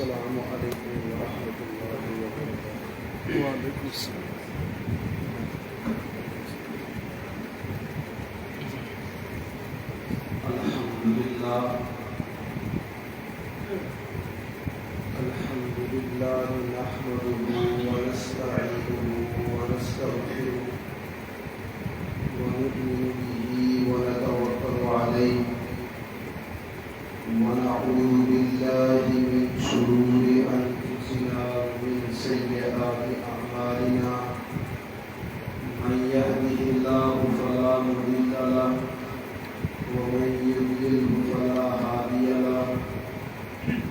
السلام علیکم ورحمۃ اللہ وبرکاتہ۔ وعلیکم السلام۔ الحمد لله نحمده ونستعينه ونستغفره ونؤمن به ونتوكل عليه ونعوذ بالله من شرور أنفسنا ومن سيئات أعمالنا من يهده الله فلا مضل له ومن يضلل فلا هادي له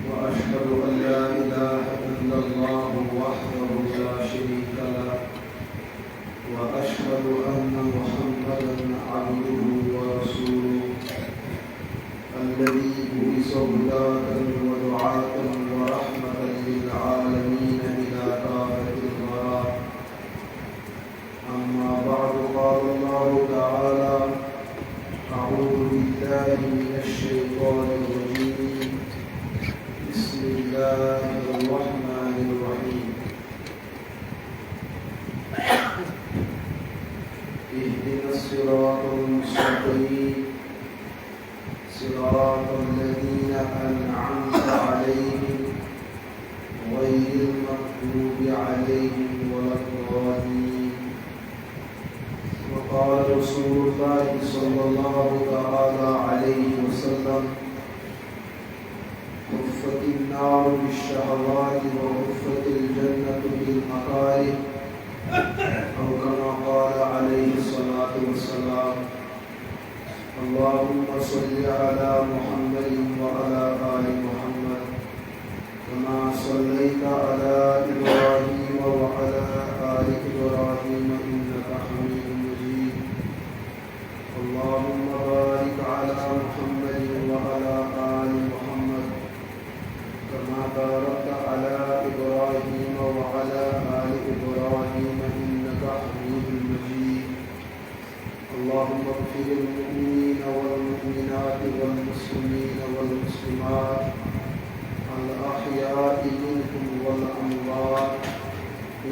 وأشهد أن لا إله إلا الله وحده لا شريك له وأشهد أن محمدا عبده ورسوله الذي بعث هداة ودعاة ورحمة للعالمين إلى كافة الورى أما بعد قال الله تعالى أعوذ بالله من الشيطان الرجيم بسم الله الرحمن الرحيم اهدنا الصراط المستقيم صراط الذين أنعمت عليهم غير المغضوب عليهم ولا الضالين وقال رسول الله صلى الله تعالى عليه وسلم حفت النار بالشهوات وحفت الجنة بالمكاره أو كما قال عليه الصلاة والسلام اللهم صل على محمد وعلى آل محمد كما صليت على إبراهيم وعلى آل إبراهيم إنك حميد مجيد اللهم بارك على محمد وعلى آل محمد كما باركت على إبراهيم وعلى آل إبراهيم إنك حميد مجيد اللهم اغفر للمؤمنين والمؤمنات والمسلمين والمسلمات الأحياء منهم والأموات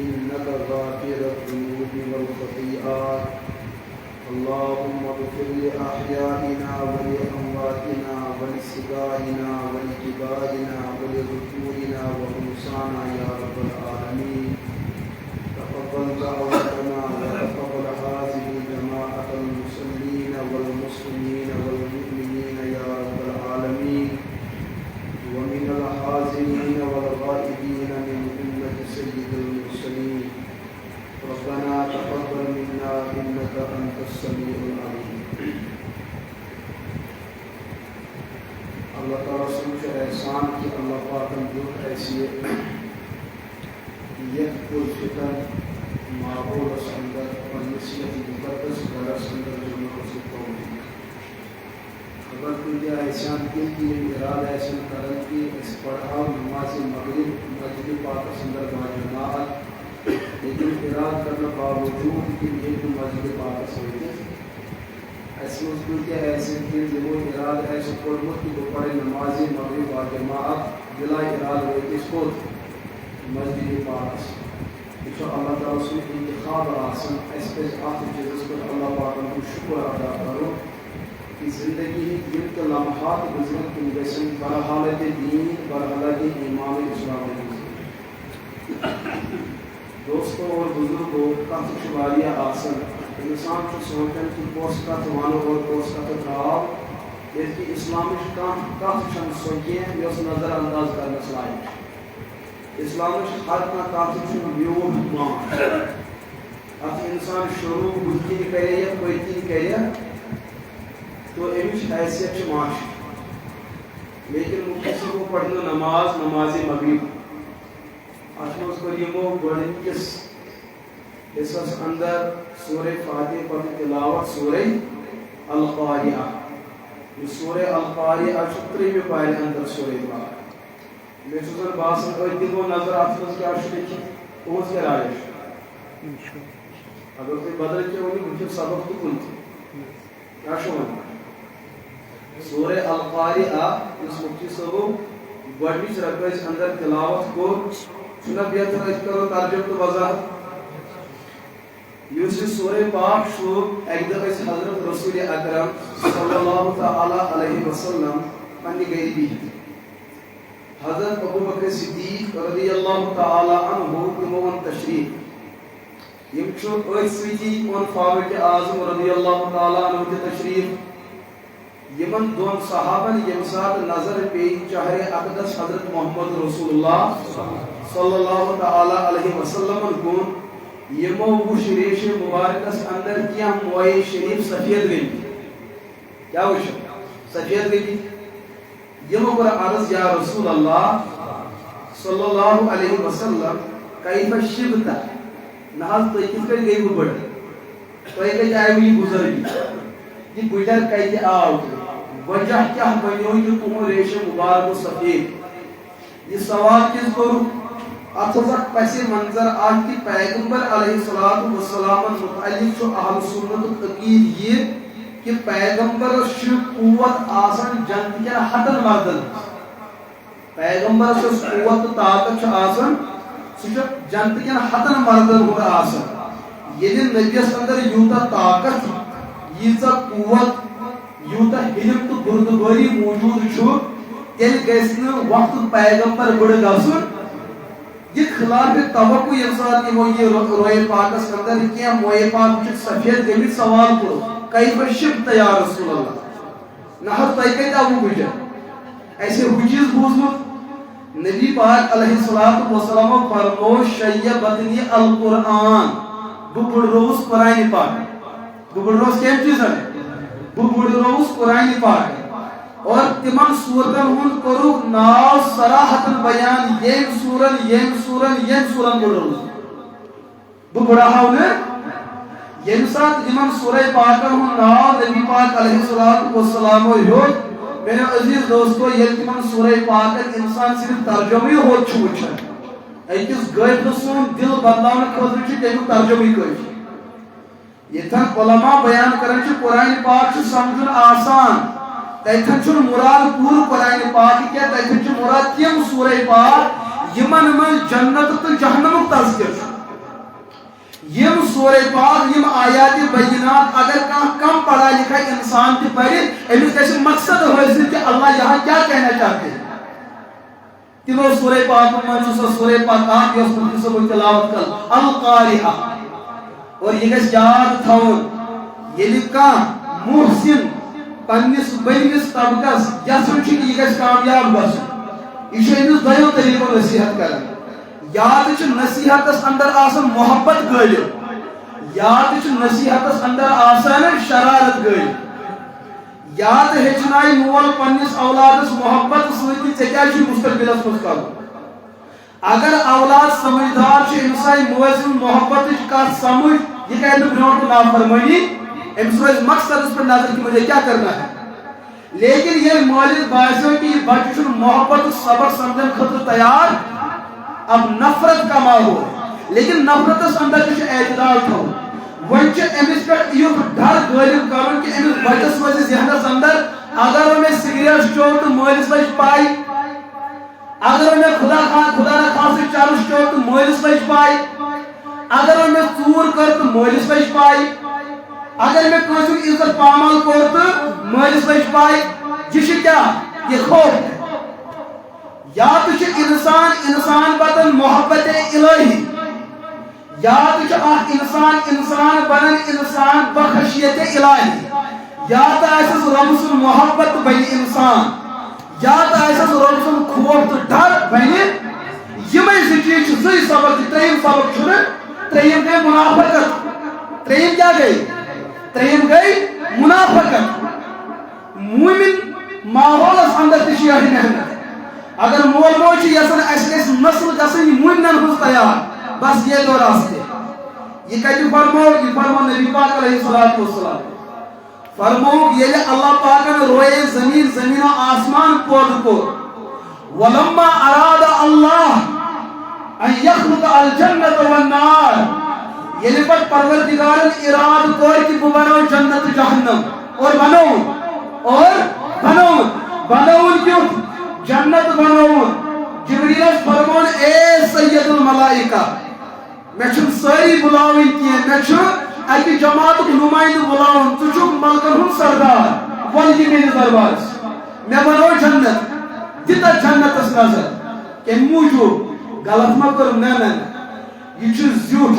إنك غافر الذنوب والخطيئات اللهم اغفر لأحيائنا ولأمواتنا ولصغارنا ولكبارنا ولذكورنا وأنثانا يا رب العالمين تقبل دعوتنا وتقبل هذه الجماعة المصلين والمسلمين والمؤمنين يا رب العالمين ومن الحاضرين والغائبين من أمة سيد المرسلين ربنا تقبل منا إنك أنت السميع العليم۔ اللہ تعالیٰ سمجھ احسان کی اللہ پاک دور حیثیت یک پرفکر ماحول اندر اور نسیت مقدس غرض اندر جمع سکتا ہوں خبر کیا احسان کی اراد احسان کرن کی اس پڑھا نماز مغرب مسجد پاک اندر با جماعت لیکن اراد کرنا باوجود کہ یہ مسجد پاک سمجھے ایسی مضبوط کیا ایسے کہ وہ اراد ایسے قربت کی دوپہر نماز مغرب با جماعت بلا اراد ہوئے کس کو مسجد پاک تو اللہ تعالیٰ سے انتخاب آسن اس پہ آخر چیز پر اللہ پاک کو شکر ادا کرو کہ زندگی دل کے لمحات گزرت کی مجسم برحالت دین برحالت ایمان اسلام دوستوں اور بزرگوں کافی شماریہ آسن انسان کو سوچن کی پوسٹ کا توانو اور پوسٹ کا تدراو اس کی اسلامی کافی شمس سوچیں یہ اس نظر انداز کرنا سلائیں اسلامش ہر کا کافی ویو مان ات انسان شروع بلکی کرے یا کوئی کرے تو امش حیثیت معاش لیکن مختصر کو پڑھنا نماز مغرب اتمز کرمو گوڑنکس حصص اندر سورہ فاتحہ پر تلاوت سورہ القاریہ یہ سورہ القاریہ تریمہ پارے اندر سورہ بار میں سوزن باسن دمو نظر اتمز کیا لکھت پانچ کیا رائے اگر تھی بدل کیا ونی مجھے سبق تو کن تھی کیا شو سورہ القاریہ اس مفتی صاحب گوڑنیچ رکعت اندر تلاوت کو چھنا بہتر کرو ترجمہ تو وضاحت یوسف سورہ پاک شو ایک دفعہ حضرت رسول اکرم صلی اللہ تعالی علیہ وسلم پنی گئی بھی حضرت ابو بکر صدیق رضی اللہ تعالی عنہ تمون تشریف یم چھو ایک سویتی ان فاروق اعظم رضی اللہ تعالی عنہ تشریف یمن دون صحابن یمساد نظر پی چہر اقدس حضرت محمد رسول اللہ صلی اللہ تعالی علیہ وسلم کون یمو وش ریش مبارکس اندر کیا موئے شریف سفید گئی کیا وش سفید گئی یمو پر عرض یا رسول اللہ صلی اللہ علیہ وسلم کیف شبتا نحاظ تو کس کر گئی بڑھ تو ایک جائے ہوئی گزر گئی یہ گزر کہتے آؤ وجہ کیا بنیوں جو تمہوں ریش مبارک سفید یہ سوال کس کو اتوقع پسی منظر آج کی پیغمبر علیہ السلام متعلق چھو اہل سنت عقید یہ کہ پیغمبر شو قوت آسان جنت کے حتن مردن پیغمبر شو قوت طاقت چھو آسان سو جنت کے حتن مردن ہو آسان یہ دن نبی اندر یوتا طاقت یوتا قوت یوتا حلم تو بردباری موجود چھو تیل گیسن وقت پیغمبر بڑھ گاسن یہ خلاف توقع انسان کی وہ یہ روئے پاکس اندر کیا موئے پاک چک سفید گمی سوال کرو کیف شبت یا رسول اللہ نحر تیکے جاؤ گجر ایسے حجیز بوزمت نبی پاک علیہ السلام فرمو شیبتنی القرآن ببڑ روز قرآن پاک ببڑ روز کیم چیز ہے ببڑ روز قرآن پاک ہے اور تمام سورتن ہون کرو ناو صراحتن بیان یم سورن بڑھو بو بڑھاو نے یم ساتھ تمام سورہ پاکن ہون ناو نبی پاک علیہ السلام ہوت میرے عزیز دوستو یہ تمام سورہ پاکن انسان صرف ترجمی ہوت چھوچ ہے ایکس گئے سون دل بدلاؤن کھوزر چی تیمو ترجمی کوئی یہ تھا علماء بیان کرن چی قرآن پاک چی سمجھن آسان تیتھن چھن مراد پور قرآن پاک کیا تیتھن چھن مراد تیم سورہ پاک یمن من جنت تو جہنم تذکر یم سورہ پاک یم آیات بینات اگر کم پڑھا لکھا انسان تی پڑھے ایمس کیسے مقصد حاصل کہ اللہ یہاں کیا کہنا چاہتے ہیں تیمو سورہ پاک من سورہ پاک آن یس مجھے سب تلاوت کل القارعہ اور یہ کس یاد تھون یہ لکھا محسن پنس بنس طبقس یسن چھ یہ گژھِ کامیاب گژھُن یہ چھُ أمِس دۄیو طریقو نصیحت کران یاد چھُ نصیحتس اندر آسان محبت غٲلب یاد چھُ نصیحتس اندر آسان شرارت غٲلب یاد ہیٚچھنایہِ مول پننس اولادس محبت سۭتۍ ژےٚ کیٛاہ چھُے مستقبلس منٛز کرُن اگر اولاد سمجھدار چھُ أمِس آیہِ مٲلۍ سٕنٛز محبتٕچ کتھ سمجھ یہِ کرِ نہٕ برٛونٛٹھ کُن نافرمٲنی امس روز مقصد پر نظر کہ مجھے کیا کرنا ہے لیکن یہ مالک باسو کہ بچہ چھن محبت صبر سمجھن خطر تیار اب نفرت کا ماحول لیکن نفرت اندر چھ اعتدال تھو ون چھ امس پر یہ ڈر غالب کرن کہ امس بچس وز ذہنس اندر اگر میں سگریٹ چو تو مالس وج پائی اگر میں خدا نہ خاص چارش چو تو مالس وج پائی اگر میں چور کر تو مالس وج پائی اگر میں کانسو عزت پامال کور تو مالس وج پائی یہ کیا یہ خوف ہے یا تو انسان بدن محبت الہی یا تو انسان بدن انسان بخشیت الہی یا تو ایسا رب سن محبت بنی انسان یا تو ایسا رب سن خوف تو ڈر بنی یہ میں سے چیز زی سبق تریم سبق چھنے تریم گئی منافقت تریم کیا گئی تریم گئی منافقت مومن ماحول اندر تشیح محنت اگر مول موچی یسن ایس نسل گسن مومنن ہز تیار بس یہ دو راستے یہ کہتی فرمو نبی پاک علیہ السلام فرمو یہ اللہ پاک نے روئے زمین و آسمان پود کو ولما اراد اللہ ان یخلق الجنت والنار یہ پر پروردگار اراد کو کہ بنو جنت جہنم اور بنو کیوں جنت بنون جبریلس فرمون اے سید الملائکہ میں چھن ساری بلاوین کی میں چھن اکی جماعت نمائند بلاون تو چھو ملکن ہن سردار ول یہ میرے دربار میں بنو جنت دیتا جنت اس نظر کہ موجود غلط ما کر میں یہ چھو زیوٹ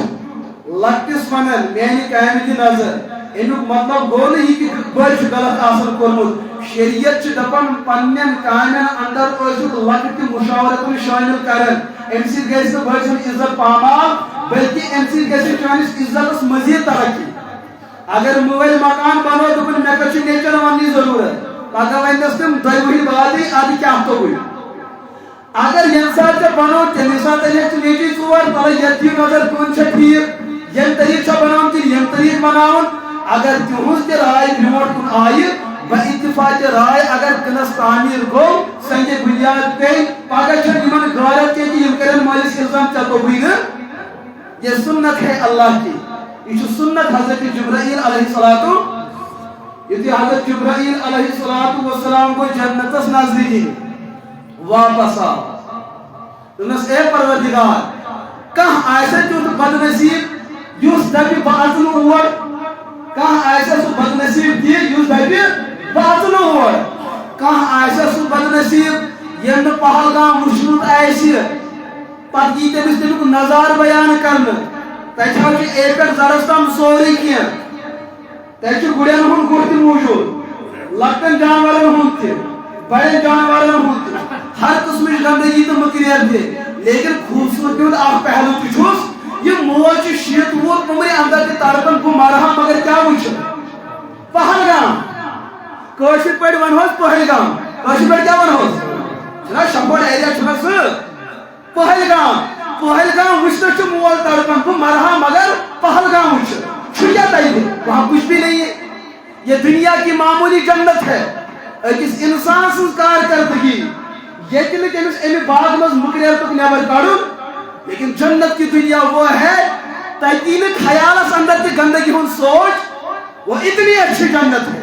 لکٹس ونن میانی کامی دی نظر امیک مطلب گو نہیں کہ بڑھ غلط آسن کورمت شریعت چھ دپان پنن کامین اندر ٲسِو لکٹہِ مشاورتن شامل کرن امہِ سۭتۍ گژھِ نہٕ بٔڑۍ سُنٛد عزت پامال بلکہ امہِ سۭتۍ گژھِ چٲنِس عزتس مزید ترقی اگر مٲلۍ مکان بنو دوٚپُن مےٚ کتھ چھُ نیچر وننٕچ ضروٗرت پگہہ ونٮ۪س تِم دۄیہِ وُہٕرۍ بادٕے ادٕ کیٛاہ توٚگُے اگر ییٚمہِ ساتہٕ ژےٚ بنو تمہِ ساتہٕ اَنٮ۪کھ ژٕ نیچی ژور پتہٕ یتھ دِیِو نظر کُن چھا ٹھیٖک ییٚمہِ طریٖقہٕ چھا بناوُن کِنہٕ ییٚمہِ طریٖقہٕ بناوُن اگر تِہنٛز تہِ راے برٛونٛٹھ کُن آیہِ بہ اتفاق رائے اگر کنس تعمیر گو سنگ بنیاد پہ پگہ چھن یمن غارت کہ یم کرن مالس الزام ژےٚ توٚگُے نہٕ یہ سنت ہے اللہ کی یہ سنت حضرت جبرائیل علیہ الصلوۃ یہ حضرت جبرائیل علیہ الصلوۃ والسلام کو جنتس نزدیکی واپس آ دنس اے پروردگار کانٛہہ آسہِ تیُتھ بد نصیب یُس دپہِ بہٕ اژٕ نہٕ اور کانٛہہ آسہِ سُہ بد نصیب تہِ یُس دپہِ بہٕ اژٕ نہٕ اور کانٛہہ آسہِ سُہ بد نصیب ییٚمۍ نہٕ پہلگام وٕچھمُت آسہِ پتہٕ یی تٔمِس تمیُک نظارٕ بیان کرنہٕ تتہِ حظ چھُ اے پٮ۪ٹھ زرس تام سورُے کینٛہہ تتہِ چھُ گُرٮ۪ن ہُنٛد گُر تہِ موٗجوٗد لۄکٹٮ۪ن جانورن ہُنٛد تہِ بڑٮ۪ن جانورن ہُنٛد تہِ ہر قٕسمٕچ گنٛدگی تہٕ مٔکریر تہِ لیکن خوٗبصوٗرتی ہُنٛد اکھ پہلوٗ تہِ چھُس یہ مول چھُ شیٖت وُہُر عمرِ اندر تہِ تڑپان بہٕ مرٕ ہا مگر کیٛاہ وٕچھٕ پہلگام کٲشِر پٲٹھۍ ونہوس پہلگام کٲشِر پٲٹھۍ کیٛاہ ونہوس چھُنا شمبڑ ایریا چھُنا سُہ پہلگام وٕچھنس چھُ مول تڑپان بہٕ مرٕ ہا مگر پہلگام وٕچھٕ چھُ کیٛاہ تتہِ وہاں کچھ بھی نہیں ہے یہ دنیا کی معمولی جنت ہے أکِس انسان سٕنٛز کارکردگی ییٚتہِ نہٕ تٔمِس امہِ باغ منٛز مٔکریر تُک نٮ۪بر کڑُن لیکن جنت کی دنیا وہ ہے تتی نہ خیالس اندر تہ گندگی ہن سوچ وہ اتنی اچھی جنت ہے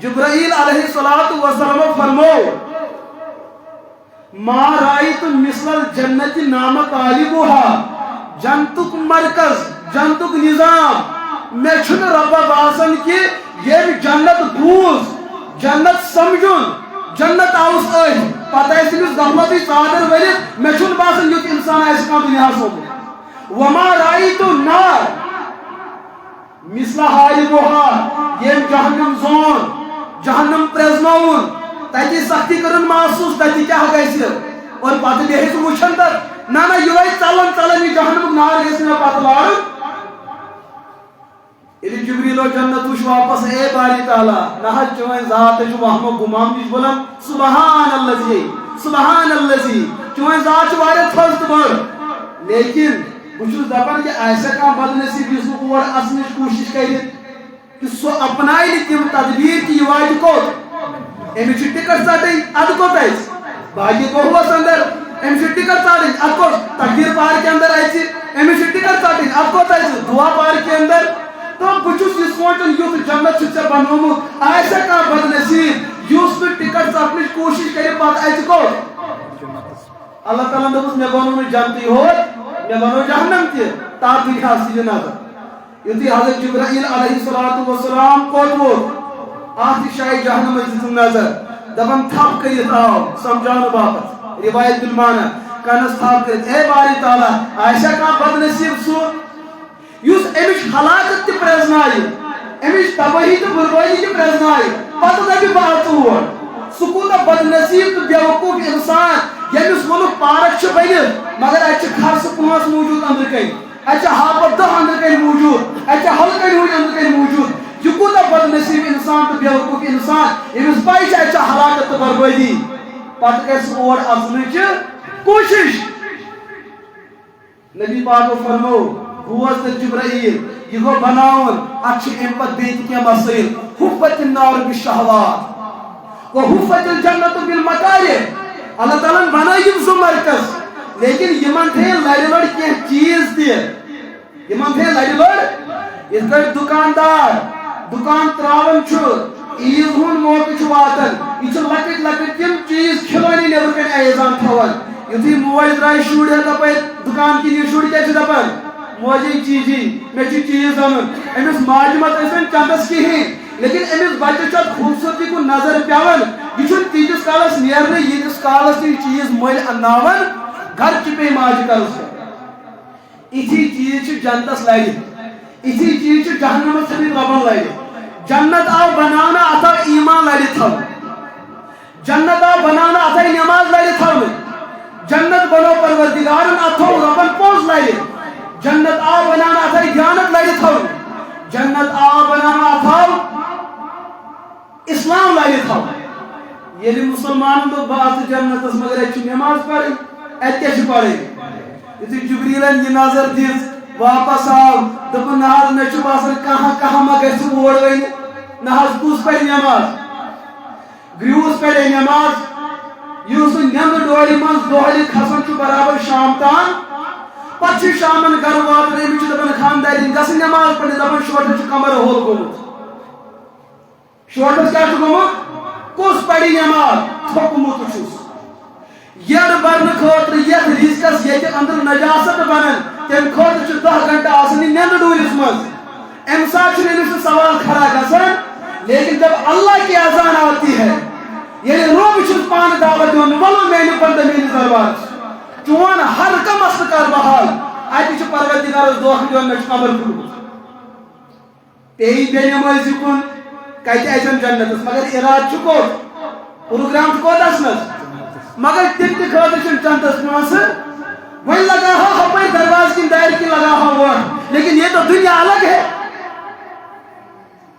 جبرائیل علیہ الصلوۃ والسلام فرمو ما رأيت مثل الجنت نام طالبها جنتک مرکز جنتک نظام میں چھن رب باسن کہ یہ جنت بوز جنت سمجھن جنت آوس پتہ تمس غفلت ژادر ورت میں چھن باسان یُتھ انسان آسہِ کانٛہہ دُنیاہس ہومُت وما رأيت النار مثل حالبها یم جہنم زون جہنم پرزناون تتی سختی کرن محسوس تتی کیا گژھِ اور پتہ بیٚیہِ ژٕ وٕچھان تتھ نہ یہے ژلان یہ جہنمُک نار گژھِ مےٚ پتہٕ لارُن ییٚلہِ جبریٖل جنت وٕچھ واپس اے باری تعالیٰ نہ حظ چٲنۍ ذات چھُ وہمو گُمام نِش بلند سبحان الذی چٲنۍ ذات چھِ واریاہ تھٔز تہٕ بٔڑ لیکن بہٕ چھُس دپان کہ آسیا کانٛہہ بد نصیب یُس نہٕ اور اژنٕچ کوٗشش کرِ کہ سُہ اپنایہِ نہٕ تِم تدبیٖر کہ یہِ واتہِ کوٚت أمِس چھِ ٹکٹ ژٹٕنۍ اَدٕ کوٚت اَژِ باقٕے گوٚوُس اندر أمِس چھِ ٹکٹ ژٹٕنۍ اَدٕ کوٚت تقدیٖر پارکہِ اندر اَژِ أمِس چھِ ٹکٹ ژٹٕنۍ اَدٕ کوٚت اَژِ دُعا پارکہِ اندر تو بہٕ چھُس یہِ سونٛچان یُتھ جنت چھُ ژےٚ بنوومُت آسیا کانٛہہ بد نصیب یُس نہٕ ٹکٹ ژٹنٕچ کوٗشش کرِ پتہٕ اَژِ کوٚت اللہ تعالیٰ دوٚپُس مےٚ بنوو نہٕ جنتٕے ہوت مےٚ بنوو جہنم تہِ تتھ دُنیاہس تہِ دِ نظر یُتھُے حضرت جبرائیل علیہ الصلوۃ والسلام کوٚت ووت اتھ تہِ جایہِ جہنمس دِژٕن نظر دپان تھپ کٔرِتھ آو سمجھاونہٕ باپتھ روایت بالمعنی کنس تھپ کٔرِتھ اے باری تعالیٰ آسیا کانٛہہ بد نصیب سُہ یُس امِچ ہلاکت تہِ پرزنایہِ امِچ تبٲہی تہٕ بربٲدی تہِ پرزنایہِ پتہٕ دپہِ بہٕ اژٕ اور سُہ کوٗتاہ بد نصیب تہٕ بیوقوٗف انسان ییٚمِس ووٚنُکھ پارک چھِ بٔنِتھ مگر اتہِ چھِ خرسہٕ 5 موٗجوٗد أنٛدرٕ کَنۍ اتہِ چھِ ہاپت 10 أنٛدرٕ کَنۍ موٗجوٗد اتہِ چھِ ہلہٕ کَنۍ ہُنٛد أنٛدرٕ کَنۍ موٗجوٗد یہِ کوٗتاہ بد نصیب انسان تہٕ بیوقوٗف انسان ییٚمِس پاے چھِ اتہِ چھِ ہلاکت تہٕ بربٲدی پتہٕ کرِ سُہ اور اژنٕچ کوٗشش نبی پاکو فرمو بوز تیٚلہِ جبرائیل یہِ گوٚو بناوُن اتھ چھِ امہِ پتہٕ بیٚیہِ تہِ کینٛہہ مسٲیل حُفت النار بالشہوات وحُفت الجنت بالمکارہ اللہ تعالیٰ بنٲے یِم زٕ مرکز لیکن یمن تھٲے لرِ لڑ کینٛہہ چیٖز تہِ یمن تھٲے لرِ لڑ یِتھ کٲٹھۍ دُکاندار دُکان تراوان چھُ عیز ہند موقع واتان یہ لکٹ لکٹ تم چیز کھلونی نبر کن ایزان تھوان یتھی موج درائے شر دپ دکان کن شر کیا دپان موجی چیزی مے چیز ان امس ماج مت چندس کہین لیکن امس بچہ خوبصورتی کو نظر پیوان یہ تیتس کالس نیرنے یتس کالس یہ چیز مل اناوان گھر چپے ماج کرس اسی چیز جنتس لگی اسی چیز جہنم سے لبن لگی جنت آو بنانا اتھا ایمان لڑی تھو جنت آو بنانا اتھا نماز لڑی تھو جنت بنو پروردگارن اتھو ربن پوز لڑی جنت آو بنانا اتھا دیانت لڑی تھو جنت آو بنانا اتھا اسلام لڑی تھو یہ مسلمان تو بات جنت اس مگر اچھی نماز پڑھی اتیش پڑھی اسی جبریلن یہ نظر دیز واپس آو دپن نہاز میں چھو باسر کہاں کہاں مگر سے اوڑ گئی نہاز کس پڑھ نماز گریوس پڑھ نماز یوس نند ڈوری من دوہلی کھسن چھو برابر شام تان پچھ شامن گھر واتن امی چھو دپن خانداری گس نماز پڑھ دپن شوٹر چھو کمر ہول گومت شوٹر کیا چھو گومت کس پڑھ نماز تھوکمت چھوس یر برن خاطر یت رزقس یت اندر نجاست بنن تم خاطر چھ 10 گھنٹہ آسنی نند ڈورس من ام سات سوال کھڑا گسان لیکن جب اللہ کی اذان آتی ہے یعنی روب چھس پان دعوت دون ولو میری بند میری دربار چون ہر کم است کر بحال اتہ چھ پروردگار دھوکہ دون مے کمر کھلمت تی بے نمازی کن کتہ ایسن جنت مگر اراد چھ کوت پروگرام کوت اسنس مگر تم تہ خاطر چھ جنتس پونسہ وہیں لگا ہو ہمیں درواز کی دائر کی لگا ہوا لیکن یہ تو دنیا الگ ہے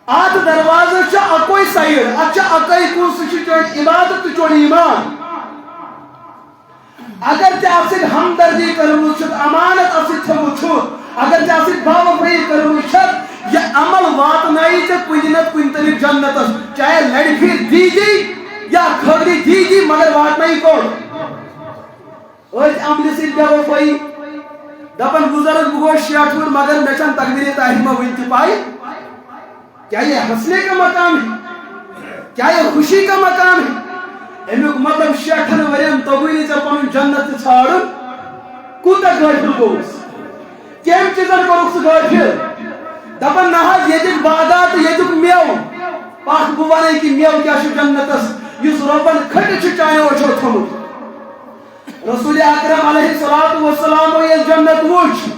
آت دروازہ چھ اکوئی سائر اچھا اکوئی کون سچی چوڑ عبادت چوڑ ایمان اگر تے آپ سے ہمدردی کرمو چھت امانت آپ سے تھمو چھت اگر تے آپ سے باو بھئی کرمو چھت یہ عمل وات نائی تے کوئی نت کوئی طریق جنت چاہے لڑی پھر دی جی یا کھڑی دی جی مگر وات نائی کوڑ اور عمل سے باو بھئی دپن گزرت بگو شیاٹور مگر میچن تقدیر تاہیمہ وینتی پائی کیا یہ ہنسنے کا مقام ہے کیا یہ خوشی کا مقام ہے امیک مطلب شیٹھن ورین تبوینی سے پانون جنت چھاڑن کوتا گھر گوس کیم چیزن کو رخص گھر دپن نحاز یدک باغات یدک میو پاک بوانے کی میو کیا شو جنتس یس ربن کھٹ چچائیں وچھو تھمو رسول اکرم علیہ السلام یہ جنت وچ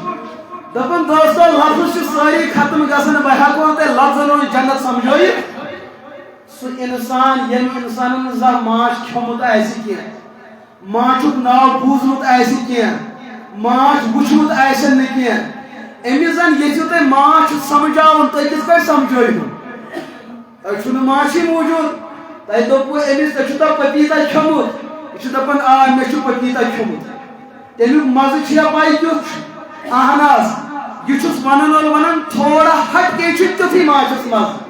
دپن دوستو لفظ ساری ختم گسن بہ ہکو تے لفظن جنت سمجھوئی سو انسان یم انسان زہ ماچ کھومت ایسی کی ماچک ناو بوزمت ایسی کی ماچ وچھمت ایسے نہ کی امیزن یتھو تے ماچ سمجھاون تے کس پہ سمجھوئی تہ ماچی موجود تہ دپو امس تہ پپیتا کھومت یہ دپان آ مے چھ پپیتا کھومت تمیک مزہ چھ پائی کیُتھ اہناس یہ چھس ونان تھوڑا ہٹ کے تھی ماچس مز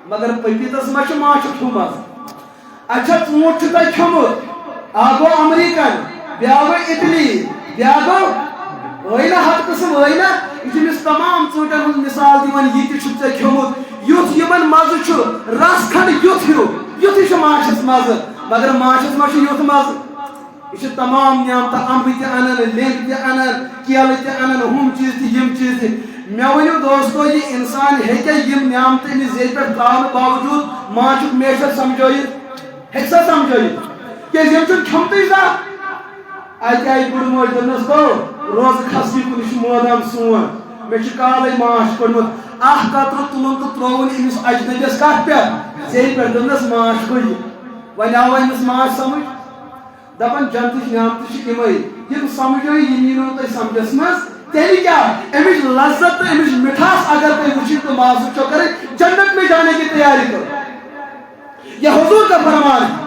مگر پپیتس مز ماچ کھومت اچھا ژوٗنٛٹھ چھُ تۄہہِ کھیوٚمُت اکھ گوٚو امریکن بیٛاکھ گوٚو اٹلی بیٛاکھ گوٚو ٲے نا ہتھ قٕسم ٲے نا یہِ چھُ أمِس تمام ژوٗنٛٹھٮ۪ن ہٕنٛز مثال دِوان یہِ تہِ چھُکھ ژےٚ کھیوٚمُت یُتھ یِمن مزٕ چھُ رس کھنڈ یُتھ ہیوٗ یُتھُے چھُ ماچھس مزٕ مگر ماچھس منٛز چھُ یُتھ مزٕ یہ تمام نعمت امب تہ انان لنگ تہ انان کیل تہ انان ہم چیز تہ یم چیز تہ مے ونیو دوستو یہ انسان ہیکہ یم نعمت امس زیت پہ تراؤن باوجود ماچک میشر سمجھویت ہیکسا سمجھویت کہ یم چھ کھمتٕے زانٛہہ اتہ آئی بُڑٕ موج دوٚپنس گوٚو روز کھسنی کُن چھ مٲدان سون مے چھ کالے ماچھ کوٚڑمُت اکھ قطرٕ تُلُن تہٕ ترٛووُن أمِس اجنبیس کتھ پٮ۪ٹھ زیٚیہِ پٮ۪ٹھ دوٚپنس ماچھ گوٚو یہِ وۄنۍ آو أمِس ماچھ سمجھ دپان جنتٕچ نعمتہٕ چھِ یِمے یم سمجھویہِ یہِ نیٖنو تۄہہِ سمجھس منٛز تیٚلہِ کیٛاہ امِچ لذت تہٕ امِچ مٹھاس اگر تُہۍ وٕچھِو تہٕ محسوٗس چھو کرٕنۍ جنت میں جانے کی تیاری کرو یہ حضور کا فرمان ہے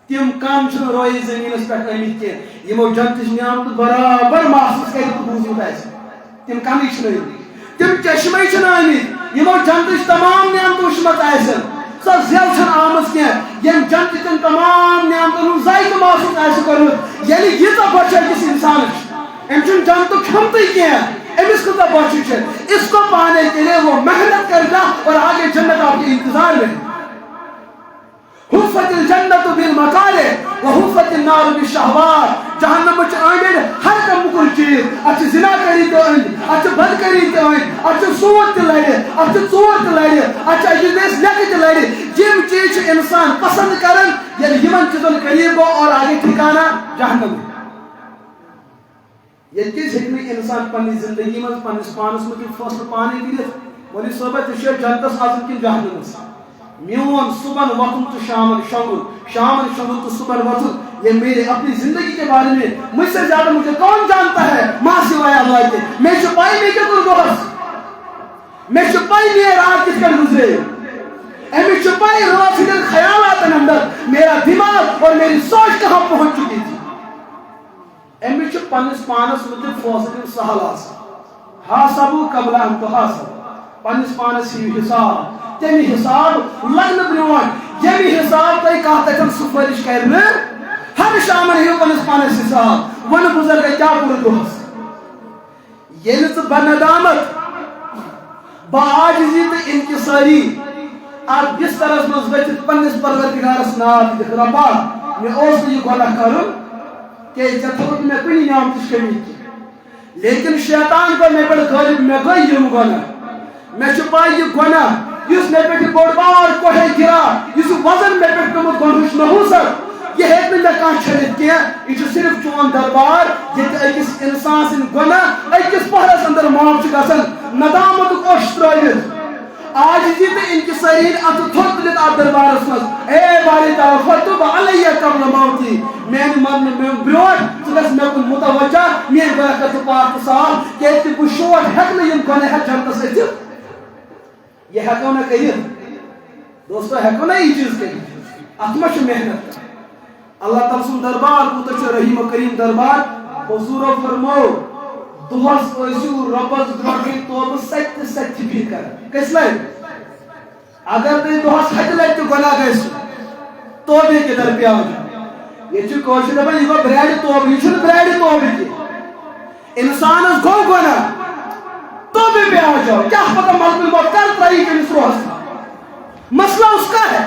تم کم چھ روئی زمینس پہ آمت کی یمو جنتچ نعمت برابر محسوس کر بوزمت آسہِ تم کمی چھ تم چشمے چھ آمت یمو جنتچ تمام نعمت وچھمت آسن سو زیل چھ آمت کی یم جنتچن تمام نعمتن ہن ذائقہ محسوس آسہِ کوٚرمُت ییٚلہِ ییٖژاہ بۄچھِ أکِس اِنسانس أمۍ چھُنہٕ جنتُک کھیوٚمتٕے کینٛہہ امس کتا بخشش ہے، اس کو پانے کے لیے وہ محنت کرے گا اور آگے جنت آپ کے انتظار میں. حفت الجنت بالمکارہ وحفت النار بالشہوات. جہنم چ ہر کا مکر چیز اچھ زنا کری تو اچھ بد کری تو اچھ سوت تہ لڑ اچھ ژور تہ لڑ اچھ اجنس لکھ تہ لڑ. جم چیز انسان پسند کرن یل یمن چیزن قریب گو اور آگے ٹھکانا جہنم. یہ کس ہیکہ انسان پنی زندگی من پنس پانس متعلق فیصلہ پانے کرت ولی صحبت یہ جنتس آزم کن جہنمس. میون صبح وقت تو شامن شنگل تو صبح وقت یہ میرے اپنی زندگی کے بارے میں مجھ سے زیادہ مجھے کون جانتا ہے ماں سوائے اللہ کے. میں چھپائی میں کیا کروں دوست، میں چھپائی میں رات کس کر گزرے، میں چھپائی رات کے خیالات اندر میرا دماغ اور میری سوچ کہاں پہنچ چکی تھی. امی چھ پنس پانس متعلق فیصلہ سہل آسان. حاسبو قبل ان تحاسبو. پنس پانس ہی حساب تمی حساب لگن برون یمی حساب تھی کھانا تک سفارش کرنے ہر شام ہیو پنس پانس حساب ون بزرگ کیا کور دہس یل ژٕ بندامت باعاجزی تو انکساری ات بسترس مز ورتھ پنس پروردگارس ناو دکھ ربا مے اوس یہ گناہ کرن کہ ژےٚ تھوٚوُتھ مےٚ کُنہِ نعمتٕچ کمی کینٛہہ لیکن شیطان کو مے پٮ۪ٹھ غٲلب مے گٔے یِم گۄناہ مے چھُ پاے یہِ گۄناہ یُس مے پٮ۪ٹھ بوٚڑ بار کوہے گِرا یُس وزن مے پٮ۪ٹھ پیوٚمُت گۄڈٕنِچ نحوست یہ ہیٚکہِ نہٕ مےٚ کانٛہہ چھٔڑِتھ کینٛہہ. یہ چھُ صرف چون دربار ییٚتہِ أکِس اِنسان سٕنٛدۍ گۄناہ أکِس پہرس اندر معاف چھُ گژھان ندامتُک اوٚش ترٲوِتھ آجزی تو انکساری ات تھوٚد تُلِتھ اتھ دربارس مز. اے باری تعالیٰ فتوب علیہ قبل موتی میانہِ مرنہٕ برونٛٹھ ژٕ گژھ مےٚ کُن متوجہ میٲنۍ گۄناہ کر ژٕ پاک تہٕ صاف کیازِ کہِ بہٕ شور ہیٚکہٕ نہٕ یِم گۄناہ ہٮ۪تھ جنتس أژِتھ. یہ ہٮ۪کو نہٕ کٔرِتھ دوستو ہٮ۪کو نہ یہِ چیٖز کٔرِتھ اتھ ما چھِ محنت. اللہ تعالیٰ سُنٛد دربار کوٗتاہ چھُ رحیٖم و کریٖم دربار. حضوٗرو فرمو دۄہس ٲسِو رۄبس برونٛٹھ توبہٕ 77 پھِرِ کران. کٔژِ لٹہِ اگر تُہۍ دۄہس 100 لٹہِ تہِ گۄناہ گژھِ توبہِ کہِ درپیاو ییٚتہِ چھِ کٲشِر دپان یہِ گوٚو برٛارِ توبہٕ. یہِ چھُنہٕ برٛارِ توبہٕ کینٛہہ. انسانس گوٚو گۄناہ توبہ پہ آ جاؤ. کیا پتہ ملک الموت کر ترائی تمس روحس. مسئلہ اس کا ہے.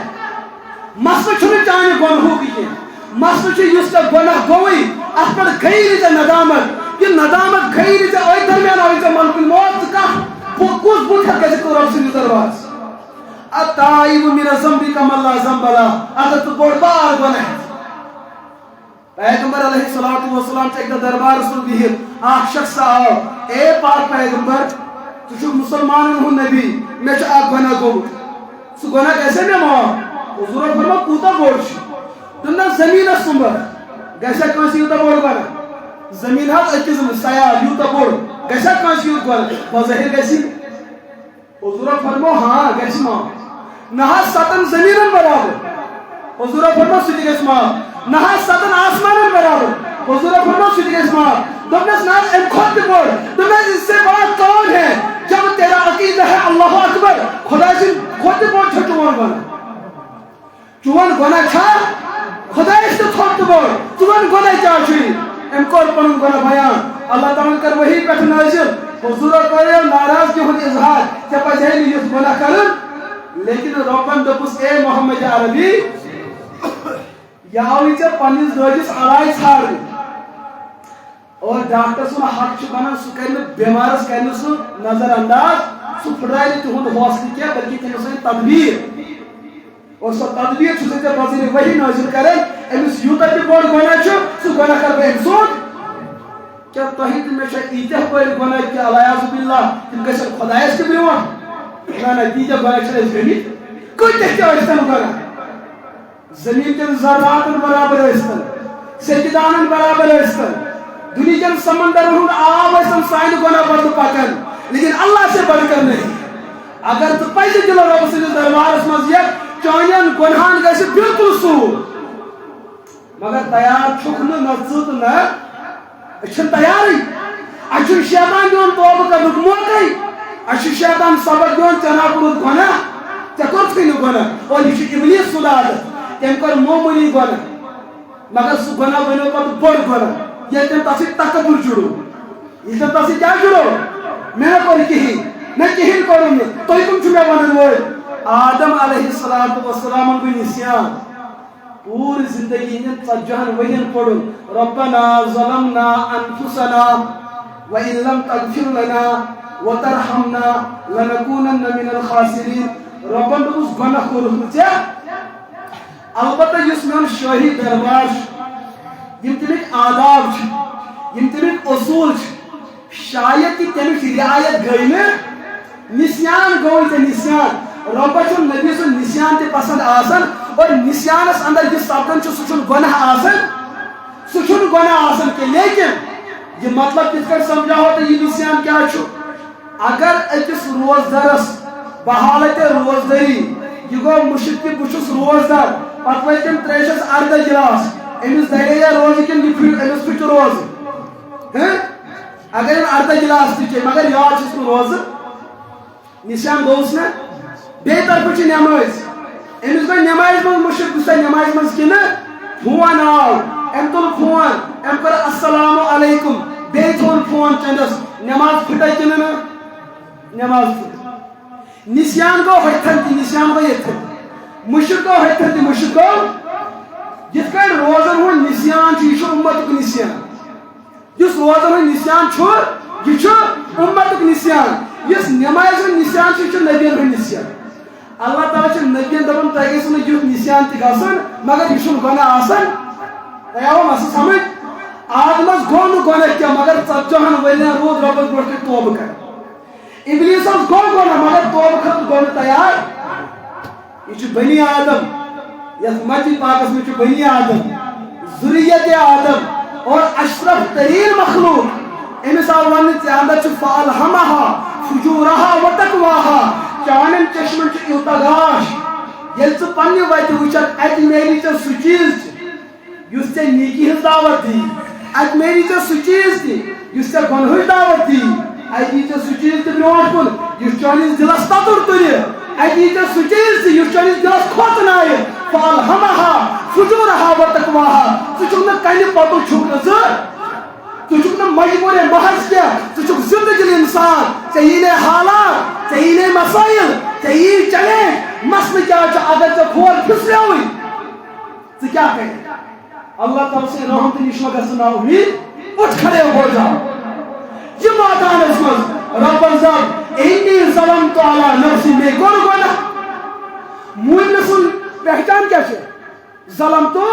مسئلہ چھُنہٕ چانہِ گۄنہُک کینٛہہ. مسئلہ چھُ یُس ژےٚ گۄناہ گوٚوٕے اتھ پٮ۪ٹھ گٔیی نہٕ ژےٚ ندامت. یہِ ندامت گٔیی نہٕ ژےٚ أتھۍ درمیان آوٕے ژےٚ ملک الموت. ژٕ کانٛہہ کُس بُتھ ہٮ۪تھ گژھکھ ژٕ رۄب سٕنٛدِس دربارس. التائب من الذنب کمن لا ذنب له. اگر ژٕ بوٚڑ بار گۄناہ ہٮ۪ژ پیغمبر علیہ الصلوۃ والسلام چھُ اکہِ دۄہ دربارس منٛز بِہِتھ اکھ شخص آو. اے پاک پیغمبر ژٕ چھُکھ مسلمانن ہُنٛد نبی مےٚ چھُ اکھ گۄناہ گوٚمُت سُہ گۄناہ گژھِ مےٚ معاف. حضوٗرن فرمو کوٗتاہ بوٚڑ چھُ. دوٚپ نہ زٔمیٖنس سُمبتھ گژھیا کٲنٛسہِ یوٗتاہ بوٚڑ گۄناہ. زٔمیٖن حظ أکِس سیال یوٗتاہ بوٚڑ گژھیا کٲنٛسہِ یُتھ گۄناہ بظٲہِر گژھِ. حضوٗرن فرمو ہاں گژھِ معاف. نہ حظ 7 زٔمیٖنن برابر. حضوٗرن فرمو سُہ تہِ گژھِ معاف. نہ حظ 7 آسمانن برابر. حضوٗرن فرمو سُہ تہِ گژھِ معاف. دوٚپنس نہ حظ امہِ کھۄتہٕ تہِ بوٚڑ. دوٚپنس اس سے بڑا کون ہے جب تیرا عقیدہ ہے اللہ اکبر خدا سٕنٛدۍ کھۄتہٕ تہِ بوٚڑ چھُ چون گۄناہ. چون گۄناہ چھا خدایس تہِ کھۄتہٕ تہِ بوٚڑ. چون گۄناہ کیٛاہ چھُے. أمۍ کوٚر پنُن گۄناہ بیان. اللہ تعالیٰ کٔر وحی پٮ۪ٹھ نٲزِل. حضوٗرو کریو ناراضگی ہُنٛد اظہار ژےٚ پزہے نہٕ یُتھ گۄناہ کرُن. لیکن رۄبن دوٚپُس اے محمد عربی یہ آوٕے ژےٚ پننِس دٲدِس علاج ژھانڈنہِ اور ڈاکٹر سُنٛد حق چھُ بنان سُہ کرِ نہٕ بٮ۪مارس کرِ نہٕ سُہ نظر انداز سُہ پھٕٹرایہِ نہٕ تِہُنٛد حوصلہٕ کینٛہہ بلکہِ تٔمِس سۭتۍ تدبیٖر اور سۄ تدبیٖر چھُ ژےٚ بظٲہِر وحی نٲزِل کران. أمِس یوٗتاہ تہِ بوٚڑ گۄناہ چھُ سُہ گۄناہ کرٕ بہٕ أمۍ سُنٛد. کیٛاہ تۄہہِ تہٕ مےٚ چھا ییٖتیاہ بٔڑۍ گۄناہ کہِ علیاذ باللہ تِم گژھن خۄدایس تہِ برونٛٹھ. نہ نہ تیٖتیاہ گۄناہ چھِنہٕ أسۍ گٔمٕتۍ. کۭتیاہ تہِ ٲسۍتن گۄناہ زمین کٮ۪ن ذراتن برابر ٲسۍتن سیٚکہِ دانن برابر ٲسۍتن دُنیا کٮ۪ن سمندرن ہُنٛد آب ٲسۍتن سانہِ گۄناہ بدلہٕ پکان لیکن اللہ سے بڑھ کر نہیں. اگر ژٕ پزِ دِلو رۄبہٕ سٕنٛدِس دربارس منٛز یِکھ چانٮ۪ن گۄنہن گژھِ بالکل سوٗر مگر تیار چھُکھ نہٕ نہ ژٕ تہٕ نہ أسۍ چھِنہٕ تیارٕے. اَسہِ چھُنہٕ شیطان دِوان توبہٕ کرنُک موقعے. اَسہِ چھُ شیطان سبق دِوان ژےٚ نا کوٚرُتھ گۄناہ ژےٚ کوٚرتھٕے نہٕ گۄناہ اور یہِ چھُ اِبلیٖس سُنٛد عادت. تٔمۍ کوٚر معموٗلی گۄناہ مگر سُہ گۄناہ بنیو پتہٕ بوٚڑ گۄناہ ییٚلہِ تٔمۍ تتھ سۭتۍ تکبُر جُڑو. یہ دپان سی کیا کرو میں کور کہین میں کہین کروں تھی کم میں ون وول آدم علیہ السلام گئی نسیان پوری زندگی ہند 40 ورین پڑھن ربنا ظلمنا انفسنا وان لم تغفر لنا وترحمنا لنكونن من الخاسرین ربن دوس گناہ کورمت البتہ یس میون شاہی دربار یم تمیک آداب یم تمیک اصول شاید کہ تمیک رعایت گئی نسیان گو نسیان رب نبی سن نسیان تے پسند آسن اور نسیانس اندر یہ سپدان سہ گناہ آسن سہ گناہ آسن کہ لیکن یہ مطلب کت کر سمجھاو تو یہ نسیان کیا اگر اکس روزدارس بحالت روزداری یہ گو مشک کہ بہس روزدار پتہ وی تم تریشس 18 گلاس امس دے یا روز کن امس پھٹ روز اگر 18 گلاس تہ مگر یاد چھس روز نسیان گوس نا بے طرف نماز امس گئی نماز من مشک گسا نماز من کن فون آو ام تل فون ام کر السلام علیکم بے تھون فون چندس نماز پھٹا کن نماز پھٹ نسیان گو ہتھن تی نسیان گو یتھن مشک گو ہتھن تی مشک گو جت کر روزن ہون نسیان یہ امت کو نسیان جس روزن ہون نسیان یہ امت کو نسیان اس نماز نسیان نبین ہند نسیان اللہ تعالیٰ نبین دپان تہ گھو نا یھ نسیان تہ گھن مگر یہ گناہ آسان تہ آو مس سمجھ آدمس گو نا گناہ کیا مگر 40 ورین رود ربس برو توبہ کر ابلیسس گو گناہ مگر توبہ خط گو تیار یہ بنی آدم یس مسجد پاکس میں بنی آدم ذریت آدم اور اشرف ترین مخلوق امس آو ون اندر فالہمہا فجورہا وتقواہا چانن چشمن یوتا گاش یل پنہ وتہ وچت ات میری ٹھیک سہ چیز اس ٹھیک نیکی ہز دعوت دی ات میری ٹھیک سہ چیز تہ اس ٹھیک گنہچ دعوت دی ات دی سہ چیز تہ برونٹ کن اس چانس دلس تتر تل ات دی سہ چیز تہ اس چانس دلس کھوتنائے فالہمہا فجورہا وتقواہا ثہ کنہ پتو چھک نا مجبور محض کیا زند دل انسان ژے حالات ژے مسائل ژے چیلنج مسئلہ کیا اگر ژے کھور پھسریوی ژٕ کیا کر اللہ تعالیٰ سے رحمت نش گھن نا امید اٹھ کھڑے ہو جا یہ ماتانس مز رب ذات انی ظلمت علی نفسی میں کور گناہ مول سن پہچان کیا ظلم تو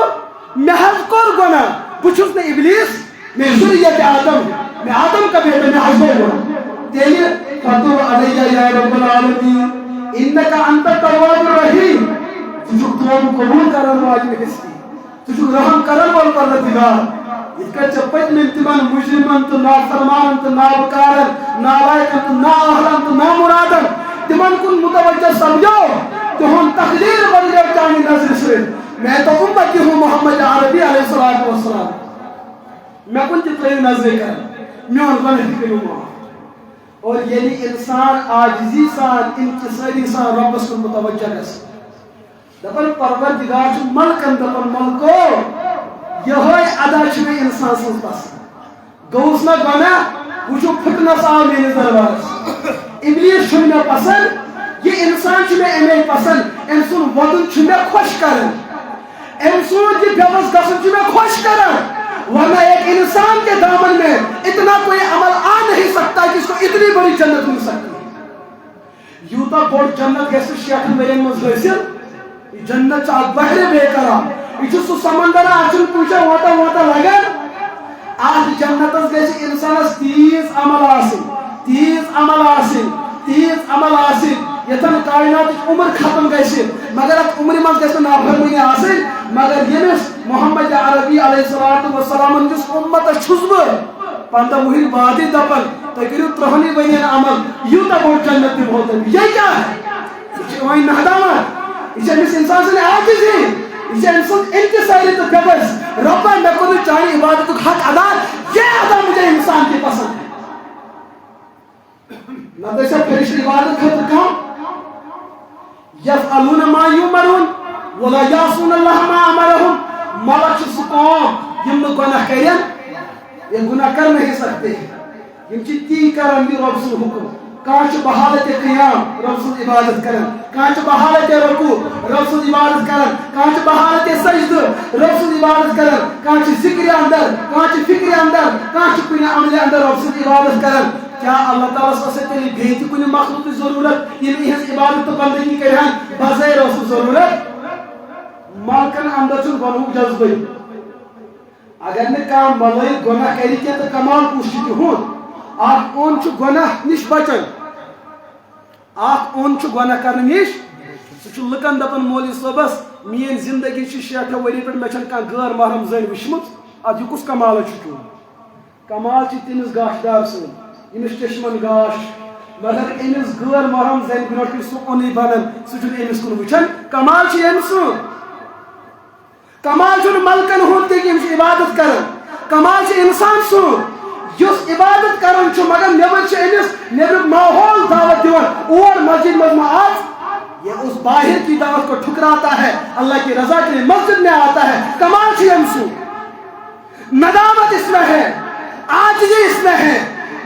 میں حض کور گناہ بچھس نے ابلیس میں ذریت آدم میں آدم کا بیٹا میں حض کور تیلی فتو علیہ یا رب العالمین انکا انت تواب الرحیم تجھو توب قبول کرن واجب ہستی تجھو رحم کرن وال پروردگار اس کا چپت میں تمن مجرمن تو نافرمان تو نابکارن نالائکن تو نااہلن تو نامرادن تمن کن متوجہ سمجھو تو ہم تقدیر بندے چاہی نظر سے میں تو امتی ہوں محمد عربی علیہ السلام میں کن جتنے نظر کر میون غلط کروں اور یعنی انسان عاجزی سان انکساری سان ربس کو متوجہ گس دپن پروردگار ملکن دپن ملکو یہ ادا میں انسان سن پسند گوس نا گناہ وچو پھٹنس آو میرے دربارس ابلیس میں پسند یہ انسان میں امی پسند ام سن ودن میں خوش کرن ام سن یہ بیوس گسن میں خوش کرن ورنہ ایک انسان کے دامن میں اتنا کوئی عمل آ نہیں سکتا کہ اس کو اتنی بڑی جنت مل سکتی یوتا بڑ جنت گیسے شیخن ورین مز حاصل جنت چاہت بحر بے کرا یہ سو سمندر آچن پوچھا ہوتا لگن آج جنت گیسے انسان تیز عمل آسن تیز عمل آسن یتن کائنات عمر ختم گیسے مگر ات عمر مز گیسے نافرمانی آسن مگر یمس محمد عربی علیہ السلام جس امت چھس 15 وہر بعد دپن تھی کرو 30 ورین عمل یوتا بوڑ جنت تہ ہوتا یہ کیا ہے یہ وہیں نہدامت یہ امس انسان سن عاجزی یہ انسان انکساری تو بس ربا میں کو چاہیے عبادت کا حق ادا یہ ادا مجھے انسان کی پسند ہے نہ تو سب فرشتے عبادت خاطر کام یفعلون ما یؤمرون ولا یعصون اللہ ما امرهم ملک سکون یم گناہ کریں یہ گناہ کر نہیں سکتے یم تی کران یہ رب سن حکم کان بحالت قیام رب سن عبادت کران کان بحالت رکوع رب سن عبادت کران کان بحالت سجد رب سن عبادت کران کان ذکر اندر کان فکر اندر کان کن عمل اندر رب سن عبادت کران کیا اللہ تعالیٰ سے تیل بیت کن مخلوق کی ضرورت یہ یہ عبادت تو بندگی کران بظاہر اس ضرورت مالکن اندر چھ گناہ جذبہ اگر نہ کام بلائی گناہ کری کی تو کمال کوشش ہون اخ اون چھ گناہ نش بچن اخ اون چھ گناہ کرنے نش سہ لکن دپن مولوی صبس مین زندگی چھ 60 وری پہ مے کھانا غیر محرم زن وچمت اد یہ کس کمال چھ کمال چھ تمس گاش دار سن یمس چشمن گاش مگر امس غیر محرم زن برو سہ اونی بنان سہ امس کن وچان کمال چھ ام سن کمال چھ ملکن ہند تہ یمس عبادت کران کمال چھ انسان سن جس عبادت کران چھ مگر نبر چھ امس نبر ماحول دعوت دیوان اور مسجد میں آج یہ اس باہر کی دعوت کو ٹھکراتا ہے اللہ کی رضا کے لیے مسجد میں آتا ہے کمال چھ ام سن ندامت اس میں ہے عاجزی اس میں ہے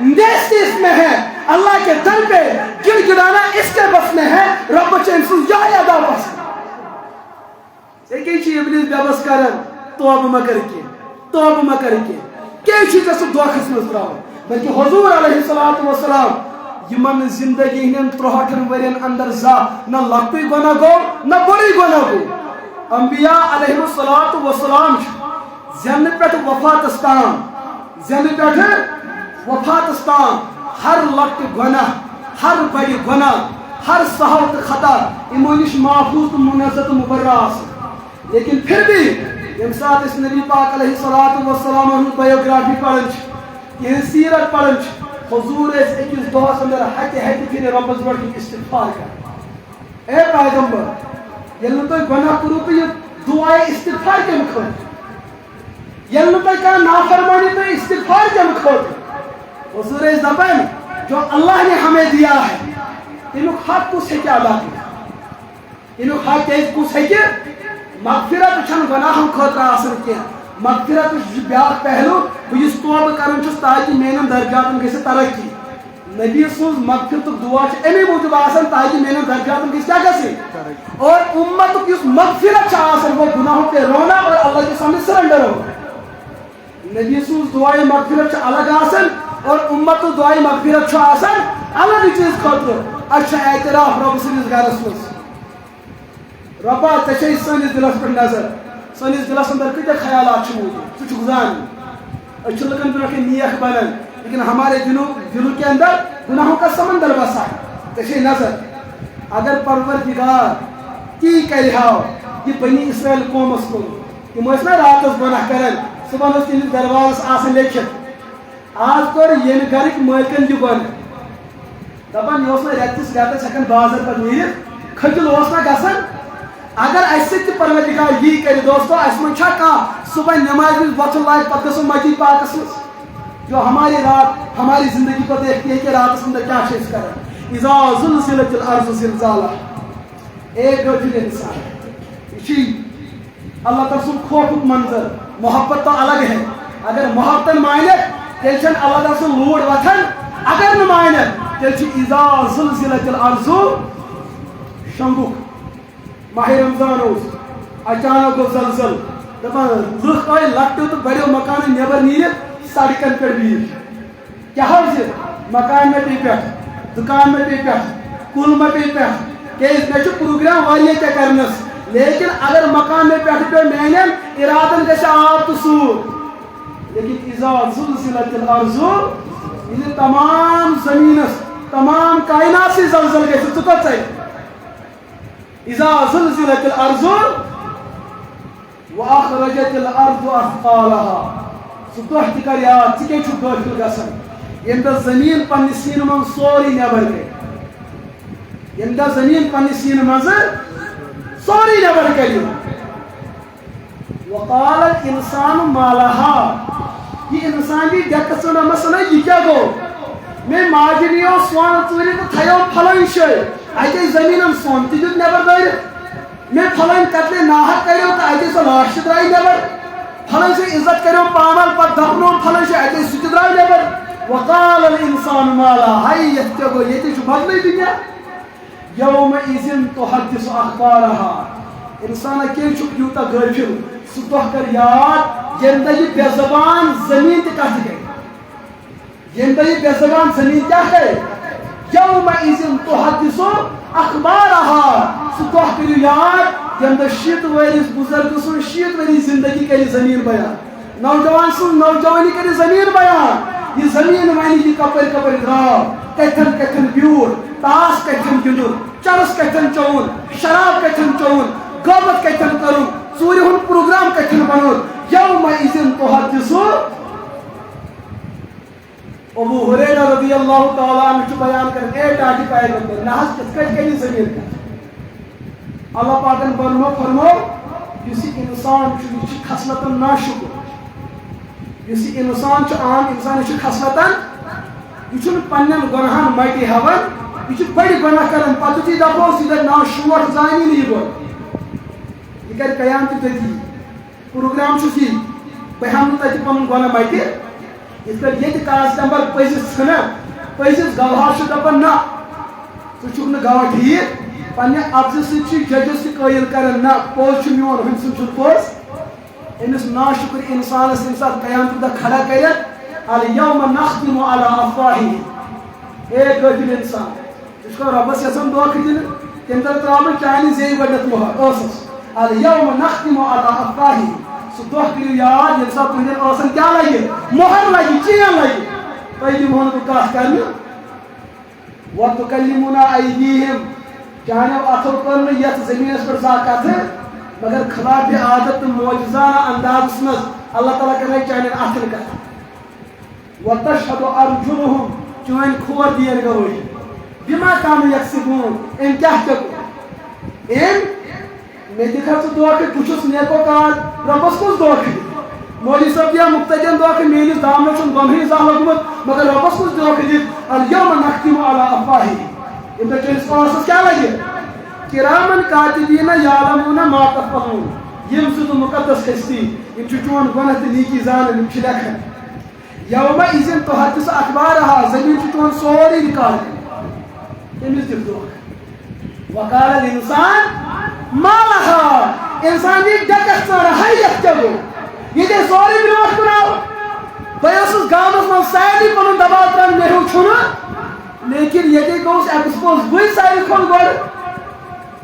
نیستی اس میں ہے اللہ کے در پہ گر گرانا اس کے بس میں ہے رب چین یا ادا بس ایک چیز ابلیس بے بس کرن توبہ مگر کے توبہ مگر کے کی چیز اس دھوکھس مز تراو بلکہ حضور علیہ الصلوۃ والسلام یمن زندگی ہن 63 ورین اندر زا نہ لکٹی گناہ گو نہ بڑی گناہ گو انبیاء علیہ الصلوۃ والسلام زن پہ وفات استان زن پہ وفات استان ہر لکٹ گناہ ہر بڑی گناہ ہر سہو تو خطا امو نش محفوظ تو منزہ تو مبرہ لیکن پھر بھی یم سات اس نبی پاک علیہ الصلوۃ والسلام ہن بایوگرافی پڑھن یہ سیرت پڑھن حضور اس اکس دہس اندر ہتہ پھر ربس بڑھ استغفار کر اے پیغمبر یل تو گناہ کرو تو یہ دعائے استغفار کے مخ یل تو کا نافرمانی تو استغفار کے مخ حضور زبان جو اللہ نے ہمیں دیا ہے انہوں حق کو سے کیا ادا کیا انہوں حق کو سے کہ مغفرت چھن گناہن خاطر آسن کی مغفرت بیاکھ پہلو بس توبہ کران چھس تاکہ میرن درجاتن گژھِ ترقی نبی سن مغفرت دعا امی موجود آسان تاکہ میرن درجاتن گژھِ کیا گژھِ اور امت اس مغفرت آسان وہ گناہوں پہ رونا اور اللہ کے سامنے سرنڈر ہو نبی سن دعائے مغفرت الگ آسان اور امت دعائے مغفرت آسان الگ چیز خاطر اچھا اعتراف رب سندس گھرس مز ربا ژے سٲنِس دلس پہ نظر سٲنِس دلس اندر کۭتیاہ خیالات موجود ژٕ چھُکھ زانان أسۍ چھِ لُکن برونٛٹھ کَنۍ نیک بنان لیکن ہمارے دلوں کے اندر گناہوں کا سمندر بسا ژے چھے نظر اگر پروردگار تی کرِ ہاو یہ بنی اسرائیل قومس کُن تِم ٲسۍ نا راتس گۄناہ کران صبحن اوس تِہنٛدِس دربارس آسان لیکھِتھ آز کوٚر ییٚمہِ گرٕکۍ مٲلکن تہِ گۄناہ دپان یہِ اوس نہٕ رٮ۪تس رٮ۪تس ہٮ۪کان بازر پتہٕ نیٖرِتھ کھٔجُل اوس نا گژھان اگر ایسے تہ پروردگار یہ کرے دوستو اس من چھا کانٛہہ صبح نماز میں وتھُن لاگہِ پتہٕ گژھو مسجد پاکس مز جو ہماری رات ہماری زندگی کو دیکھتی ہے کہ رات اندر کیا چیز کریں اذا زلزلت الارض زلزالها ایک گھر انسان یہ اللہ تعالیٰ سن خوفک منظر محبت تو الگ ہے اگر محبت مانے تیل چھن اللہ تعالیٰ سن لوڑ وتھن اگر نہ مانے تیل چھ اذا زلزلت الارض شنگک ماہ رمضان اچانک گو زلزل دپان لُکھ آئی لکٹو تو بڑیو مکان نیبر نیرِتھ سڑکن پہ بِہِتھ کیا حظ مکان میں پی پہ دکان میں پی پہ کُل میں پی پہ کیٛازِ مےٚ چھُ پروگرام واریاہ کینٛہہ کرنس لیکن اگر مکان میں پٮ۪ٹھٕ پیٚو میانٮ۪ن ارادن گژھِ آب تہٕ سوٗر لیکن اذا زلزلت الارض ییٚلہِ تمام زمینس تمام کائنات سے زلزل گژھِ ژٕ کوٚت ژَلہِ اذا زلزلت الارض واخرجت الارض اثقالها سطح تکر یاد ژٕ کیٛازِ چھُکھ غٲفِل گژھان ییٚمہِ دۄہ زٔمیٖن پننہِ سیٖنہٕ منٛز سورُے نٮ۪بر گٔے ییٚمہِ دۄہ زٔمیٖن پننہِ سیٖنہٕ منٛزٕ سورُے نٮ۪بر کٔڑِو وقال الانسان ما لها یہ انسان بھی ڈیکہٕ ژٕنمس نا یہ کیٛاہ گوٚو مےٚ ماجہِ نِیو سۄن ژوٗرِ تہٕ تھایو پھلٲنۍ جایہِ اتے زمینن سۄن تہِ دیُت نٮ۪بر دٲرِتھ مےٚ پھلٲنۍ قتلہِ ناحق کریو تہٕ اتے سۄ لاش تہِ درٛایہِ نٮ۪بر پھلٲنۍ سٕنٛز عزت کریو پامل پتہٕ دفنووُن پھلٲنۍ جایہِ اتے سُہ تہِ درٛاو نٮ۪بر وقال الانسان ما لا هاي يتجو يتجو بدل الدنيا يومئذ تحدث اخبارها انسان كيف شوف يوتا غافل سطح کر یاد زندگی بے زبان زمین تے کٹ گئی زندگی بے زبان زمین کیا ہے یومئذ تحدث اخبارها سطح کر یاد زندہ شیت ورس بزرگ سن شیت وری زندگی کری زمین بیان نوجوان سن نوجوانی کری زمین بیان یہ زمین وانی کی کپر کپر دراو کتن کتن بیور تاس کتن گندن چرس کتن چون شراب کتن چون غیبت کتن کرن ژوٗرِ ہُنٛد پروگرام کتن بنوت یومئذ تحدث ابو ہریرہ رضی اللہ تعالیٰ عنہ بیان کرن اے ڈاڈی پیغمبر نہ حظ کتھ کٔنۍ کٔرِو زمین کا اللہ پاکن فرمو یُس یہِ انسان چھُ یہِ چھُ خصلتن ناشکر یُس یہِ انسان چھُ عام انسان یہِ چھُ خصلتن یہِ چھُنہٕ پننٮ۪ن گۄنہن مٹی ہٮ۪وان یہِ چھُ بٔڑۍ گۄناہ کران پتہٕ یُتھُے دپوس یہِ دپہِ نا شوٹ زانی نہٕ یہِ گۄڈٕ یہ کر قیام تہ تتی پروگرام چھُس یہِ بہٕ ہٮ۪مہٕ نہٕ تتہِ پنُن گۄناہ مٹہِ یِتھ کٔٹھۍ ییٚتہِ کاس نمبر پٔزِس ژھٕنان پٔزِس گواہس چھُ دپان نہ ژٕ چھُکھ نہٕ گواہ ٹھیٖک پننہِ افزٕ سۭتۍ چھُ ججس تہِ قٲیل کران نہ پوٚز چھُ میون ہُمہِ سُنٛد چھُنہٕ پوٚز أمِس ناشُکر انسانس ییٚمہِ ساتہٕ قیامتُک دۄہ کھڑا کٔرِتھ الیوم نختم علی افواہہم اے غٲفِل انسان ژٕ چھُکھا رۄبس یژھان دھوکہٕ دِنہٕ تمہِ دۄہ ترٛاو بہٕ چانہِ زیٚیہِ گۄڈنٮ۪تھ مۄہر ٲسس الیوم نختم علی افواہہم سُہ دۄہ کٔرِو یاد ییٚمہِ ساتہٕ تُہنٛدٮ۪ن ٲسن کیٛاہ لگہِ مۄہر لگہِ چین لگہِ تۄہہِ دِمہو نہٕ بہٕ کتھ کرنہٕ وتکلمنا ایدیہم چانیو اتھو کر نہٕ یتھ زمینس پٮ۪ٹھ زانٛہہ کتھٕ مگر خلاف عادت تہٕ معجزانہ اندازس منٛز اللہ تعالیٰ کرناے چانٮ۪ن اتھن کتھ وتشہد ارجلہم چٲنۍ کھور دِیَن گوٲہی بما کانوا یکسبون أمۍ کیٛاہ کیٛاہ کوٚر أمۍ مےٚ دِکھا ژٕ دھوکہٕ بہٕ چھُس نیکوکار رۄبس کُس دھوکہٕ دِ مولوی صٲب دِیا مُقتدین دھوکہٕ میٲنِس دامنس چھُنہٕ گۄنہٕے زانٛہہ لوٚگمُت مگر رۄبس کُس دھوکہٕ دِتھ الیوم نختم علی افواہہم ییٚمہِ دۄہ چٲنِس پانسس کیٛاہ لگہِ کرامن کاتبین یعلمون ما تفعلون یم زٕ تہٕ مقدس ہستی یم چھِ چون گۄناہ تہٕ نیکی زانان یم چھِ لیکھان یومئذ تحدث اخبارها زمین چھُ چون سورُے رِکاڈ کران تٔمِس دِژ دھوکہٕ وقال الانسان ما لها انسان دی ڈکس ژارا ہے یتھ کیٛاہ گوٚو یہِ گٔے سورُے برونٛٹھ کُن آو بہٕ ٲسٕس گامس منٛز سارنٕے پنُن دباو ترٛاوان مےٚ ہیوٚو چھُنہٕ لیکن ییٚتے گوٚوُس ایکسپوز بٕے ساروی کھۄتہٕ گۄڈٕ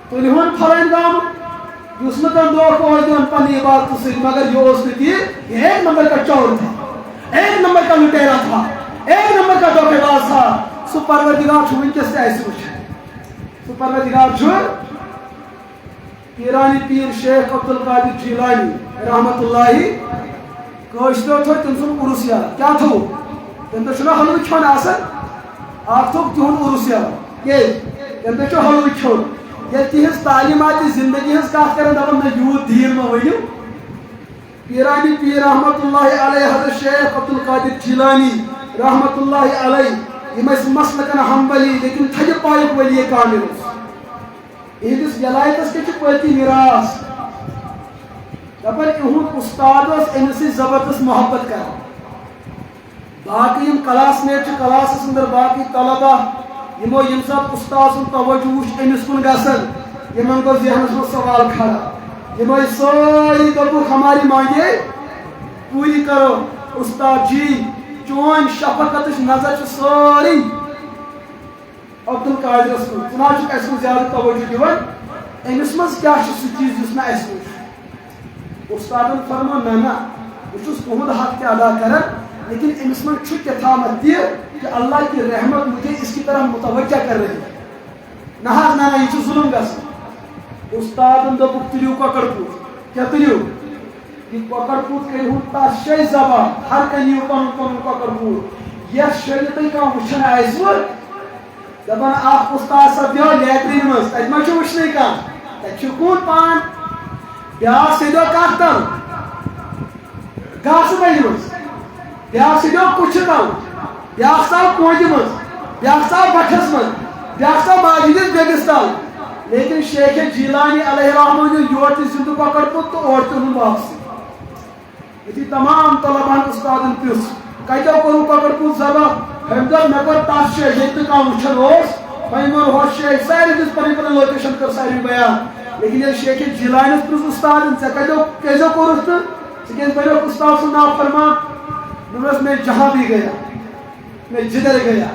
تُلہون پھلٲنۍ گامُک یُس نہٕ کانٛہہ دھوکہٕ اوس دِوان پننہِ عبادتہٕ سۭتۍ مگر یہِ اوس نہٕ تی یہِ ایک نمبر کا چور تھا ایک نمبر کا لُٹیرا تھا ایک نمبر کا دھوکے باز تھا سُہ پروردگار چھُ وٕنکیٚس تہِ اَسہِ وٕچھان سُہ پروردگار چھُ پیٖرانہِ پیٖر شیخ عبدالقادر جیٖلانی رحمتہ اللہ کٲشریو تھوٚو تٔمۍ سُنٛد عُرُس یاد کیٛاہ تھوٚو تمہِ دۄہ چھُنہ حلوٕ کھیوٚن آسان اکھ تھوٚوُکھ تِہُنٛد عُرُس یاد کیٛازِ تمہِ دۄہ چھُ حلوٕ کھیوٚن ییٚلہِ تِہنٛز تعلیٖماتِ زندگی ہٕنٛز کتھ کران دپان نہ یوٗت دیٖن مہ ؤنِو پیٖرانہِ پیٖر رحمتہ اللہ علیہ حضرت شیخ عبدالقادر جیٖلانی رحمتہ اللہ علیہ یم ٲسۍ مسلکن حنبلی لیکن تھدِ پایُک ؤلی کامل اوس یہندس ولایتس کیٛاہ چھُ پٲتی میراث دپان یِہُنٛد اُستاد اوس أمِس سۭتۍ زبردست محبت کران باقٕے یِم کلاس میٹ چھِ کلاسس انٛدر باقٕے طلبہ یِمو ییٚمہِ ساتہٕ اُستاد سُنٛد توجہ وُچھ أمِس کُن گژھان یِمن گوٚو ذہنس منٛز سوال کھڑا یِم ٲسۍ سٲری دوٚپُکھ ہماری مانگے پوٗری کرو اُستاد جی چون شفقتٕچ نظر چھِ سٲری عبدالقادرس کُن ژٕ نہ چھُکھ اَسہِ کُن زیادٕ توجہ دِوان أمِس منٛز کیٛاہ چھُ سُہ چیٖز یُس نہٕ اَسہِ وُچھ اُستادن فرمو نہ نہ بہٕ چھُس تُہُنٛد حق تہِ ادا کران لیکن أمِس منٛز چھُ کیٛاتھامتھ تہِ کہ اللہ کی رحمت مجھے اس کی طرح متوجہ کر رہی ہے نہ حظ نہ یہ چھُ ظلم گژھان اُستادن دوٚپُکھ تُلِو کۄکر پوٗت کیٛاہ تُلِو یہ کۄکر پوٗت کٔرۍہُن تتھ شے زبان ہر کانٛہہ نِیِو پنُن پنُن کۄکر پوٗت یتھ شیٚلہِ تُہۍ کانٛہہ وٕچھان آسوٕ دپان اکھ اُستاد سپدیو لیٹریٖن منٛز تتہِ ما چھُ وٕچھنٕے کانٛہہ تتہِ چھُ کوٗن پان بیٛاکھ سیدیو کتھ تل گاسہٕ بنہِ منٛز بیٛاکھ سیدیو کُچھِ تل بیٛاکھ ژاو کوٗنٛجہِ منٛز بیٛاکھ ژاو بٹھس منٛز بیٛاکھ ژاو مسجدس بیٚکِس تل لیکن شیخ جیٖلانی علیہ رحمہ نیوٗ یورٕ تہِ زِندٕ کۄکر پوٗت تہٕ اورٕ تہِ اوٚنُن واپسٕے یُتھُے تمام طلباہن اُستادن پرٛژھ کتو کور کۄکر پوٗت ذبح أمۍ دوٚپ مےٚ کوٚر تتھ جایہِ ییٚتہِ نہٕ کانٛہہ وٕچھان اوس وۄنۍ ووٚن ہۄتھ جایہِ سارے دِژ پنٕنۍ پنٕنۍ لوکیشن کٔر ساروی بیان لیکن ییٚلہِ شیخ جیلانیس پرٛژھ اُستادن ژےٚ کیٛازِ کوٚرُتھ تہٕ ژٕ کیٛازِ بنیوکھ اُستاد سُنٛد ناو فرمان دوٚپنس میں جہاں بھی گیا میں جدھر گیا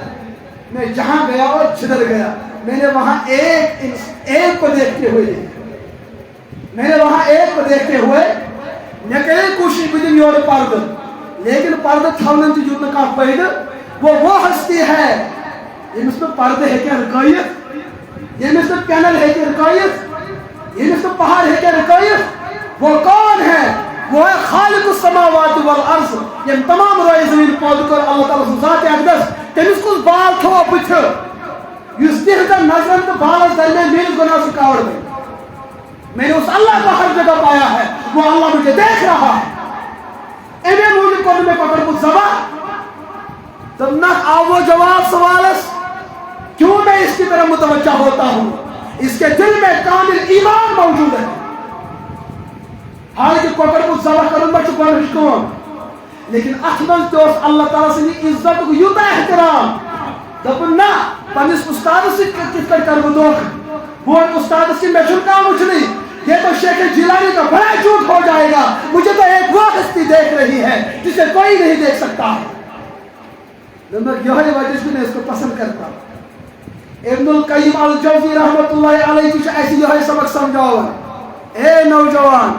میں جہاں گیا اور جدھر گیا میں نے وہاں ایک کو دیکھتے ہوئے میں نے وہاں ایک کو دیکھتے ہوئے میں کرے کوشش بہ دم یور پردہ لیکن پردہ تھونن تہ دیت نہ کانٛہہ فٲیدٕ وہ ہستی ہے ییٚمِس نہٕ پردٕ ہیٚکہِ رُکٲیِتھ ییٚمِس نہٕ پینل ہیٚکہِ رُکٲیِتھ ییٚمِس نہٕ پہاڑ ہیٚکہِ رُکٲیِتھ وہ کون ہے وہ ہے خالق السماوات والارض یم تمام روئے زمین پودٕ کٔر اللہ تعالیٰ سُنٛد ذات اقدس تٔمِس کُس بال تھوٚو بٕتھِ یُس تِہنٛزن نظرن تہٕ بالس درمیان میٲنِس گۄناہ رُکاوٹ بنہِ میں نے اس اللہ کو ہر جگہ پایا ہے وہ اللہ مجھے دیکھ رہا ہے امی موجود کو میں کۄکر پوٗت ذبح تب آو وہ جواب سوالس کیوں میں اس کی طرف متوجہ ہوتا ہوں اس کے دل میں کامل ایمان موجود ہے حالانکہ کۄکر پوٗت ذبح کرن ما چھُ گۄڈنِچ کٲم لیکن اتھ منٛز تہِ اوس اللہ تعالیٰ سٕنٛدِ عزتُک یوٗتاہ احترام دوٚپُن نہ پننِس اُستادس سۭتۍ کِتھ کٔنۍ کرٕ بہٕ دھوکہٕ بہٕ وَنہٕ اُستادس کہ مےٚ چھُنہٕ کانٛہہ وٕچھنٕے یہ تو شیخ جیلانی کا بڑا جھوٹ ہو جائے گا مجھے تو ایک وہ ہستی دیکھ رہی ہے جسے کوئی نہیں دیکھ سکتا یہ وجہ سے میں اس کو پسند کرتا ابن القیم الجوزی رحمت اللہ علیہ کی ایسی یہ سبق سمجھاؤ اے نوجوان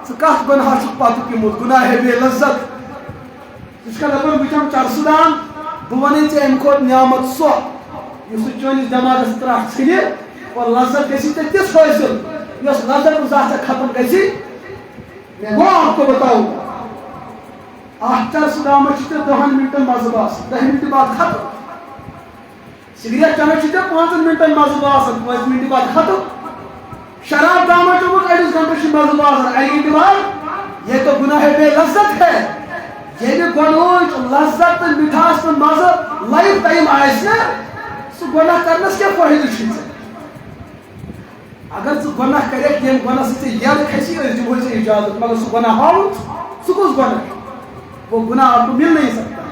کت گناہ پتہ پیمت گناہ بے لذت اس کا دپان بچم چرسدان بہ ون ام کھت نعمت سو اس چٲنِس دٮ۪ماغس ترٛٹھ ژھٕنہِ اور لذت گژھی ژےٚ تِژھ حٲصِل یۄس لذت ذات ختم گژھی میں وہ آپ کو بتاؤں گا اکھ چرسدان چھِ ژےٚ 10 منٹن مزٕ باسان 10 منٹہِ بعد ختم سگریٹ چنس چھِ ژےٚ 5 منٹن مزٕ باسان 5 منٹہِ بعد ختم شراب دامہ چومت 2.5 گھنٹہ مزہ باسان 1 گھنٹہ بعد یہ تو گناہ بے لذت ہے یہ گناہچ لذت تو مٹھاس تو مزہ لائف ٹائم آئے سہ گناہ کرنس کیا فائدہ چھ اگر ژٕ گناہ کریکھ یم گناہ سے یاد کھسی دمو ژےٚ اجازت مگر سہ گناہ ہاوُن سہ کُس گناہ وہ گناہ آپ کو مل نہیں سکتا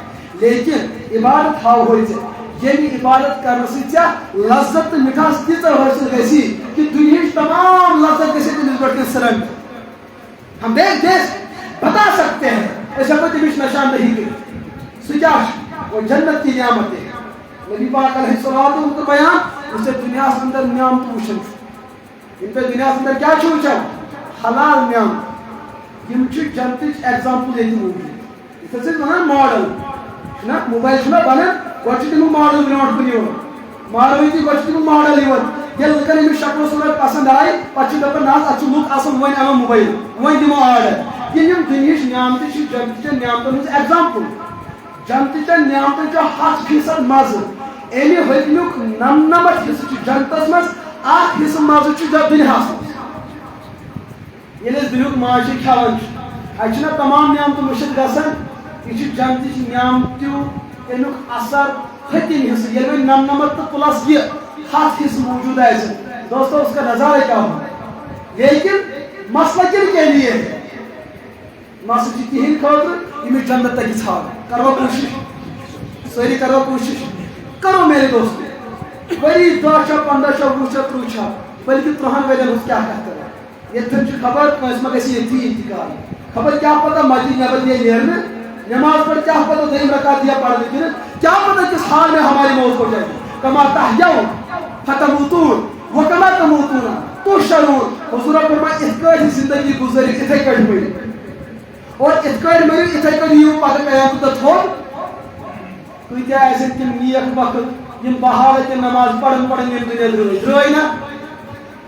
لیکن عبادت ہاو یعنی عبادت کرنے سے لذت مٹھاس تیزر حاصل گی کہ دنیا تمام لذت گھس تمس پہ سرنگ ہم دیکھ بتا سکتے ہیں ایسا کوئی تمس نشان نہیں کر سکیا وہ جنت کی نعمت ہے نبی پاک علیہ الصلوۃ و بیان اسے دنیا اندر نعمت وچھن ان پہ دنیا اندر کیا وچھن حلال نعمت یم چھ جنتچ ایگزامپل یہ موجود یہ ونان ماڈل نا موبائل چھنا بنان گۄڈٕ تِم ماڈل برونٛٹھ کُن یِوان ماروٕتی گۄڈٕ تِم ماڈل یِوان ییٚلہِ لُکن أمِس شکل صوٗرت پسنٛد آیہِ پتہٕ چھِ دپان نہ حظ اتھ چھُ لُک اصل وۄنۍ انو موبایل وۄنۍ دِمو آرڈر یِم دُنہِچ نعمتہٕ چھِ جنتٕچٮ۪ن نعمتن ہٕنٛز ایگزامپل جنتٕچٮ۪ن نعمتن چھُ 100% مزٕ امہِ ہُتمیُک 99 حصہٕ چھُ جنتس منٛز 1 حصہٕ مزٕ چھُ دُنیاہس منٛز ییٚلہِ أسۍ دُنیُک ماز چھِ کھٮ۪وان چھِ اتہِ چھِنہ تمام نعمتہٕ مٔشِد گژھان یہ چھُ جنتٕچ نعمتیو امیُک اثر ختم حصہ یہ 99 تو پلس یہ 7 حصہ موجود ہے دوستو اس کا نظارہ کیا ہو لیکن مسئلہ کن کے لیے مسئلہ تہند خاطر یہ جنت تک ژھانڈ کرو کوشش ساری کرو کوشش کرو میرے دوست بری 10 15 20 30 بلکہ 30 ورین کیا کرتا یہ خبر کس ما گژھِ ییٚتی انتقال خبر کیا پتہ مسجد نیبر دے نیرنے نماز پڑھ کیا پتہ دیم رکعت دیا پڑھ لیکن کیا پتہ کس حال میں ہماری موت ہو جائے گی کما تحیون فتموتون وکما تموتون تحشرون حضور فرمایا اتکار زندگی گزاری اتھے کٹ ہوئی اور اتکار مری اتھے کٹ یوں پتہ قیامت تک ہو کۭتیاہ آسن تِم نیک وقت یم بہارت نماز پڑھن یم دنیا درٛاے نا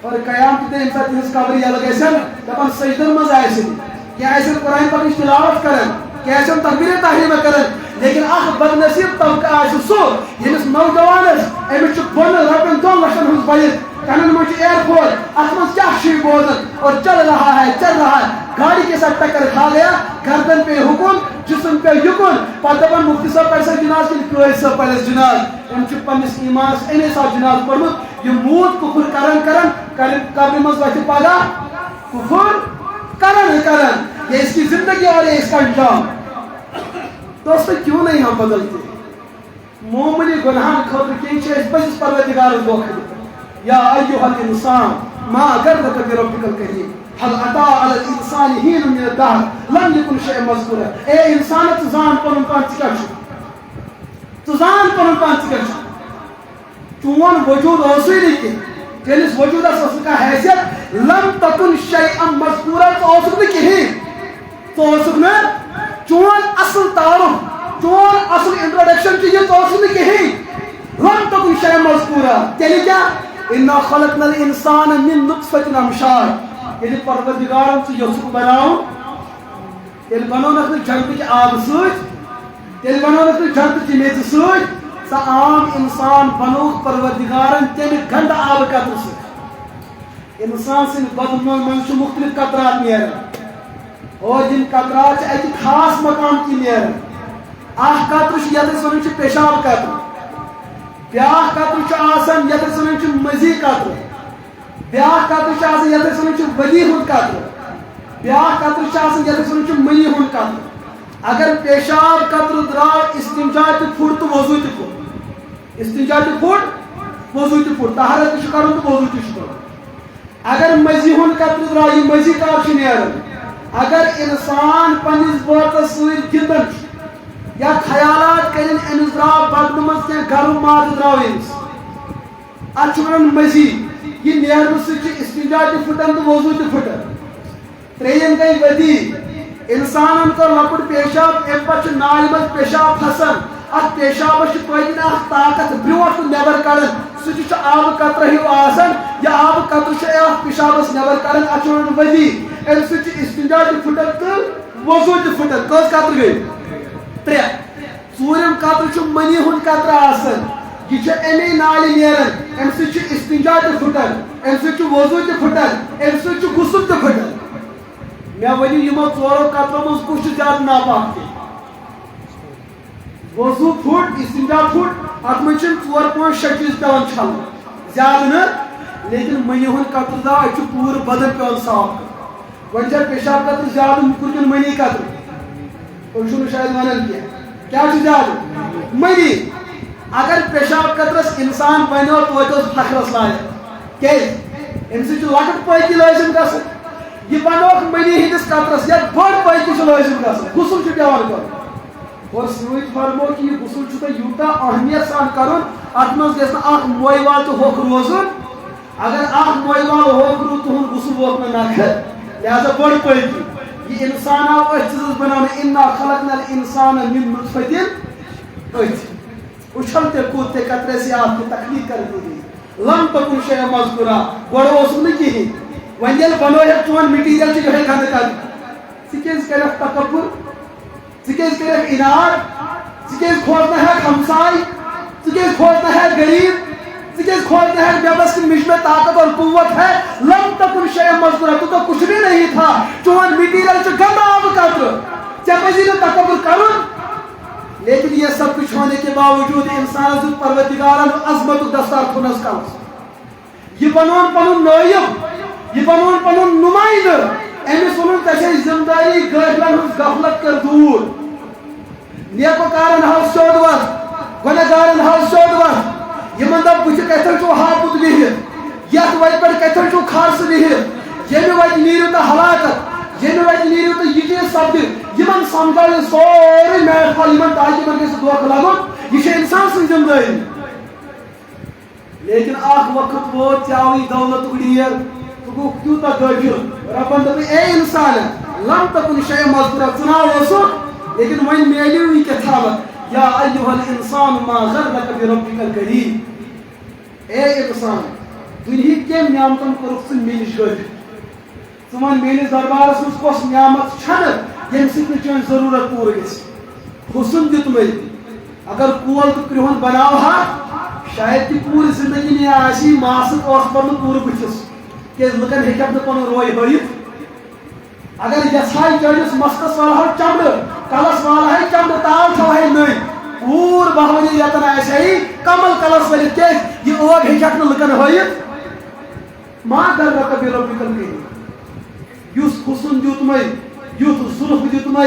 اور قیامت تہِ ییٚمہِ ساتہٕ تِہنٛز قبر یلہٕ گژھن دپان سجدن منٛز آسن کیٛاہ آسن قرآن پاکٕچ تلاوت کران کیٛاہ آسن تکبیرِ تحریمہ کران لیکن اخ بد نصیب طبقہ آسہِ سُہ ییٚمِس نوجوانس أمِس چھُ بۄنہٕ رۄپین 2 لچھن ہٕنٛز بایک کنن منٛز چھُ ایئر فور اتھ منٛز کیٛاہ چھُ یہِ بوزان اور چل رہا ہے گاڑی کے ساتھ ٹکر کھا گیا گردن پہ حکم جسم پہ یکن پتہ دپان مفتی صاحب پڑھ سا جناز کن قٲضۍ صاحب پڑھس جناز أمۍ چھُ پننس ایمانس امی ساتہٕ جناز پوٚرمُت یہِ موٗد کُفر کران قبرِ منٛز وتھِ پگاہ کُفر کران یہ اس کی زندگی اور یہ اس کا انجام دوستو کیوں نہیں ہم بدلتے معمولی گناہن خاطر کہیں پزس پروردگار دھوکہ دیتا یا ایھا الانسان ما غرک بربک الکریم هل اتى على الانسان حين من الدهر لم يكن شيئا مذكورا اے انسان تو زان پن پان کیا تو زان پن پان کیا چون وجود اوسے نہیں جلس وجود اس کا حیثیت لم تكن شيئا مذكورا تو اوسے نہیں تو اوسے چون اصل تعارف چون اصل انٹروڈکشن کی یہ تو اوسے نہیں لم تكن شيئا مذكورا تیلی کیا انا خلقنا الانسان من نطفة امشاج یعنی پروردگارم سے یوسف بناؤ تیل بنونس نہ جنت کے آب سوچ تیل بنونس نہ جنت کی میز سوچ سا عام انسان بنو پروردگارن تیل گند آب قطر سوچ انسان سے بدن من مختلف قطرات نیرن اور جن قطرات ایک خاص مقام کی نیرن اخ قطر یت سن پیشاب قطر بیاکھ قطر آسان یت سن مزی قطر بیاکھ قطر آسان یت سن ودی ہند قطر بیاکھ قطر آسان یت سن منی ہند قطر اگر پیشاب قطر درا استنجا تہ پھٹ تو وضو تہ پھٹ استنجا تہ پھٹ وضو تہ پھٹ طہارت تہ کرن تو وضو تہ کرن اگر مزی ہند قطر درا یہ مزی کار چھ نیرن اگر انسان پنس بوتس ست گندن یا خیالات کرن امس درا بدن مز کی گرم ماد درا امس اتھ مزی یہ نیرن ست استنجا تہ پھٹن تو وضو تہ پھٹن تریم گئی ودی انسان کو لپٹ پیشاب ام پہ نالہ مز پیشاب پھسان ات پیشابس پتن اخ طاقت برونٹ نبر کڑان سہ آب قطرہ ہیو آسان یا آب قطر ات پیشابس نبر کڑان ات ودی ام سی استنجا تہ پھٹان تو وضو تہ پھٹان کس قطر گئی ترے ژورم قطر منی ہند قطر آسان یہ امی نالہ نیران ام سی استنجا تہ پھٹان ام سی وضو تہ پھٹان ام سی غسل تہ پھٹان میں ونی یمو ژورو قطرو مز کس زیادہ ناپاک وضو پھٹ استنجا پھٹ ات من 4.6 چیز پیوان چھلن زیادہ نا لیکن منی ہند قطر دا ات پور بدن پیوان صاف کر ون چھ پیشاب قطر زیادہ مکن منی قطر تم چھو شاید ونان کیا زیادہ منی اگر پیشاب قطرس انسان بنو تو فخرس لائق کہ ام سی لکٹ پاکی لازم گژھن یہ بنوک منی ہندس قطرس یا بڑ پاکی لازم گژھن غسل پیوان کر اور سوچ فرمو کہ یہ غسل تہ یوتا اہمیت سان کرن ات مز گژھن اخ موئی وال تو ہوک روزن اگر اخ موئی وال ہوک رو تہن غسل ووت نہ لہذا بڑ پاکی یہ انسان آو چیز بنانے انا خلقنا الانسان من نطفة اچھل تے کود تے قطرے سے آپ کی تخلیق کر دی لم تکن شیئا مذکورا گوڑا اوسم نہیں کی ون یل بنو ہے چون مٹیریل چھ ہے گند کر سکیز کرف تکبر سکیز کرف اناد سکیز کھولنا ہے ہمسائی سکیز کھولنا ہے غریب سکیز کھولنا ہے بے مجھ میں طاقت اور قوت ہے لم تکن شیئا مذکورا تو کچھ بھی نہیں تھا چون مٹیریل چھ گند آب قطر چھ مزید تکبر کرن لیکن یہ سب کچھ ہونے کے باوجود انسان سے پروردگارن عظمت دستار کھنس کالس یہ بنون پنن نائب یہ بنون پنن نمائندہ امس ونن تشے ذمہ داری غافلن ہز غفلت کر دور نیکوکارن ہاو سود وقت گنہگارن ہاو سود وقت یمن دب بچ کتن چو ہاپت بہت یت وت پہ کتن چو خارس بہت یمہ وت نیرو تو ہلاکت یمہ وت نیرو تو یہ چیز سپد یمن سمجھا سورے میٹ پھل یمن تاکہ یمن گژھِ دھوکہ لگن یہ انسان سن ذمہ داری لیکن اخ وقت ووت ژاوی دولت اڑیر تو گو کیوتا غافل ربن دپ اے انسان لم تکن شیئا مذکورا چناو اوسک لیکن وین میلیو یہ کتابت یا ایھا الانسان ما غرک بربک الکریم اے انسان دنیا کے نعمتن کورک ژٕ مےٚ نِش غٲفل ژٕ ون میٲنِس دربارس منٛز کۄس نعمت چھنہٕ ییٚمہِ سۭتۍ نہٕ چٲنۍ ضروٗرت پوٗرٕ گژھِ حسن دیُتمے اگر کول تہٕ کرٛہُن بناوہا شاید تہِ پوٗرٕ زندگی نہٕ آسی ماسک اوس پنُن پوٗرٕ بٕتھِس کیٛازِ لُکن ہیٚکٮ۪کھ نہٕ پنُن روے ہٲیِتھ اگر یژھایہِ چٲنِس مستس والہو چمڑٕ کلس والہے چمڑٕ تال تھاوہے نٔنۍ پوٗرٕ بہوٲنی یتن آسہِ کمل کلس ؤلِتھ کیٛازِ یہِ اوگ ہیٚکٮ۪کھ نہٕ لُکن ہٲیِتھ ما غرک بربک الکریم یُس حسن دیُتمے یُتھ زُلف دیُتمے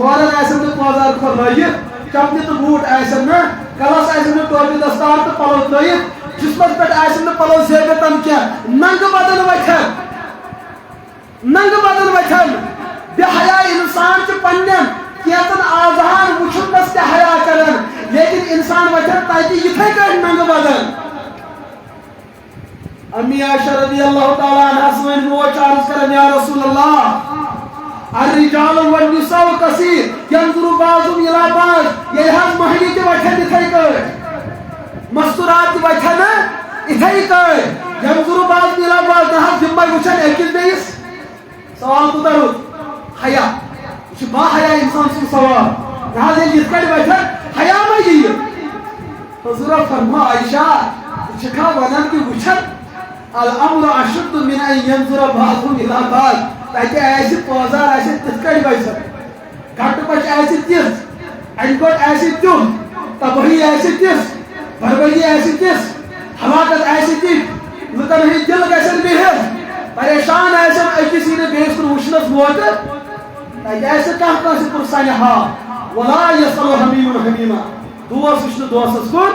کھورن آسن تو پوزار کھور لٲگِتھ چپنہِ تہٕ بوٗٹھ آسن نہٕ کلس آسن نہٕ ٹوپہِ دستار تہٕ پلو ترٲیِتھ جسمس پٮ۪ٹھ آسن نہٕ پلو زیٖٹھِتھ کینٛہہ ننگہٕ بدن وتھن ننگہٕ بدن وتھن بے حیا انسان چھُ پننٮ۪ن کینٛژن اعضاہن وٕچھنس تہِ حیا کران لیکن انسان وتھن تتہِ یِتھے کٲٹھۍ ننگہٕ بدن امی عائشہ رضی اللہ تعالیٰ عنہ سٲنۍ موج چھِ عرض کران یا رسول اللہ الرجال والنساء كثير ينظر بعضهم الى بعض یہ حظ مہنی تہِ وتھن یِتھے کٲٹھۍ مستورات تہِ وتھن یِتھے کٲٹھۍ ينظر بعضهم الى بعض نہ حظ یِم وٕچھن أکِس بیٚیِس سوال کوٗتاہ رُت حیا یہِ چھُ با حیا انسان سُنٛد سوال نہ حظ ییٚلہِ یِتھ کٲٹھۍ وتھن حیا ما یِیہِ حضورو فرمو عائشہ ژٕ چھکھا ونان کہِ وٕچھن الامر اشد من ان ينظر بعضهم الى بعض تاکہ ایسے پوزار ایسے تِتھ کٔٹھۍ وَسن گھٹہٕ بچ آسہِ تِژھ اَنہِ گوٚٹ آسہِ تیُتھ تباہی آسہِ تِژھ بربٲدی آسہِ تِژھ ہلاکت آسہِ تِتھۍ لُکن ہٕنٛدۍ دِل گژھن بِہِتھ پریشان آسن أکِس یی نہٕ بیٚیِس کُن وٕچھنس موقعہٕ تتہِ آسہِ نہٕ کانٛہہ کٲنٛسہِ پرژھانہِ حال ولا يسأل حميم حميما دوس وٕچھنہٕ دوستس کُن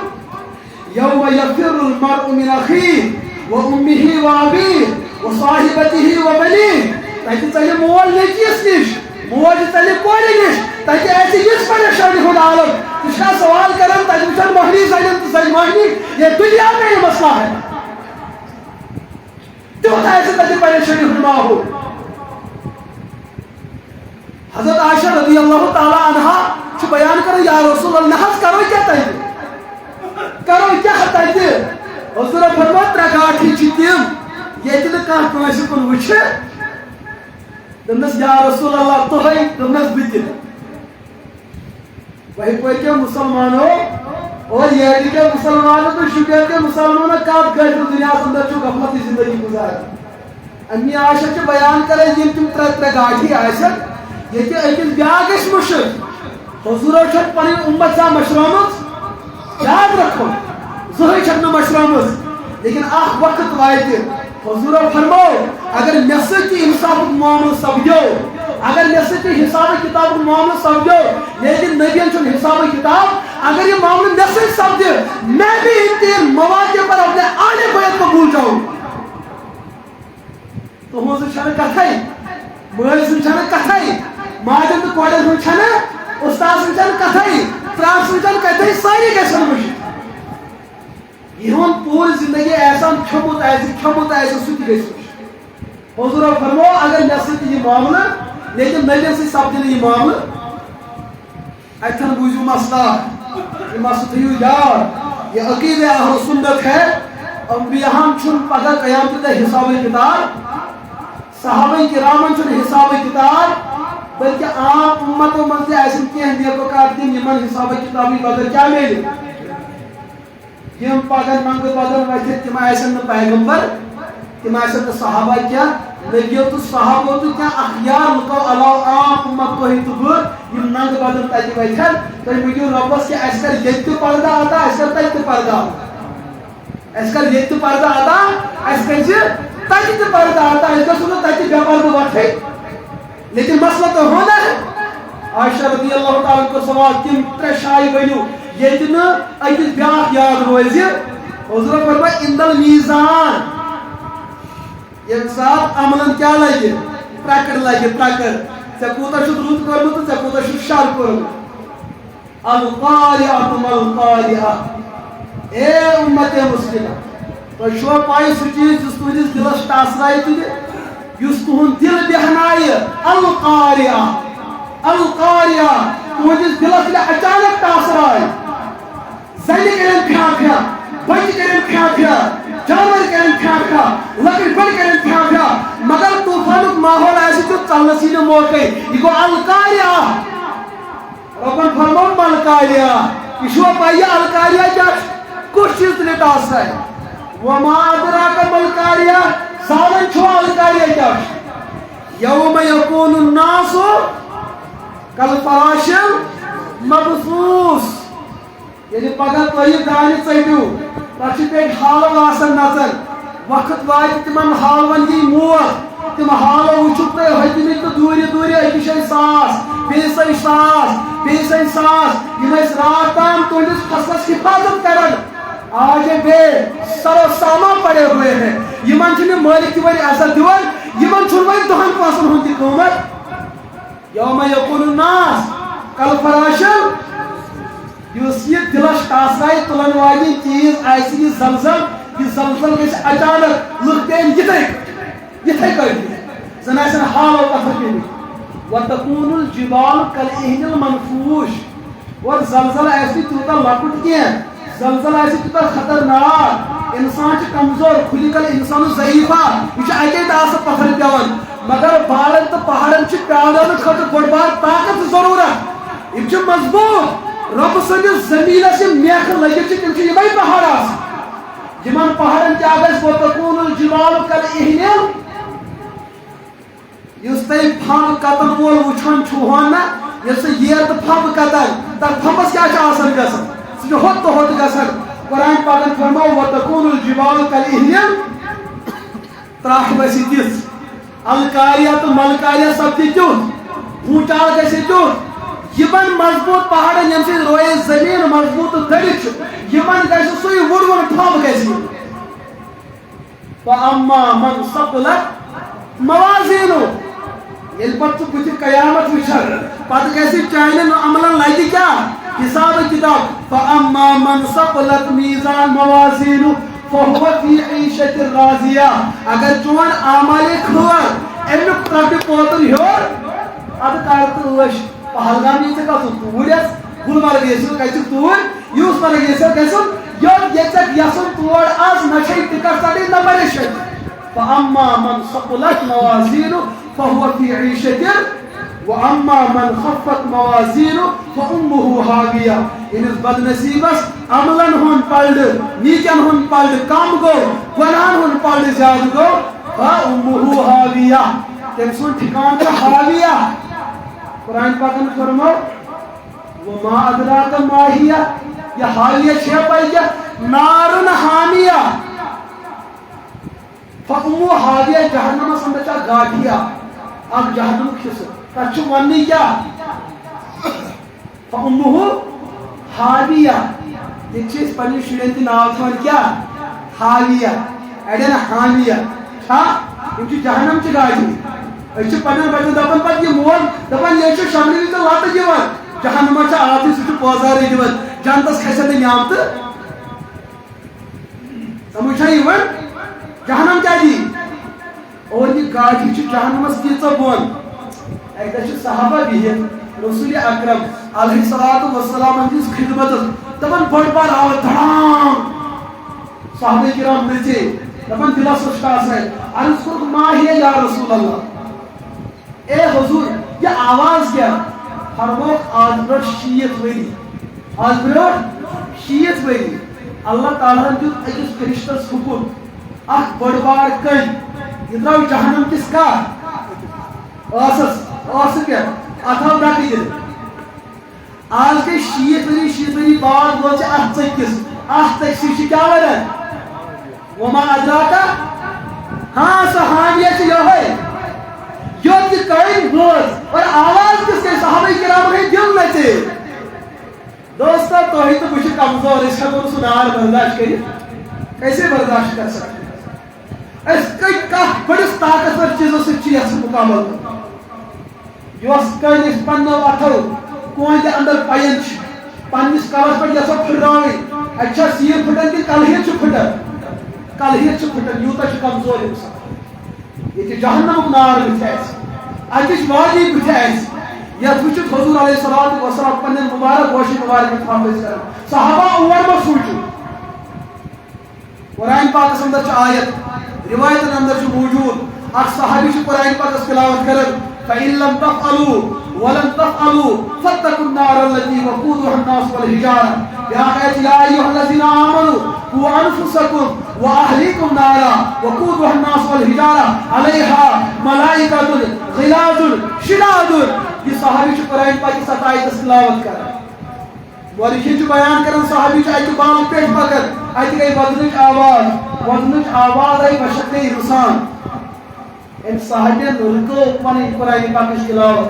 يوم يفر المرء من اخيه وامه وابيه وصاحبته وبنيه تتہِ ژلہِ مول نیٚچوِس نِش موج ژلہِ کورِ نِش تتہِ آسہِ یِژھ پریشٲنی ہُنٛد عالم ژٕ چھکھا سوال کران تتہِ وٕچھن مہنی زنٮ۪ن تہٕ زنہِ مہنی یہ دُنیا میں یہ مسئلہ ہے تیُتھ آسہِ تتہِ پریشٲنی ہُنٛد ماحول حضرت عائشہ رضی اللہ تعالیٰ عنہا چھُ بیان کران یا رسول اللہ نہ حظ کرو کیٛاہ تتہِ کرو کیٛاہ تتہِ حضورو فرمو ترٛےٚ گاٹھی چھِ تِم ییٚتہِ نہٕ کانٛہہ کٲنٛسہِ کُن وٕچھِ دوٚپنس یا رسول اللہ تُہۍ دوٚپنس بہٕ تہِ وہی پٔکِو مُسلمانو اور ییٚتہِ کے مُسلمانو تہٕ شُپین کے مُسلمانو کتھ گٔٹہِ دُنیاہس انٛدر چھُ غفلتی زندگی گُزاران امی عائشہ چھِ بیان کران یِم تِم ترٛےٚ گاٹھی آسن ییٚتہِ أکِس بیٛاکھ گژھِ مُشِک حضوٗرو چھکھ پنٕنۍ اُمت زانٛہہ مشرٲومٕژ یاد رکھو زٕہٕنۍ چھکھ نہٕ مشرٲومٕژ لیکن اکھ وقت واتہِ حضورو فرمو اگر مےٚ سۭتۍ تہِ انصافُک معاملہٕ سپدیو اگر مےٚ سۭتۍ تہِ حساب کتابُک معاملہٕ سپدیو لیکن نبیَن چھُنہٕ حساب کتاب اگر یہ معاملہ مےٚ سۭتۍ سپدِ میں بھی ان تین مواقع پر اپنے آنے بیت کو بھول جاؤں تُہنٛز چھنہٕ کتھے مٲلۍ سٕنٛز چھنہٕ کتھے ماجن تہٕ کورٮ۪ن ہٕنٛز چھنہٕ اُستاد سٕنٛز چھنہٕ کتھے ترٛامہٕ سٕنٛز چھنہٕ کتھے سٲری گژھن وٕچھِتھ یِہُنٛد پوٗرٕ زندگی آسان کھیوٚمُت آسہِ سُہ تہِ گژھِ وٕچھِتھ حضورو فرمو اگر مےٚ سۭتۍ یہِ معاملہٕ لیکن نبیَن سۭتۍ سپدِ نہٕ یہِ معاملہٕ اتھن بوٗزِو مسئلہ یہ مسئلہ تھٲیِو یاد یہ عقیدہ اہل سنت ہے انبیاءن چھُنہٕ پگہہ قیامتہِ دۄہ حساب کتاب صحابہ کرامن چھُنہٕ حساب کتاب بلکہ عام امتو منٛز تہِ آسن کینٛہہ نیکوکار تِم یِمن حساب کتابٕے بغٲر کیٛاہ میلہِ یم پگہہ ننگہٕ بدن ؤتھِتھ تِم آسن نہٕ پیغمبر تِم آسن نہٕ صحابہ کینٛہہ نبیو تہٕ صحابو تہٕ کینٛہہ اخیار لُکو علاوٕ عام امت تُہۍ تہٕ بہٕ یِم ننگہٕ بدن تتہِ ؤتھن تُہۍ ؤنِو رۄبس کہِ اَسہِ کر ییٚتہِ تہِ پردٕ ادا اَسہِ کر تتہِ تہِ پردٕ ادا اَسہِ کر ییٚتہِ تہِ پردٕ ادا اَسہِ کٔرزِ تتہِ تہِ پردٕ ادا أسۍ گژھو نہٕ تتہِ بے پردٕ وۄتھٕنۍ لیکن مسئلہ تو ہونا ہے عائشہ رضی اللہ تعالیٰ کو سوال تِم ترٛےٚ جایہِ ؤنِو ییٚتہِ نہٕ أکِس بیٛاکھ یاد روزِ حضورو فرماے اِندل میٖزان ییٚمہِ ساتہٕ عملن کیٛاہ لگہِ ترٛکٕر لگہِ ترٛکٕر ژےٚ کوٗتاہ چھُتھ رُت کوٚرمُت تہٕ ژےٚ کوٗتاہ چھُتھ شر کوٚرمُت القاریعۃ ملقاریعۃ اے اُمتِ مسلمہ تۄہہِ چھُوا پاے سُہ چیٖز یُس تُہنٛدِس دِلس ٹاسرایہِ تُلہِ یُس تُہُنٛد دِل بیہنایہِ القاریعہ القاریعہ تُہنٛدِس دِلس ییٚلہِ اچانک ٹاسراے زنہِ کرن پھیٛا پھیٛا بچہِ کرن پھیٛا پھیٛا جانور کرن پھیٛا پھیٛا لۄکٕٹۍ بٔڑۍ کرن پھیٛا پھیٛا مگر طوفانُک ماحول آسہِ تیُتھ ژلنس یی نہٕ موقعے یہِ گوٚو القاریعہ رۄبن فرمو ملقاریعہ یہِ چھُوا پاے یہِ القاریعہ کیٛاہ چھُ کُس چیٖز تُلہِ ٹاسراے وما ادراک ملقاریعہ زانان چھُوا القاریعہ کیٛاہ چھُ یوم یکوٗنُ الناس کالفراش المبثوث ییٚلہِ پگہہ تُہۍ دانہِ ژٔٹِو تتھ چھِ پیٚٹھۍ حالو آسان نژان وقت واتہِ تِمن حالون یی موت تِم حالو وٕچھِو تُہۍ ہوٚتِمٕتۍ تہٕ دوٗرِ دوٗرِ أکِس جایہِ ساس بیسے ساس بیسے ساس یم رات تام تہندس فصلس حفاظت کران آج بے سر و سامان پڑے ہوئے ہیں یمن چھنہ مالک تہ وۄنۍ عزت دِوان یمن چھُنہٕ وۄنۍ دہن پونسن ہُنٛد تہِ قۭمت یوم یقول الناس کل فراشل یُس یہ دلس ٹاسرائی تلن والی چیز آسہِ یہ زلزل گژھِ اچانک لُکھ پیٚن یِتھے کٔنۍ زن آسن حالو پتھر پیٚمٕتۍ وتكون الجبال كالعهن المنفوش اور زلزل ایسی تیوتاہ لۄکُٹ کینٛہہ زلزل آسہِ تیوتاہ خطرناک انسان چھُ کمزور خُلِقل انسان ضعیفہ یہ چھُ اکے ٹاسہٕ پتھر پیٚوان مگر بالن تہٕ پہاڑن چھُ پیٛاوناونہٕ خٲطرٕ بوٚڑ بار طاقت ضروٗرت یِم چھِ مضبوٗط رۄب سٕنٛدِس زٔمیٖنس یِم میکھٕ لٔگِتھ چھِ تِم چھِ یِمے پہاڑ آسان یِمن پہاڑن کیٛاہ گژھِ وتكون الجبال كالعهن یُس تۄہہِ پھمب کتن وول وٕچھان چھُو ہون نا ییٚلہِ سُہ ییر تہٕ پھمب کتن تتھ پھمبس کیٛاہ چھُ آسان گژھان سُہ چھُ ہوٚت تہٕ ہوٚت گژھان قرآن پاکن فرموو وتكون الجبال كالعهن ترٛٹھ گژھِ تِژھ الکاریا تہٕ ملکاریا سپدِ تیُتھ اونچال گژھِ تیُتھ یمن مضبوط پہاڑن ییٚمہِ سۭتۍ روزِ زمیٖن مضبوط تہٕ دٔرِتھ چھُ یمن گژھِ سُے وُڑوُن پھمب گژھِ فاما من ثقلت موازینُہ ییٚلہِ پتہٕ ژٕ بٕتھِ قیامت وٕچھکھ پتہٕ گژھِ چانٮ۪ن عملن لگہِ کیٛاہ حساب کتاب فاما من ثقلت میزان موازینُہ فهو فی عیشۃ راضیہ اگر چون اعمالے کھٲر امیُک ترٹہِ پوتُر ہیوٚر ادٕ کر تہٕ ٲش پہلگام ییٚژھِ گژھُن توٗرۍ حظ گُلمرگ ییٚژھِ گژھِ توٗرۍ یوٗسمرگ ییٚژھِ گژھُن یوٚت ییٚژھکھ یژھُن تور آز نہ چھے ٹکٹ ژٹٕنۍ نہ پریشٲنی فاما من ثقلت موازینُہ فهو في عيشة واما من خفت موازینُہ فامه حاویہ أمِس بدنصیبس عملن ہُنٛد پلڑٕ نیٖکٮ۪ن ہُنٛد پلڑٕ کم گوٚو گۄنہن ہُنٛد پلڑٕ زیادٕ گوٚو فامه حاویہ تٔمۍ سُنٛد ٹھِکانہٕ چھُ حاویہ قرآن پاکن فرموو وما ادراک ما ہی یہ حاویہ چھے پاے کیٛاہ نارن حامیہ فامه حاویہ جہنمس اندر چھِ گاٹھیا اکھ جہنمُک حصہٕ تتھ چھُ وننٕے کیٛاہ فامه حاویہ ییٚتہِ چھِ أسۍ پننٮ۪ن شُرٮ۪ن تہِ ناو تھاوان کیٛاہ حاویہ اڑٮ۪ن حامیہ چھا یِم چھِ جہنمچہِ گاٹھی أسۍ چھِ پننٮ۪ن بچن دپان پتہٕ یہِ مول دپان ییٚتہِ چھُ شۄنٛگنہٕ وِزِ لتہٕ دِوان جہنمس چھِ آبٕے سُہ چھُ پٲزارٕے دِوان جنتس کھسن نہٕ نعمتہٕ سمجھ چھا یِوان جہنم کیٛاہ دی اور یہ گاٹھی چھِ جہنمس تیٖژاہ بۄن اکہِ دۄہ چھِ صحابہ بِہِتھ رسول اکرم علیہ الصلوۃ والسلام ہٕنٛدِس خدمتس دپان بٔڑ بار آواز دھڑام صحابہ کرام نژے دپان دلس اوس ٹاسراے عرض کوٚرُکھ ما ہے یا رسول اللہ اے حضور یہ آواز کیٛاہ فرمووُکھ آز برونٛٹھ 60 ؤری آز برونٛٹھ 60 ؤری اللہ تعالیٰ ہن دیُت أکِس فرشتس حُکُم اکھ بٔڑ بار کٔنۍ یہ درٛاو جہنم کِس کتھ ٲسس پٮ۪ٹھ اتھ آو ڈکہٕ دِنہٕ آز گٔے 60 ؤری بعد وٲژ اتھ ژٔکِس اتھ ژٔکۍ سۭتۍ چھِ کیٛاہ ونان وما ادراکا ہاں سۄ حامیہ چھِ یِہوٚے یوٚت یہِ کٔنۍ وٲژ اور آواز کِس گٔے صحابہ کرام ہٕنٛدۍ دِل نژے دوستو تُہۍ تہٕ بہٕ چھِ کمزور أسۍ ہٮ۪کو نہٕ سُہ نار برداشت کٔرِتھ کیسے برداشت کر سکتے أسۍ کٔتۍ کتھ بٔڑِس طاقتور چیٖزو سۭتۍ چھِ یژھان مُقابل کرُن یۄس کٔنۍ أسۍ پننٮ۪و اتھو کوٗنٛدِ انٛدر پین چھِ پننِس کلس پٮ۪ٹھ یژھو پھٕٹراوٕنۍ اتہِ چھا سیٖر پھٕٹان کِنہٕ کلہیٖر چھُ پھٕٹان کلہیٖر چھُ پھٕٹان یوٗتاہ چھُ کمزور انسان ییٚتہِ جہنمُک نار بٕتھِ آسہِ اتِچ وادی بٕتھِ آسہِ یتھ وٕچھِتھ حضور علیہ الصلوۃ والسلام پننٮ۪ن مبارک گوشہِ مبارکن حافظ کران صحابہ اور ما سوٗنٛچِو قرآن پاکس اندر چھِ آیت روایتن اندر چھُ موجوٗد اکھ صحابی چھُ قرآن پاکس تلاوت کران فإن لم تفعلوا ولن تفعلوا فاتقوا النار التي وقودها الناس والحجارة يا أيها الذين آمنوا قوا أنفسكم وأهليكم نارا وقودها الناس والحجارة عليها ملائكة غلاظ شداد یہ صحابی چھُ قرآن پاک کِس اتھ آیتس تلاوت کران مورخین چھُ بیان کران صحابی چھُ اتہِ بالہٕ پٮ۪ٹھ پکان اتہِ گٔے وزنٕچ آواز آیہِ بشکلے رُسان أمۍ صحابین رُکٲو پنٕنۍ قرآن پاکٕچ تلاوت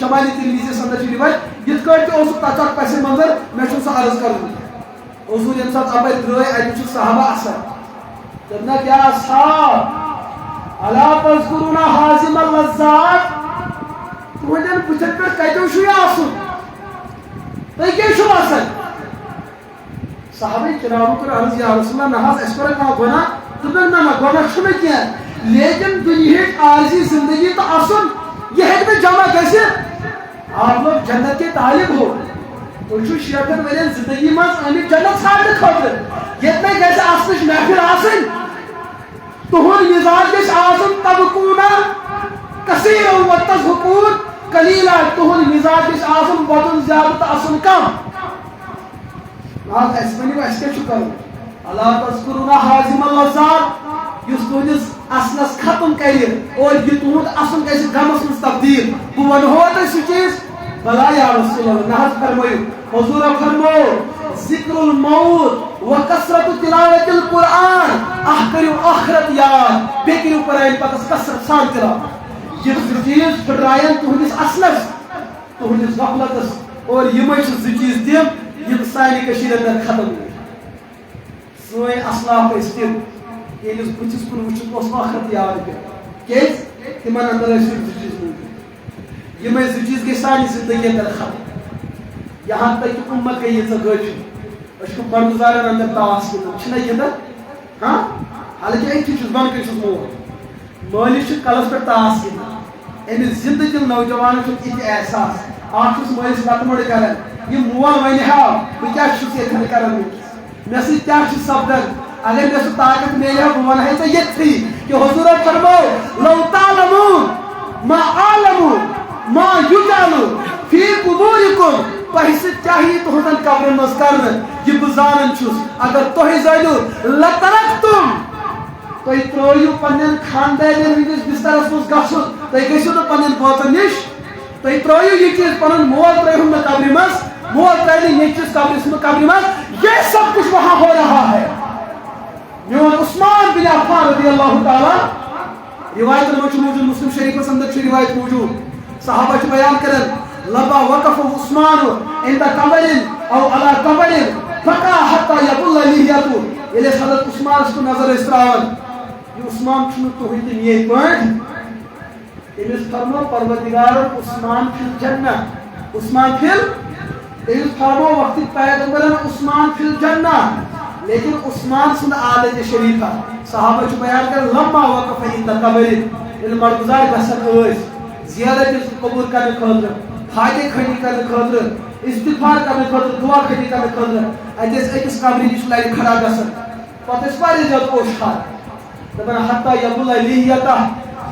شمالی ترمیزی سندر روایت یت کٹ تک پس منظر میں سہ عرض کر حضور یم سات اپر درائے اتہ صحابہ اثر دپنا کیا اصحاب الا تذکرون حازم اللذات تہندین بتھن پہ کتو یہ آسن تھی کیا آسان صحابہ کرام کر عرض یا رسول اللہ نہ اس کور کانٛہہ گناہ دپن نہ گناہ چھنہ کینٛہہ لیکن دنیاہچ عارضی زندگی تو آسن یہ ہیٚکہِ جمع گژھِتھ آپ لوگ جنت کے طالب ہو تُہۍ چھِو 60 ؤرین زندگی منٛز آمٕتۍ جنت ژھانڈنہٕ خٲطرٕ ییٚتہِ مےٚ گژھِ آسنٕچ محفل آسٕنۍ تُہُنٛد مِزاج گژھِ آسُن تبکوٗنا کثیٖرا وتضحکوٗن قلیٖلا تُہُنٛد مِزاج گژھِ آسُن وَدُن زیادٕ تہٕ اَسُن کم آز اَسہِ ؤنِو اَسہِ کیٛاہ چھُ کَرُن الا تذکرون حازم اللذات یُس تُہنٛدِس اصلس ختم کرِ اور یہ تُہُنٛد اصل گژھِ غمس منٛز تبدیل بہٕ ونہو تۄہہِ سُہ چیٖز بلا یا رسول اللہ نہ فرمٲیِو حضور فرمو ذکر الموت و کثرت تلاوت القرآن کٔرِو آخرت یاد بیٚیہِ کٔرِو قرآن پاکس کثرت سان تلاوت یِم زٕ چیٖز پھٕٹرایَن تُہنٛدِس اصلس تُہنٛدِس غفلتس اور یِمے چھِ زٕ چیٖز تِم یِم سانہِ کٔشیٖرِ انٛدر ختم گٔے سٲنۍ اصلاف ٲسۍ تِم ییٚلہِ بٕتھِس کُن وٕچھِتھ اوس آخرت یاد پٮ۪وان کیٛازِ تِمن انٛدر ٲسۍ یِم زٕ چیٖز موٗجوٗد یِمے زٕ چیٖز گٔے سانہِ زندگی انٛدر ختم یہاں تک کہ اُمت گٔے ییٖژاہ گٲچھِن أسۍ چھِ بنٛڈٕزارن انٛدر تاس گِنٛدان چھِنہ گِنٛدان ہاں حالانکہِ أتھی چھُس بۄنہٕ کَنۍ چھُس مول مٲلِس چھُ کلس پٮ۪ٹھ تاس گِنٛدان أمِس زِندٕ دِل نوجوانس چھُ اِتہِ احساس اکھ چھُس مٲلِس وَتہٕ کران یہِ مول وَنہِ ہا بہٕ کیٛاہ چھُس ییٚتھٮ۪ن کران وٕنکٮ۪س مےٚ سۭتۍ کیٛاہ چھُ سپدان اگر مےٚ سُہ طاقت میلہِ ہا بہٕ وَنہٕ ہے ژےٚ ییٚتھٕے کہ حضوٗرو فرمو لو تعلمون ما عالمو ما یجعلو فی قبورکم تۄہہِ سۭتۍ کیٛاہ یی تُہنٛدن قبرن منٛز کرنہٕ یہِ بہٕ زانان چھُس اگر تُہۍ زٲنِو لترکتم تُہۍ ترٛٲیِو پننٮ۪ن خاندانٮ۪ن ہٕنٛدِس بسترس منٛز گژھُن تُہۍ گٔژھِو نہٕ پننٮ۪ن بٲژن نِش تُہۍ ترٛٲیِو یہِ چیٖز پنُن مول ترٛٲیہُن نہٕ قبرِ منٛز مول ترٛایہِ نہٕ نیٚچوِس قبرِ منٛز یہ سب کچھ وہاں ہو رہا ہے میون عثمان بن عفان رضی اللہ تعالیٰ روایت موجود مسلم شریفس اندر چھ روایت موجود صحابہ چھ بیان کرن لبا وقف عثمان عند قبر او على قبر فقا حتى يبل لحيته ییٚلہِ حضرت عثمانس کُن نظر ٲسۍ تراوان یہِ عثمان چھُنہٕ تُہنٛدِ نیہِ پٲٹھۍ تٔمِس فرمو پروردگارن عثمان فی الجنہ عثمان فی تٔمِس فرمو وقتی پیغمبرن عثمان فی الجنہ لیکن عثمان سند عادت شریفہ صحابہ چھ بیان کر لما وقف عند قبر ییٚلہِ مردگار گژھان ٲسۍ زیارت قبول کرنہٕ خٲطرٕ فاتح خٲنی کرنہٕ خٲطرٕ استغفار کرنہٕ خٲطرٕ دعا خٲنی کرنہٕ خٲطرٕ اَتہِ ٲسۍ أکِس قبرِ نِش لرِ کھڑا گژھان پتہٕ ٲسۍ واریاہ زیادٕ پوشخار دپان حتیٰ یبل لحیتہ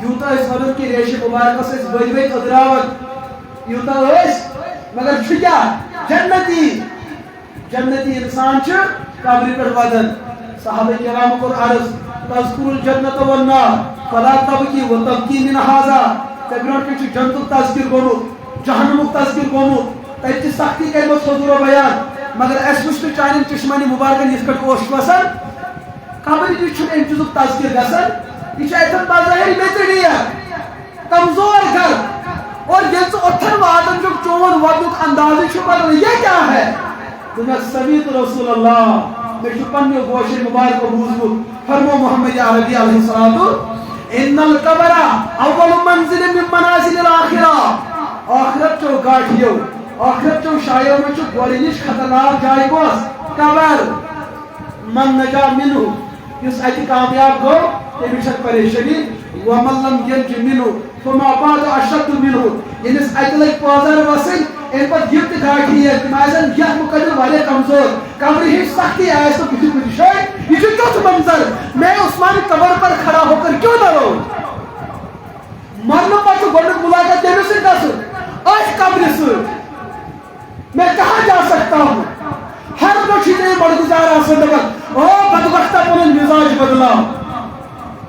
یوٗتاہ ٲسۍ ونان کہ ریشہِ مبارکس ٲسۍ ؤدۍ ؤدۍ أدراوان یوٗتاہ ٲسۍ مگر چھُ کیٛاہ جنتی انسان چھُ قبرِ پٮ۪ٹھ ودان صحابہ کرام کوٚر عرض تذکر الجنت والنار فلا تبکی وتبکی من هذا ژےٚ برونٛٹھ کَنۍ چھُ جنتُک تذکر گوٚمُت جہنمُک تذکر گوٚمُت تَتہِ چھِ سختی کٔرمٕژ حضوٗرو بیان مگر اَسہِ وٕچھ نہٕ چانٮ۪ن چشمانہِ مُبارکن یِتھ پٲٹھۍ اوش وسان قبرِ نِش چھُنہٕ اَمہِ چیٖزُک تذکر گژھان یہِ چھُ اَتٮ۪ن بظٲہِر میژِڈیا کمزور گھر اور ییٚلہِ ژٕ اوٚتھن واتان چھُکھ چون ودنُک اندازٕ چھُ بدل یہ کیٛاہ ہے دوٚپمَس سمیت رسول اللہ مےٚ چھُ پننیو گوشو مبارکو بوٗزمُت فرمو محمد عربی علیہ الصلوۃ ان القبر اول منزل من منازل الاخرہ آخرت چو گاٹھیو آخرت چو شایو میں چھُ گۄڈٕنِچ خطرناک جاے کۄس قبر من نجا منہ یُس اَتہِ کامیاب گوٚو تٔمِس چھَنہٕ پریشٲنی ومن لم ینج منہ فما بعد اشد منہ ییٚمِس اَتہِ لگہِ پٲزر وسٕنۍ اَمہِ پتہٕ یِم تہِ گاٹھی یِن تِم آسن یتھ مُقدِر واریاہ کمزور قبرِ ہِنٛز سختی آسہِ نہٕ بٕتھِ کُنہِ جایہِ یہ چھُ تیُتھ منظر میں عثمان قبر پر کھڑا ہو کر کیوں نہ رو مرنہٕ پتہٕ چھُ گۄڈنیُک مُلاقات کٔمِس سۭتۍ گژھُن أتھۍ قبرِ سۭتۍ میں کہاں جا سکتا ہوں ہر دۄہ چھُ یہِ بڑگُزار آسان دپان او بدبختہ پنُن مِزاج بدلاو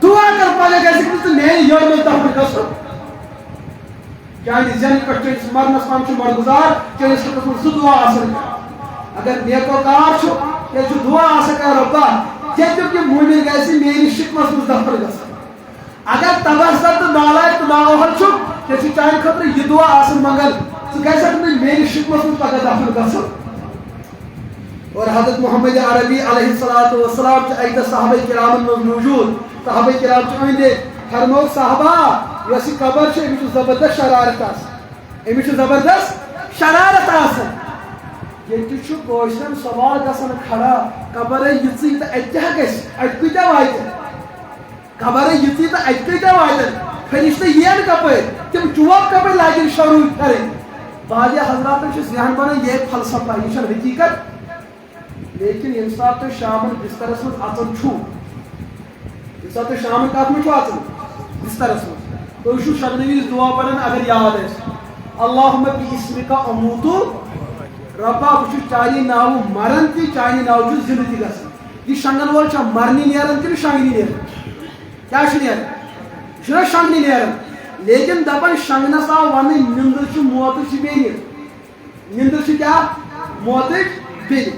دعا کر پگاہ گژھکھ نہٕ ژٕ میانہِ یٲرِ منٛز دفن گژھُن چانہِ زینہٕ پٮ۪ٹھ چٲنِس مرنس تام چھُ مردگار چٲنِس حقس منٛز زٕ دعا آسان اگر نیکوکار چھُ تیٚلہِ چھُ دعا آسان کران رۄبا ییٚتیُک یہِ موٗمِن گژھِ میٲنِس شِکمس منٛز دفن گژھُن اگر تباہ تہٕ نالایق تہٕ نااہل چھُ تیل چانہ خطر یہ دعا آسن منگل ثہ گھن میری شکمس من پگہ دفن گھن. اور حضرت محمد عربی علیہ السلام اکہ صحابہ کرام من موجود. صحابہ کرام اندے فرمو صحابہ اس قبر امس زبردست شرارت امس زبردست شرارت آسان. یہ کوشرن سوال گھن کھڑا قبر یژی تو ات کیا گھس ات کتیا واتن قبر یژی تو ات کتیا واتن فرشتہ یہ کپر تم جواب کپر لاگن شروع کریں. بعض حضرات ذہن بنان یہ فلسفہ یہ حقیقت. لیکن یم سات تھی شام بسترس من اچان یم سات شام کت من اچان بسترس من تھی شبنہ وز دعا پڑھان اگر یاد آ اللہم باسمک اموتو ربا بہ چانی ناو مران تہ چانی ناو چھ زندہ تہ گژھان. یہ شنگن وول چھا مرنی نیران کن شنگنی نیران کیا نیران یہ شنگنی نیران. لیکن دپان شنگنس آو ون نندر موت بیٚیہِ نندر کیا موت بیٚیہِ.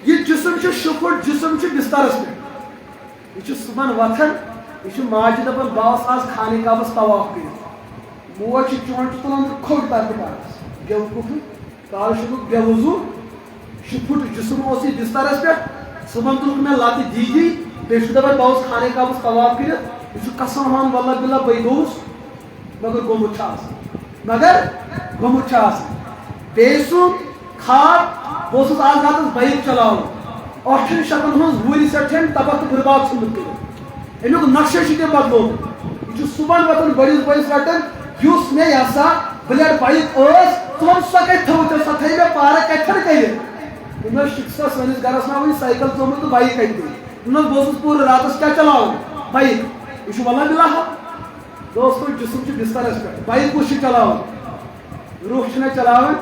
یہ جسم شکٹ جسم بسترس پہ یہ صبح وتھان یہ ماجہ دپان بہس آز خانہ کعبس طواف کر. موج چونچ تلان تو کھوٹ طرف پارس بے وقوف کال شکر بے وضو شکٹ جسم اس بسترس پہ صبح تلک میں لت دی بیس دپان بہس خانہ کعبس طواف کر. یہ قسم ہان واللہ باللہ بے گوس مگر گومت بیٚیہِ سُنٛد خواب بہٕ اوسُس آز راتس بایک چلاوان ٲٹھن شتن ہٕنٛز وُرِ سٮ۪ٹھن تباہ تہٕ برباد ژھٕنمُت کٔرِتھ. امیُک نقشہٕ چھُ تٔمۍ بدلومُت. یہ صبحن وۄتھان بٔڑِس بٲیِس رٹان یُس مےٚ یہِ ہسا بلیڈ بایک ٲس ژٕ وَن سۄ کتہِ تھٲوٕتھ تٔمۍ سۄ تھٲے مےٚ پارک کتھن کٔرِتھ. تٔمۍ ٲس شِکسا سٲنِس گرس منٛز وٕنہِ سایکل ژومُت تہٕ بایک کتہِ گٔے. تٔمۍ بہٕ اوسُس پوٗرٕ راتس کیٛاہ چلاوان بایک. یہ چھُ واللہ باللہ دوستو جسم چھُ بسترس پٮ۪ٹھ بایک کُس چھُ چلاوان روح چھُنہ چلاوان.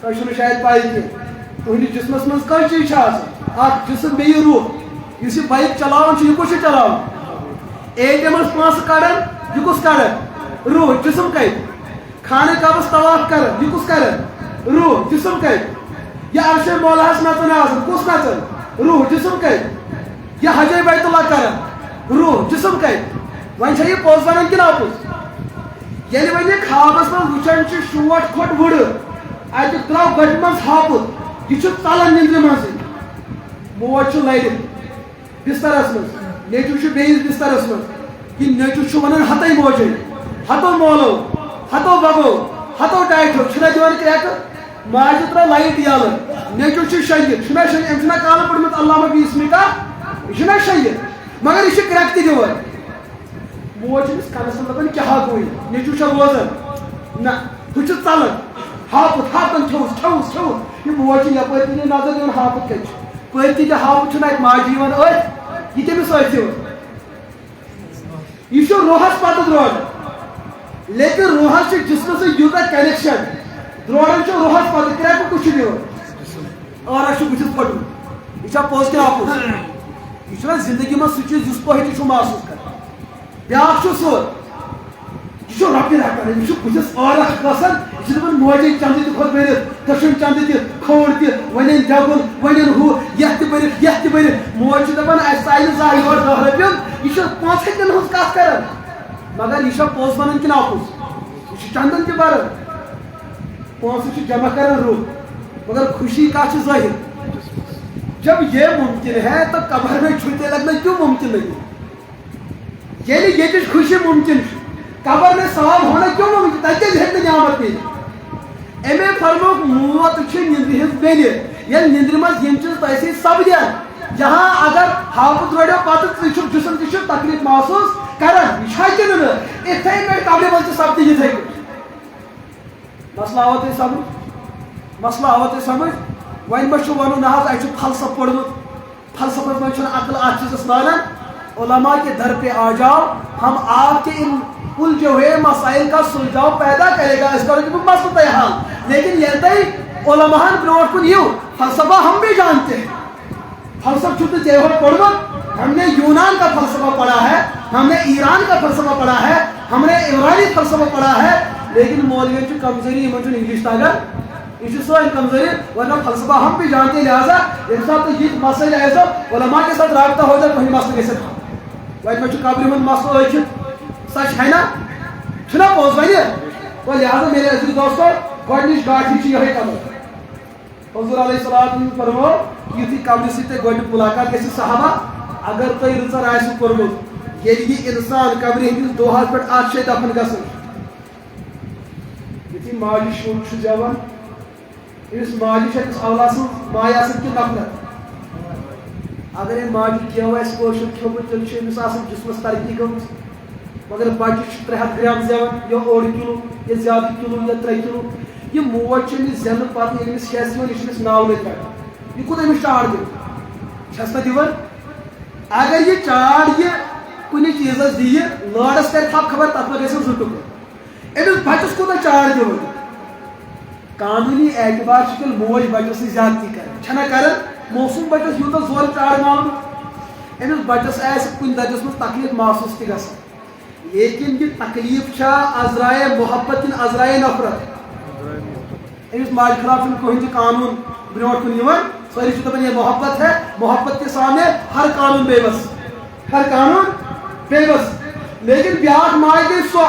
تۄہہِ چھُنہٕ شاید پاے کینٛہہ تُہنٛدِس جسمس منٛز کٔژ چیٖز چھِ آسان اکھ جسم بیٚیہِ روح. یُس یہِ بایک چلاوان چھُ یہِ کُس چھُ چلاوان اے ٹی ایمس پونٛسہٕ کڑان یہِ کُس کڑان روح. جسم کتہِ خانہ کعبس طواف کران یہِ کُس کران روح. جسم کتہِ یہِ عرشے مولاہس نژان آسان کُس نژان روح. جسم کتہِ یہِ حجے بیت اللہ کران روح. جسم کتہِ وۄنۍ چھا یہِ پوٚز ونان کِنہٕ اپُز. ییٚلہِ وۄنۍ یہِ خوابس منٛز وٕچھان چھُ شوٹ کھوٚت وٕڑٕ اتہِ درٛاو گٹہِ منٛز ہاپُت یہِ چھُ ژلان نِندرِ منٛزٕے. موج چھُ لرِ بسترس منٛز نیٚچوٗ چھُ بیٚیِس بسترس منٛز. یہِ نیٚچوٗ چھُ ونان ہتے موجے ہتو مولو ہتو ببو ہتو ڈایٹھو چھُنہ دِوان کرٛٮ۪کہٕ. ماجہِ ترٛٲو لایٹ یلہٕ نیٚچوٗ چھُ شٔنگِتھ چھُنہ شٔنگِتھ أمۍ چھُنہ کالہٕ پوٚرمُت اللہُمہ بِسمِکا یہِ چھُنہ شٔنگِتھ مگر یہِ چھُ کرٛٮ۪کہٕ تہِ دِوان. موج چھِ أمِس کَنس منٛز دپان کیٛاہ گوٚو نیٚچوٗ چھا روزان نہ ہُہ چھُ ژلان ہاپُت ہاپتن کھیوٚوُس کھیوٚوُس کھیوٚوُس. یہِ موج چھِ یپٲرۍ تہِ نظر دِوان ہاپُت کتہِ چھُ پٔتۍ تہِ ہاپُت چھُنہٕ اتہِ ماجہِ یِوان أتھۍ یہِ تٔمِس أتھۍ یِوان. یہ روحس پتہ درٛوڈان لیکن روحس جسمس سۭتۍ یوٗتاہ کنیکشن درٛوڈان چھُ روحس پتہ کرٛٮ۪کہٕ کُس چھُ دِوان ٲرس چھُ بٕتھِس پھوٚٹمُت. یہ چھا پوٚز کِنہٕ اپُز یہ چھُنہ زندگی منٛز سُہ چیٖز یُس تۄہہِ تہِ چھُو محسوٗس کران. بیٛاکھ چھُ سُہ یہ چھُ رۄپیہِ رٹان أمِس چھُ بٕتھِس ٲرس کھسان یہِ چھُ دپان موجے چندٕ تہِ کھوٚت بٔرِتھ دٔچھُن چندٕ تہِ کھوٚر تہِ وۄنۍ دٮ۪گُن وۄنۍ ہُہ یتھ تہِ بٔرِتھ یتھ تہِ بٔرِتھ. موج چھِ دپان اسہِ ژایہِ نہٕ زانٛہہ یورٕ 10 رۄپیُن یہِ چھُ 5 ہتٮ۪ن ہٕنٛز کتھ کران. مگر یہ چھا پوٚز ونان کِنہٕ اپُز یہ چھُ چندن تہِ بران پونٛسہٕ چھُ جمع کران روح مگر خوشی کتھ چھِ ظٲہر. جب یہ ممکن ہے تو قبر میں چھُٹے لگنا کیوں ممکن نہیں. ییٚلہِ ییٚتِچ خوشی ممکن چھُ قبر میں ثواب ہونا کیوں ممکن تتہِ کیٛازِ ہیٚکہِ نہٕ نعمت مِلِتھ. امے فرمووُکھ موت چھِ نِندرِ ہٕنٛز بیٚنہِ ییٚلہِ نِندرِ منٛز یِم چیٖز تۄہہِ سۭتۍ سپدن جہاں اگر ہاپُت روڑیو پتہٕ ژٕ چھُکھ جسم تہِ چھُ تکلیف محسوٗس کران یہِ چھا کِنہٕ نہٕ اِتھے پٲٹھۍ قبرِ منٛز تہِ سپدِ یِتھے پٲٹھۍ. مسلہٕ آوا تۄہہِ سمجھ مسلہٕ آوا تۄہہِ سمجھ. وۄنۍ ما چھُ ونُن نہ حظ اَسہِ چھُ فلسفہٕ پوٚرمُت فلسفس منٛز چھُنہٕ عقل اتھ چیٖزس مانان. علماء کے در پہ آ جاؤ ہم آپ کے ان الجھے ہوئے مسائل کا سلجھاؤ پیدا کرے گا. اس کا مسئلہ ہے حال. لیکن یہ علماء برونٹ کن یو فلسفہ ہم بھی جانتے ہیں. فلسفہ چھُ ژےٚ یہوے پوٚرمُت ہم نے یونان کا فلسفہ پڑھا ہے ہم نے ایران کا فلسفہ پڑھا ہے ہم نے عبرانی فلسفہ پڑھا ہے. لیکن مولویوں کی کمزوری یِمن چھُنہٕ انگلش تگان یہ چھُ سٲنۍ کمزوری. ورنہ فلسفہ ہم بھی جانتے ہیں. لہٰذا ییٚمہِ ساتہٕ یِتھۍ مسائل آسو علماء کے ساتھ رابطہ ہو جائے تُہنٛدۍ مسلہٕ گژھن حل. وۄنۍ ما چھُ قبرِ ہُنٛد مسلہٕ ٲکھِتھ سچ ہے نا چھُنہ پوٚز وۄنۍ تو لہٰذا میرے عزیز دوستو گۄڈنِچ گاٹھی چھِ یِہوٚے قبر حضور علیہ السلام فرمو یُتھُے قبرِ سۭتۍ تۄہہِ گۄڈنیُک مُلاقات گژھِ صحابہ اگر تۄہہِ رٕژر آسِوٕ کوٚرمُت ییٚلہِ یہِ اِنسان قبرِ ہٕنٛدِس دۄہَس پٮ۪ٹھ اَتھ چھِ دفن گژھان یُتھُے ماجہِ شُر چھُ زٮ۪وان أمِس ماجہِ چھِ أمِس اولاد سٕنٛز ماے آسان کہِ نفرت اگر أمۍ ماجہِ گٮ۪و آسہِ کٲشُر کھیوٚمُت تیٚلہِ چھِ أمِس آسان جِسمَس ترقی گٔمٕژ مگر بَچہِ چھُ 300 گرٛام زٮ۪وان یا 1 کِلوٗ یا زیادٕ کِلوٗ یا 3 کِلوٗ یہ موج چھِ أمِس زٮ۪نہٕ پَتہٕ ییٚلہِ أمِس ہٮ۪س یِوان یہِ چھِ أمِس نالمٕتۍ رَٹان یہِ کوٗتاہ أمِس چاڑ دِوان چھَس نہ دِوان اگر یہِ چاڑ یہِ کُنہِ چیٖزَس دِیہِ لٲرَس کَرِ تھپھ خبر تَتھ منٛز گژھِ زٕ ٹُکرٕ أمِس بَچَس کوٗتاہ چاڑ دِوان قانوٗنی اعتبار چھِ تیٚلہِ موج بَچَس سۭتۍ زیادتی کَران چھَنہ کَران موسوٗم بَچَس یوٗتاہ زورٕ چاڑ مالنہٕ أمِس بَچَس آسہِ کُنہِ دَرجَس منٛز تکلیٖف محسوٗس تہِ گژھان لیکن یہ تکلیٖف چھا عذرائے محبت کِنہٕ عذرائے نفرت امس ماج خلاف کوئی تہ قانون برونٹ کن یوان ساری چھ دپان یہ محبت ہے محبت کے سامنے ہر قانون بے بس ہر قانون بے بس لیکن بیاکھ ماج گئی سو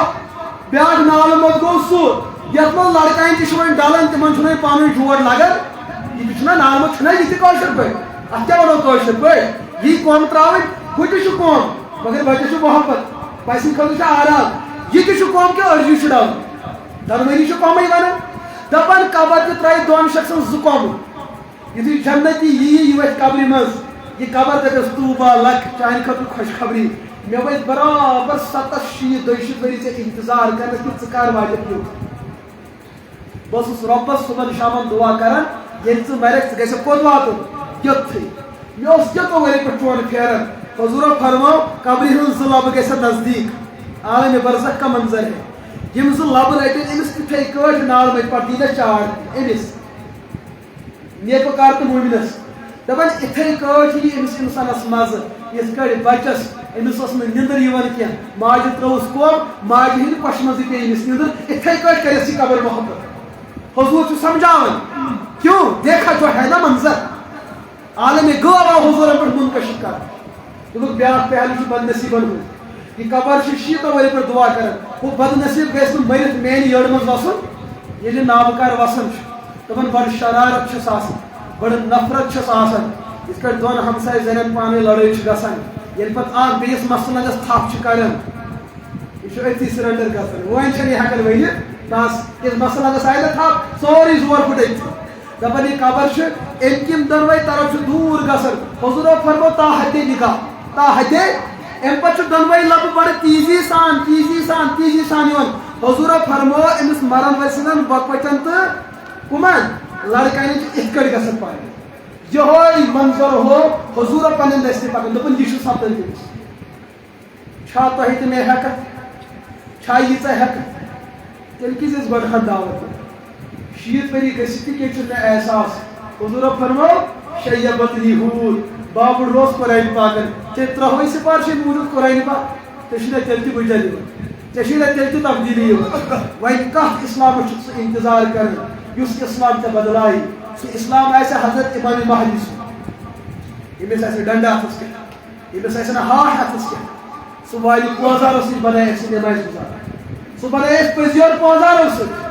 بیاکھ نال مت گو سو یت من لڑکائن تہ ون ڈالان تمن چھُنہ پانن جوڑ لگان یہ چھُنہ نال مت چھُنہ یہ تہ کٲشر پٲٹھۍ اتھ کیاہ ونو کٲشر پٲٹھۍ یہ قوم تراوٕنۍ ہُہ تہ چھُ قوم مگر بچس چھُ محبت بچہ سٕنٛدِ خٲطرٕ چھُ آرام یہ تہ چھُ قوم کہ أرجی چھُ ڈالُن دۄنوٕنی چھُ قومٕے ونان دپان قبر تہ ترٛایہِ دۄن شخصن زٕ قومہٕ یُتھُے جنتی یی وتھِ قبرِ منٛز یہ قبر دپیس طوبہ لک چانہِ خٲطرٕ خۄشخبری مےٚ وٲتۍ برابر 70-80 ؤری ژےٚ انتظار کرنس کہِ ژٕ کر واتکھ یوٚت بہٕ اوسُس رۄبس صبحن شامن دعا کران ییٚلہِ ژٕ مرکھ ژٕ گژھکھ کوٚت واتُن یوٚتھٕے مےٚ اوس یوٚتو ؤری پٮ۪ٹھ چون پھیران حضوٗرو فرمو قبرِ ہٕنٛز 2 لبہٕ گژھن نزدیٖک عالمِ برزخ کا منظر ہے یم 2 لبہٕ رٔٹِتھ أمِس تِتھَے کٲٹھۍ نالمٕتۍ پتہٕ دِیٖنس چاڑ أمِس نیکوکار تہٕ موٗمِنس دپان یِتھَے کٲٹھۍ یی أمِس اِنسانس مزٕ یِتھ کٲٹھۍ بچس أمِس ٲس نہٕ نِندٕر یِوان کینٛہہ ماجہِ ترٛٲوٕس کوٚم ماجہِ ہٕنٛدِ کۄشہِ منٛزٕے پیٚیہِ أمِس نِندٕر یِتھَے کٲٹھۍ کَرٮ۪س یہِ قبر محبت حضوٗر چھُ سمجھاوان کیوں دیکھا جو ہے نا منظر عالمِ غٲب آو حضوٗرن پٮ۪ٹھ منقشِد کرنہٕ دوٚپُکھ بیٛاکھ پہلوٗ چھُ بدنصیٖبن ہُنٛد یہ قبر چھِ 6 ؤری پٮ۪ٹھ دعا کران ہُہ بدنصیٖب گژھِ نہٕ مٔرِتھ میانہِ یٔڈ منٛز وسُن ییٚلہِ نابکار وسان چھُ دپان بڑٕ شرارت چھُس آسان بڑٕ نفرت چھُس آسان یِتھ کٲٹھۍ 2 ہمساے زنٮ۪ن پانہٕ لڑٲے چھِ گژھان ییٚلہِ پتہٕ اکھ بیٚیِس مسلس تھپھ چھِ کڑان یہِ چھُ أتھی سرنڈر گژھان وۄنۍ چھنہٕ یہِ ہٮ۪کان ؤنِتھ بس ییٚلہِ مسلس آیہِ نہ تھپھ سورُے زور پھُٹ أتھی دپان یہِ قبر چھِ أمۍ کِنۍ دۄنوَے طرف چھُ دوٗر گژھان حضوٗرو فرمو تا حدے نِگاہ تا حدے امہِ پتہٕ چھُ دۄنوَے لبہٕ بڑٕ تیزی سان یِوان حضوٗرو فرمو أمِس مرن وٲلۍ سٕنٛدٮ۪ن بۄکہٕ بچن تہٕ کُمن لڑکانٮ۪ن چھِ یِتھ کٲٹھۍ گژھان پاے یِہوے منظر ہو حضوٗرو پنٕنۍ دٔستی پکان دوٚپُن یہِ چھُ سپدان تٔمِس چھا تۄہہِ تہِ مےٚ ہٮ۪کتھ چھا ییٖژاہ ہٮ۪کتھ تیٚلہِ کیٛازِ ٲسۍ گۄڈٕ دعوت 60 ؤری گٔژھِتھ تہِ کیٛازِ چھُ مےٚ احساس حضوٗرو فرمو شیبتنی ہوٗر بابُل روز قرآنہِ پاکن ژےٚ ترٛٲوٕے سِفارشہِ موٗجوٗب قرآنہِ پاک ژےٚ چھُنہ تیٚلہِ تہِ بٕجر یِوان ژےٚ چھُنہ تیٚلہِ تہِ تبدیٖلی یِوان وۄنۍ کتھ اِسلامس چھُکھ ژٕ انتظار کران یُس اِسلام ژےٚ بدلایہِ سُہ اِسلام آسہِ حضرت امام مہدی سُنٛد ییٚمِس آسہِ ڈنڈٕ اَتھس کٮ۪تھ ییٚمِس آسہِ نہٕ ہاش اَتھس کٮ۪تھ سُہ والہِ پٲزارو سۭتۍ بنایہِ اَسہِ نٮ۪مازِ گُزار سُہ بنایہِ اَسہِ پٔزیور پٲزارو سۭتۍ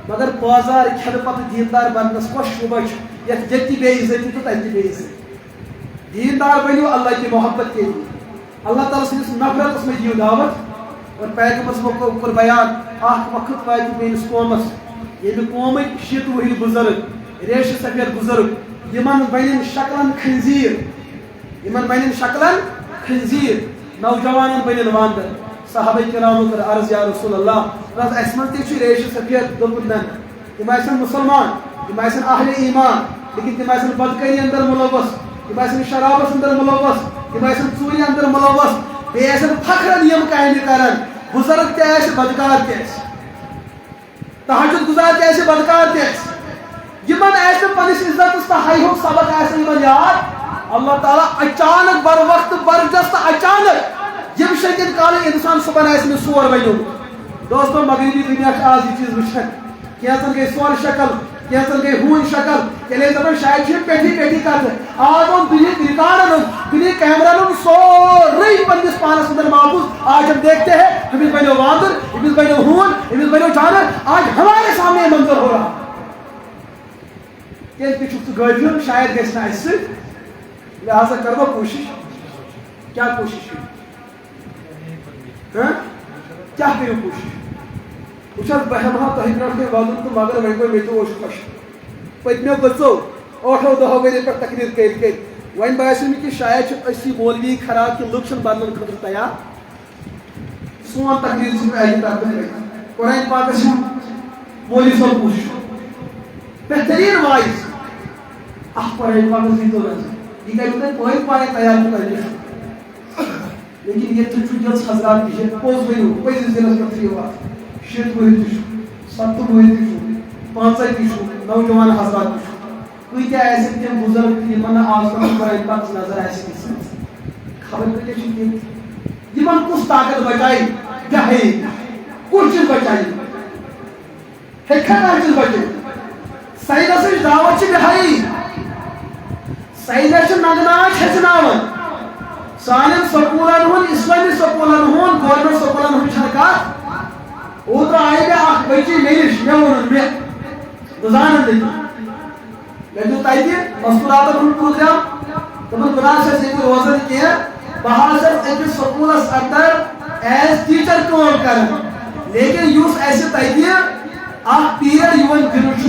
مگر پٲزار کھٮ۪نہٕ پتہٕ دیٖندار بننس کۄس شوٗبہ چھُ یتھ ییٚتہِ تہِ بے عزتی تہٕ تتہِ تہِ بے عزتی دیندار بنو اللہ کی محبت کے لیے اللہ تعالیٰ سٕنٛدِس نفرتس منٛز دِیِو دعوت اور پیغمبر صٲبو کوٚر بیان اکھ وقت واتہِ میٲنِس قومس ییٚلہِ قومٕکۍ 60 وُہِرۍ بُزرگ ریشہِ سفید بُزرگ یِمن بنن شکلن خنزیٖر نوجوانن بنن واندر صحابہ کرامو کٔر عرض یا رسول اللہ اسہِ منٛز تہِ چھُ ریشہِ سفید دوٚپُکھ نہ تِم آسن مُسلمان تِم آسن اہلِ ایمان لیکن تِم آسن بدکٲری اندر مُلوث تِم آسن شرابس اندر مُلوث تِم آسن ژوٗرِ اندر مُلوث بیٚیہِ آسن فخرن یِم کامہِ کران بُزرگ تہِ آسہِ بدکار تہِ آسہِ تہجد گزار تہِ آسہِ بدکار تہِ آسہِ یِمن آسہِ نہٕ پننِس عزتس تہٕ حیہُک سبق آسہِ یِمن یاد اللہ تعالیٰ اچانک بر وقت برجس تہٕ اچانک یِم شکل کالہٕ انسان صبحن آسہِ مےٚ سور بنیومُت دوستو مغربی دُنیا چھُ آز یہِ چیٖز وٕچھان کینٛژن گٔے سورٕ شکل کینٛژن گٔے ہوٗنۍ شکل تیٚلہِ ٲسۍ دپان شاید چھِ یِم پیٹھی کتھٕ آز اوٚن دُنہِکۍ رِکاڈن اوٚن دُنہِکۍ کیمرن اوٚن سورُے پننِس پنس پانس اندر محفوظ. آج ہم دیکھتے ہیں ہمیں بنو واندر, ہمیں بنو ہون, ہمیں بنو جانور, آج ہمارے سامنے یہ منظر ہو رہا. کہ چھک تو غافل شاید گھس نا اس سے, لہذا کرو کوشش. کیا کوشش کی؟ کیا کرو کوشش؟ وچھا بہما تہ برونٛٹھ کَنۍ وَدُن تہٕ مگر وۄنۍ گوٚو مےٚ تہِ اوس خۄش. پٔتمیو 8-10 ؤرۍ پٮ۪ٹھ تقریر کٔرۍ وۄنۍ باسیو مےٚ کہِ شاید چھُ أسی مولوی خراب کہِ لُکھ چھِنہٕ بدلن خٲطرٕ تیار. سون تقریر چھِ مےٚ اَکہِ طرفہٕ کٔرِتھ. قرآن پاکس چھِ مولوی صٲب کوٗشِش بہتریٖن وایِس اکھ قرآن پاکس دیٖتو نظر. یہِ کَرِ تۄہہِ پٲنۍ پانے تیار تہٕ تَتہِ. لیکن ییٚتہِ چھُ ییٚلہِ حضرات تہِ چھِ پوٚز ؤنِو پٔزِس دِلس پٮ۪ٹھ تھٲیِو اَتھ. 7 ؤری تہِ چھُ, 7 ؤری تہِ چھُ, 5 تہِ چھُ, نوجوان حضرات تہِ چھُ. کۭتیاہ آسن تِم بُزرگ یِمن نہٕ آز تام قرآن پاکس نظر آسہِ دِژمٕژ. خبر کۭتیاہ چھِ تِم, یِمن کُس طاقت بچایہِ بہٲیی, کُس چیٖز بچایہِ, ہیٚکھا کانٛہہ چیٖز بچٲیِتھ. ساینسٕچ دعوت چھِ بہٲیی, ساینس چھِ نگناج ہیٚچھناوان. سانٮ۪ن سکوٗلن ہُنٛد, اسلٲمی سکوٗلن ہُنٛد, گورمنٹ سکوٗلن ہُنٛد چھنہٕ کتھ. اوترٕ آیہِ مےٚ اکھ بٔچی مےٚ نِش, مےٚ ووٚنُن بہٕ زانن نہٕ تہِ. مےٚ دیُت تتہِ مستوٗراتن ہُنٛد پروگرام. دوٚپُن بہٕ نہ چھَس ییٚتہِ روزان کینٛہہ, بہٕ حظ چھَس أکِس سکوٗلس اندر ایز ٹیٖچر کٲم کران. لیکن یُس اَسہِ تتہِ اکھ پیٖریڈ یِوان دِنہٕ چھُ,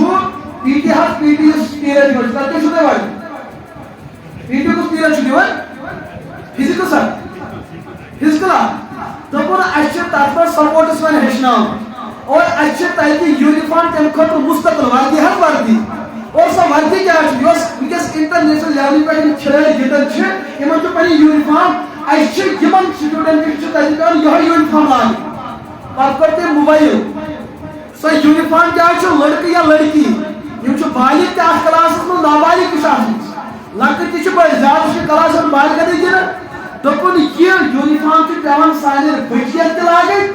پی ٹی حظ پی ٹی یُس پیٖریڈ یِوان چھُ تتھ کیٛاہ چھُو تۄہہِ وَنان؟ پی ٹی کُس پیٖریڈ چھُ دِوان؟ فِزِکٕس ہا, فِزِکٕلا. دوٚپُن اَسہِ چھِ تتھ منٛز سپوٹٕس وۄنۍ ہیٚچھناوُن اور اَسہِ چھِ تتہِ یوٗنِفارم تمہِ خٲطرٕ مُستقل وردی حظ وردی. اور سۄ وردی کیٛاہ چھِ, یۄس وٕنکیٚس انٹرنیشنل لیولہِ پٮ۪ٹھ یِم کھِلٲڑۍ گِنٛدان چھِ یِمن چھُ پنٕنۍ یوٗنِفارم. اَسہِ چھِ یِمن سٹوٗڈنٹن چھِ تتہِ پیٚوان یِہوے یوٗنِفارم لاگٕنۍ. پتہٕ کوٚر تٔمۍ موبایل. سۄ یوٗنِفارم کیٛاہ چھُ, لڑکہٕ یا لڑکی, یِم چھِ بالغ تہِ اتھ کلاسس منٛز, نابالغ تہِ چھِ اتھ منٛز, لۄکٕٹۍ تہِ چھِ بٔڑۍ, زیادٕ چھِ کلاسن بالغنٕے گِنٛدان. دوٚپُن یہِ یوٗنِفارم چھِ پیٚوان سانٮ۪ن بٔچین تہِ لاگٕنۍ,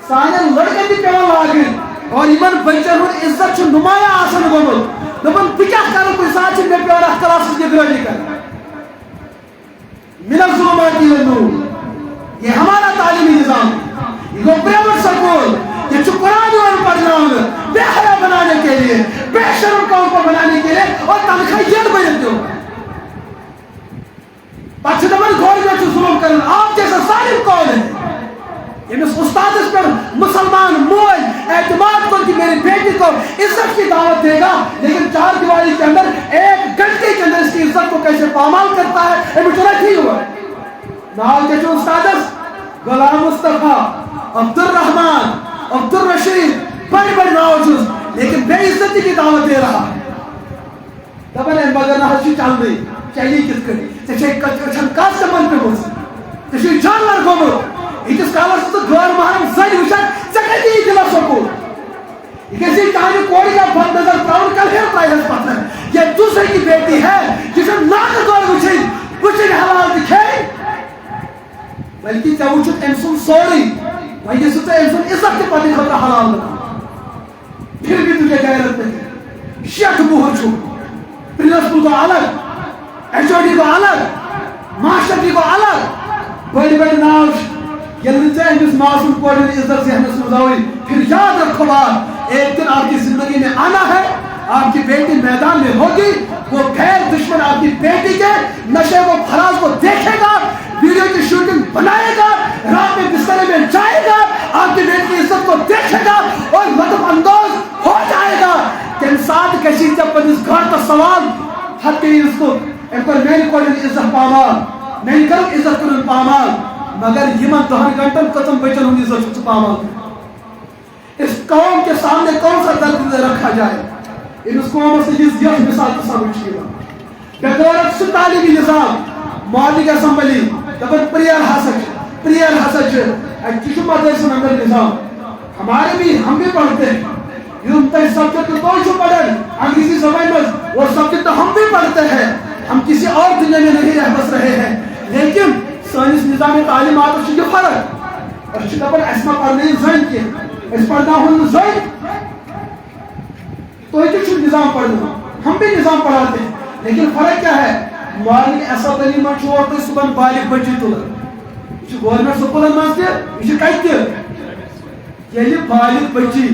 سانٮ۪ن لڑکن تہِ پیٚوان لاگٕنۍ, اور یِمن بٔچین ہُنٛد عزت چھُ نُمایاں آسان گوٚمُت. دوٚپُن بہٕ کیٛاہ کرٕ, کُنہِ ساتہٕ چھِ مےٚ پیٚوان اتھ کلاسس نگرٲنی کرٕنۍ. مِن الظُلُمات اِلَى النوٗر, یہ ہمارا تعلیمی نظام, یہ گوٚو پرائیویٹ سکوٗل, یہ چھُ قرآن یِوان پرناونہٕ بے حیا بنانے کے لیے, بے شرم قوم کو بنانے کے لیے, اور تنخواہ ییٚلہِ بٔرِتھ دِیُن. پتہٕ چھِ دپان گورمنٹ چھُ ظُلم کران. آپ جیسا ظالم کون ہے ییٚمِس اُستادس پٮ۪ٹھ مسلمان موج اعتماد کر کہ میری بیٹی کو عزت کی دعوت دے گا, لیکن 4 دیواری کے اندر 1 گھنٹے کے اندر اس کی عزت کو کیسے پامال کرتا ہے, یہ بچارا ٹھیک ہوا. نام کیا چھو استادس, غلام مصطفیٰ, عبدالرحمان, عبدالرشید, بڑے بڑے نام چھوس, لیکن بے عزتی کی دعوت دے رہا. دپان ہے مگر نہ چھ چلنی, چلی کت کر ژےٚ کتھ سمن پیمٕژ, ژےٚ چھُے جانور گوٚمُت. ییٖتِس کالس ژٕ غٲر محرم زنہِ وٕچھکھ ژےٚ کتہِ یی دِلس سکوٗن. یہ کسی چاہیے کوڑی کا بد نظر تراؤن کل ہے پرائیویٹ پتھر. یہ دوسرے کی بیٹی ہے جسے ناک گور وچھن وچھن حلال دکھے, بلکہ ژےٚ وٕچھُتھ أمۍ سُنٛد سورُے, وۄنۍ یُس ژےٚ أمۍ سُنٛد عزت تہِ پننہِ خٲطرٕ حلال بناو. پھر بھی تجھے غیرت نہیں. 6 وُہُر چھُ, پرنسپل کو الگ, ایچ او ڈی کو الگ, ماسٹر جی کو الگ, بڑی بڑی ناو چھِ. ییٚلہِ نہٕ ژےٚ أمِس معصوٗم کورِ ہُنٛد عزت ذہنس منٛز آوٕے, پھر یاد رکھو بات, ایک دن آپ کی زندگی میں آنا ہے, آپ کی بیٹی میدان میں ہوگی, وہ غیر دشمن آپ کی بیٹی کے نشے و فراز کو دیکھے گا, ویڈیو کی شوٹنگ بنائے گا, رات میں بسترے میں جائے گا, آپ کی بیٹی کی عزت کو دیکھے گا اور لطف اندوز ہو جائے گا. تمہِ ساتہٕ گژھی ژےٚ پننِس گھرس سوال, ہتہٕ ییٖژ کو أمۍ کوٚر میانہِ کورِ ہُنٛد عزت پامال, میانہِ گرُک عزت کوٚرُن پامال, مگر یِمن 10 گھنٹن کٔژن بچن ہُنٛد عزت چھُکھ ژٕ پامال کران. اس قوم کے سامنے کون سا درد رکھا جائے, اس قوم سے جس یخ مثال تصور چھِ یِوان. بغٲر سُہ تعلیمی نظام, مارننگ اسمبلی, دپان پریئر ہسا چھِ, اَتہِ چھُ مدرسن اندر نظام. ہمارے بھی, ہم بھی پڑھتے ہیں, یِم تۄہہِ سبجیکٹ تُہۍ چھِو پڑھان انگریزی زبان منٛز, وہ سبجیکٹ ہم بھی پڑھتے ہیں. ہم کسی اور دنیا میں نہیں رہ بس رہے ہیں, لیکن سٲنِس نظام تعلیماتس چھُ یہِ فرق. أسۍ چھِ دپان اَسہِ ما پرنٲیِو زٔنۍ کینٛہہ, أسۍ پڑھناوہون نہٕ زٔنۍ. تُہۍ تہِ چھُو نظام پڑھناوان, ہم بھی نظام پڑھاتے ہیں, لیکن فرق کیا ہے, مارننگ اسمبلی منٛز چھُ اور تُہۍ صبحن بالغ بچی تُلان, یہ گورنمنٹ سکولن مز یہ بالغ بچی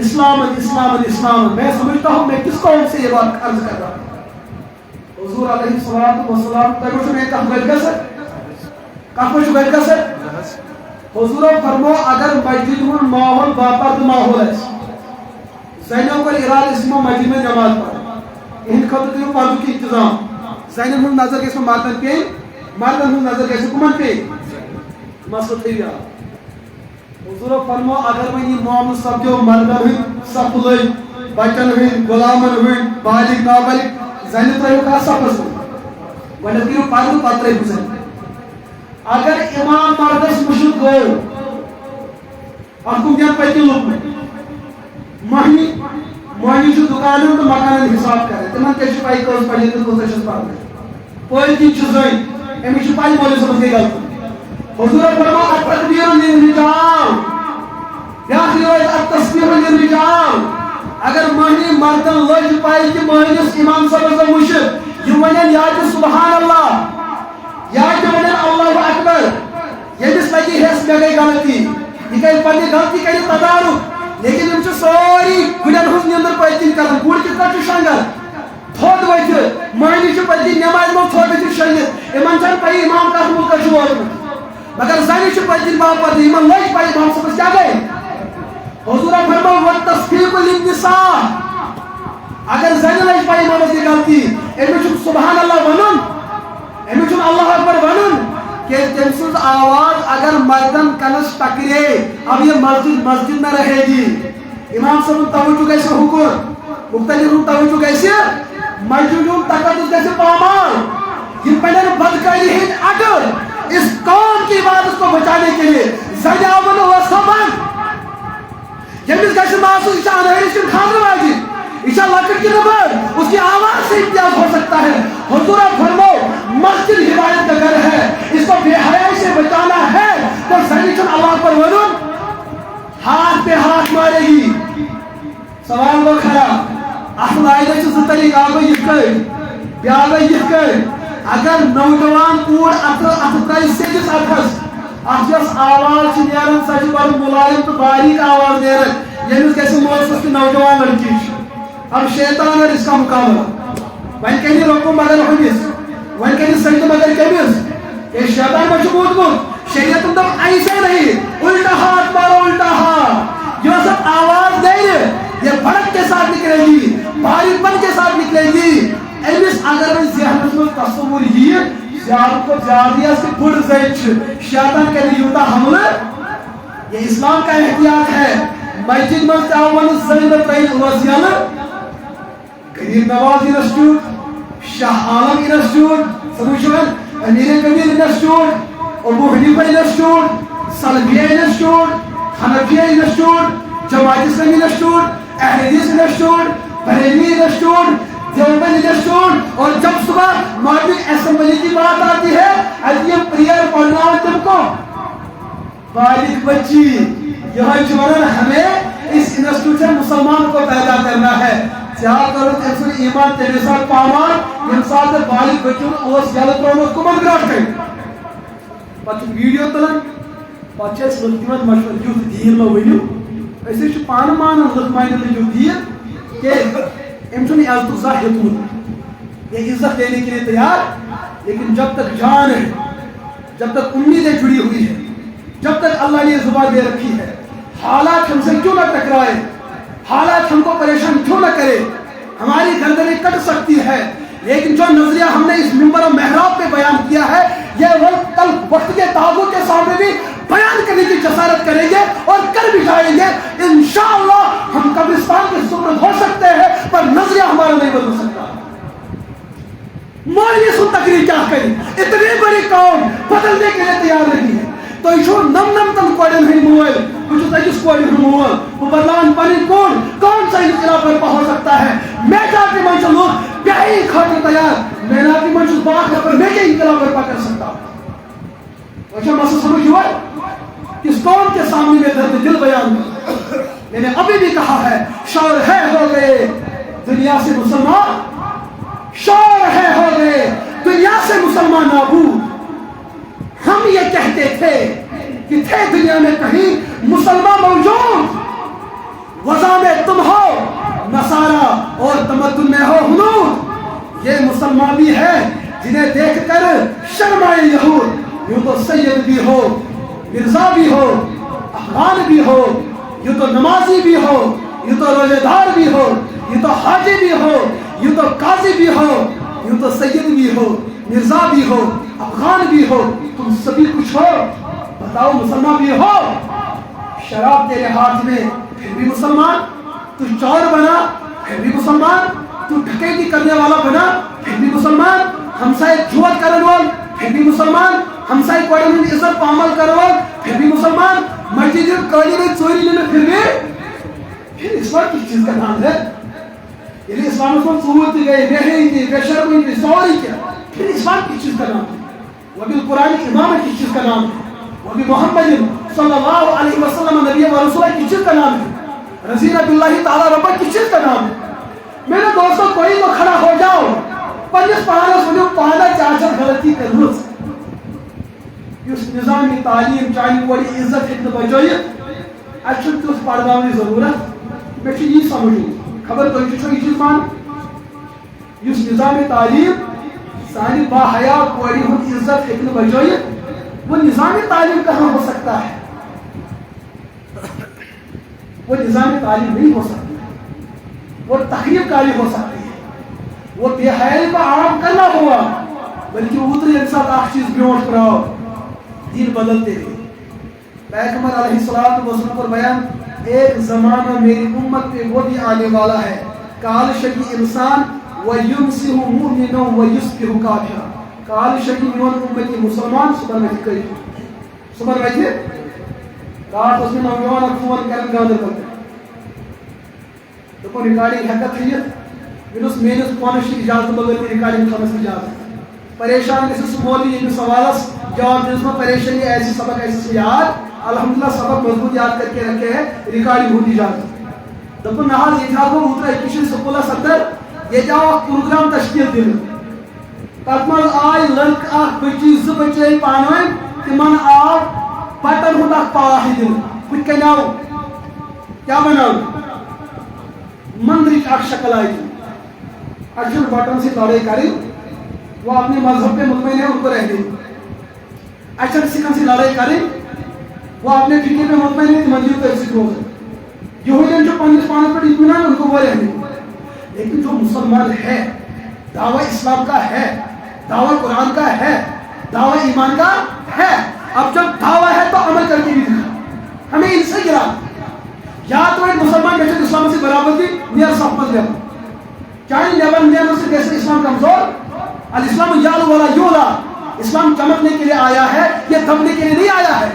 اسلام اسلام اسلام. میں سمجھتا ہوں میں کس قوم سے یہ بات عرض کر رہا ہوں. حضور علیہ الصلوۃ والسلام تمہیں میں کہاں گل گسر کہاں پہ گل گسر حضور فرمو اگر مسجد ہن ماحول باپرد ماحول ہے زینوں کو ارادہ اس میں مسجد میں نماز پڑھ ان خاطر کرو پردو کی انتظام. زینن ہن نظر گژھِ مردن پے مردن ہن نظر گژھِ کمن پے مسئلہ تھی. حضور فرمو اگر وۄنۍ یہِ معاملہٕ سپدیو مردن ہٕنٛدۍ صف لٔگۍ بچن ہٕنٛدۍ غلامن ہٕنٛدۍ بالغ نابالغ زنہِ ترٲیِو کتھ صفس منٛز گۄڈنٮ۪تھ کٔرِو پردٕ پتہٕ ترٲیِو زنہِ. اگر امام مردس مشرق گوٚو اتھ کُن دِن پٔتۍ لوٚگمُت مۄہنی چھُ دُکانن تہٕ مکانن حساب کران تِمن کیٛاہ چھِ پاے کٔژ پرِ تہٕ کۭژاہ چھس پران پٔتۍ کِنۍ چھِ زٔنۍ أمِس چھِ پاے مولوی صٲبس گٔے غلطی. حضور فرمو التکبیر للرجال بیاکھ روایت التسبیح للرجال. اگر مہنی مردن لٔج پاے کہ مہنِس امام صٲبس گوٚو مشرق یہِ ونن یا تہِ سبحان اللہ یا تہِ ونن اللہ اکبر. ییٚمِس لگہِ ہٮ۪س مےٚ گٔے غلطی یہِ کرِ پننہِ غلطی کرِ تدارک لیکن یِم چھِ سٲری گُرٮ۪ن ہٕنٛز نیندٕر پٔتۍ کِنۍ کران. گُر کِتھ کٔنۍ چھُ شۄنٛگان تھوٚد ؤتھِتھ مہنی چھِ پٔتۍ کِنۍ نٮ۪مازِ منٛز تھوٚد ؤتھِتھ شۄنٛگِتھ یِمن چھنہٕ پَیی امام کتھ مُلکس چھُ ووتمُت مگر زنہِ چھِ پٔتۍ کِنۍ باپتھ یِمن لٔج پَے امام صٲبس کیٛاہ گٔے. حضور فرمو والتصفیق للنساء اگر زنہِ لٔج پَے امامس گٔے غلطی أمِس چھُنہٕ سبحان اللہ ونُن أمِس چھُنہٕ اللہ اکبر ونُن کہ تٔمۍ سٕنٛز آواز اگر مردن کنس ٹکرے اب یہ مسجد میں رہے گی. امام صٲبُن توجہ گژھِ حکر مختلف ہُنٛد توجہ گژھِ مسجد ہُنٛد تقدس گژھِ پامال. یِم پنٕنۍ بدکاری ہٕنٛدۍ اڈٕ اس قوم کی عبادت کو بچانے کے لیے زنہِ آون وسطن ییٚمِس گژھِ محسوس یہِ چھِ انہٲرِس کِنہٕ خانٛدرٕ واجِنۍ یہِ چھا لۄکٕٹ کِنہٕ بٔڑ اس کی آواز سے امتیاز ہو سکتا ہے. حضور فرمو مسجد ہدایت کا گھر ہے اس کو بے حیائی سے بچانا ہے تو زنہِ چھُنہٕ اللہ پر ونُن ہاتھ پہ ہاتھ مارے گی. سوال گوٚو کھڑا اتھ لایِنہِ چھِ زٕ طریٖقہٕ اکھ گوٚو یِتھ کٔنۍ بیٛاکھ گوٚو یِتھ کٔنۍ. اگر نوجوان کوٗر اتھٕ ترٛایہِ سیٚدِس اتھس اتھ یۄس آواز چھِ نیران سۄ چھِ بڑٕ مُلایم تہٕ باریٖک آواز نیران ییٚمِس گژھِ محسوس کہ نوجوان لڑکی چھِ. اب شیطان اور اس کا مقابلہ وۄنۍ کَرِ رۄکُم مگر ہُمِس وۄنۍ کَرِ سجدٕ مگر کٔمِس یہ شیطان ما چھُ موٗدمُت شریعتن دوٚپ ایسے نہیں الٹا ہاتھ مارو الٹا ہاتھ. یہ سب آواز دے یہ بھڑک کے ساتھ نکلے گی باریک پن کے ساتھ نکلے گی. أمِس اگر وۄنۍ ذہنس منٛز تصوُر یِیہِ زیادٕ کھۄتہٕ زیادٕ یۄس یہِ بٔڑ زٔنۍ چھِ شیطان کرِ یوٗتاہ حملہٕ. یہ اسلام کا احتیاط ہے. مسجد منٛز تہِ آو وننہٕ زٔنۍ مہ ترٛٲیِن ٲس یلہٕ. غریٖب نواز انسٹیوٹ شاہ عالم انسٹیوٹ سمجھوان امیر کبیر انسٹیوٹ ابو حنیفہ انسٹیوٹ سلفیہ انسٹیوٹ حنفیہ انسٹیوٹ جماعت اسلامی انسٹیوٹ اہل حدیث institute Barelvi institute Deoband institute. اور جب صبح مارننگ اسمبلی کی بات آتی ہے یہ پریئر پڑھنا تم کو بالغ بچی یہ چھوڑنا ہمیں اس انسٹیٹیوٹ سے مسلمان کو پیدا کرنا ہے. کیا کرو تم سن ایمان تیرے ساتھ پامال یم ساتھ بالغ بچوں اوس یل ترومت کمن گراٹ کر پتہ ویڈیو تلان پتہ اس لکھتیون مشور یوت دین ما ونیو اسے چھ پان مان لکھ ماین جو دین کہ ام چھن عزت زاہ ہتمت یہ عزت دینے کے لیے تیار لیکن جب تک جان ہے جب تک امیدیں جڑی ہوئی ہے جب تک اللہ نے زبان دے رکھی ہے حالات ہم سے کیوں نہ ٹکرائے حالات ہم کو پریشان کیوں نہ کرے ہماری گردنیں کٹ سکتی ہے لیکن جو نظریہ ہم نے اس منبر و محراب پہ بیان کیا ہے یہ وہ کل وقت کے تابوت کے سامنے بھی بیان کرنے کی جسارت کریں گے اور کر بھی جائیں گے. انشاءاللہ ہم قبرستان کے سپرد ہو سکتے ہیں پر نظریہ ہمارا نہیں بدل سکتا. مولوی سن تقریر کیا کری اتنی بڑی قوم بدلنے کے لیے تیار نہیں ہے. تو یہ نم نم تم کوڑن ہند مول بچ اکس کوڑ ہند مول وہ بدلان پنن کون سا انقلاب برپا ہو سکتا ہے. میجارٹی من لوگ بیائی خاطر تیار مینارٹی من باق نفر میں کیا انقلاب برپا کر سکتا ہوں. اچھا مسئلہ سمجھ ہوا کس قوم کے سامنے میں درد دل بیان میں نے ابھی بھی کہا ہے شور ہے ہو گئے دنیا سے مسلمان شور ہے ہو گئے دنیا سے مسلمان نابود. ہم یہ کہتے تھے کہ تھے دنیا میں کہیں مسلمان موجود، وضع میں تم ہو نصارا اور تمدن میں ہو ہنود، یہ مسلمان بھی ہے جنہیں دیکھ کر شرمائے یہود، یوں تو سید بھی ہو، مرزا بھی ہو، افغان بھی ہو، یوں تو نمازی بھی ہو، یوں تو روزے دار بھی ہو، یوں تو حاجی بھی ہو، یوں تو قاضی بھی ہو، یوں تو سید بھی ہو، مرزا بھی ہو، افغان بھی ہو، تم سبھی کچھ ہو، بتاؤ مسلمان بھی ہو؟ شراب تیرے ہاتھ میں پھر بھی مسلمان، تو چور بنا پھر بھی مسلمان، تو ڈکیتی کرنے والا بنا پھر بھی مسلمان، ہمسائے جھوٹ کرنے والا پھر بھی مسلمان، ہمسائے کوڑے میں عزت پامل کرنے والا پھر بھی مسلمان، مسجد کالی میں چوری لینے پھر اسلام کس چیز کا نام ہے؟ یعنی اسلام کو ثبوت گئے بے تھی بے شرمی تھی سوری کیا، پھر اسلام کس چیز کا نام ہے؟ وہ بھی قرآن امام کس چیز کا نام ہے؟ وہ بھی محمد صلی اللہ علیہ وسلم نبی و رسول کس چیز کا نام ہے؟ رضینا باللہ تعالی رب کس چیز کا نام ہے؟ میرے دوستوں کوئی تو کھڑا ہو جاؤ پنجس پہانا سنو پہانا چاچر غلطی کر روز اس نظامی تعلیم چاہیے کوئی عزت ہکن بچوئی اچھا تو اس پڑھاوی ضرورت میں یہ سمجھوں خبر تو یہ چیز مان اس نظامی تعلیم سانی باحیا کوئی ہن عزت ہکن بچوئی وہ نظامی تعلیم کہاں ہو سکتا ہے؟ وہ نظامی تعلیم نہیں ہو سکتی، وہ تخریب کاری ہو سکتی ہے، وہ بے حیائی کو عام کرنا ہوا، بلکہ اتری انسان آخ چیز بیوٹ کراؤ دین بدلتے رہے۔ پیغمبر علیہ السلام پر بیان ایک زمانہ میری امت پہ وہ بھی آنے والا ہے کال شکی انسان وَيُمْسِهُ مُؤْمِنًا وَيُسْبِحُ كَافِرًا، کال شکی میون امتی مسلمان صبح میں کئی صبح میں تھے کاٹ اس میں نوجوان فون کرن گاندر کرتے تو ریکارڈنگ حقت ہے یہ میرے پانش کی اجازت بغیر ریکارڈنگ کرنے کی اجازت پریشان کسی مولوی یہ سوالس جواب دینے میں پریشانی ایسی سبق ایسی یاد الحمدللہ سبق مضبوط یاد کر کے رکھے ہیں ریکارڈنگ ہوتی اجازت دپن نحاظ یہ تھا کو اترا کشن سکولہ صدر یہ جاؤ پروگرام تشکیل دن تک من آئی لڑک اخ بچی ز بچے پانوین تمن آو بٹن ہند اخ پاہ دن کچھ کناو کیا بناو مندرچ اخ شکل آئی اچھن بٹن سے لڑائی کریں وہ اپنے مذہب پہ مطمئن ہے ان کو رہ دیں، اچھن سکھن سے لڑائی کریں وہ اپنے فکر پہ مطمئن ہے منجر کو سکھ روز یہودین جو پانچ پانچ پر اطمینان ان کو وہ رہ دیں، لیکن جو مسلمان ہے دعوی اسلام کا ہے، دعوی قرآن کا ہے، دعوی ایمان کا ہے، اب جب دعوی ہے تو عمل کر کے بھی دکھا ہمیں ان سے گرا یا تو ایک مسلمان جیسے اسلام سے برابر دی نیر صحبت لے چاہے لیبر نیر سے جیسے اسلام کمزور الاسلام یالو والا یولا اسلام چمکنے کے لیے آیا ہے یہ دبنے کے لیے نہیں آیا ہے،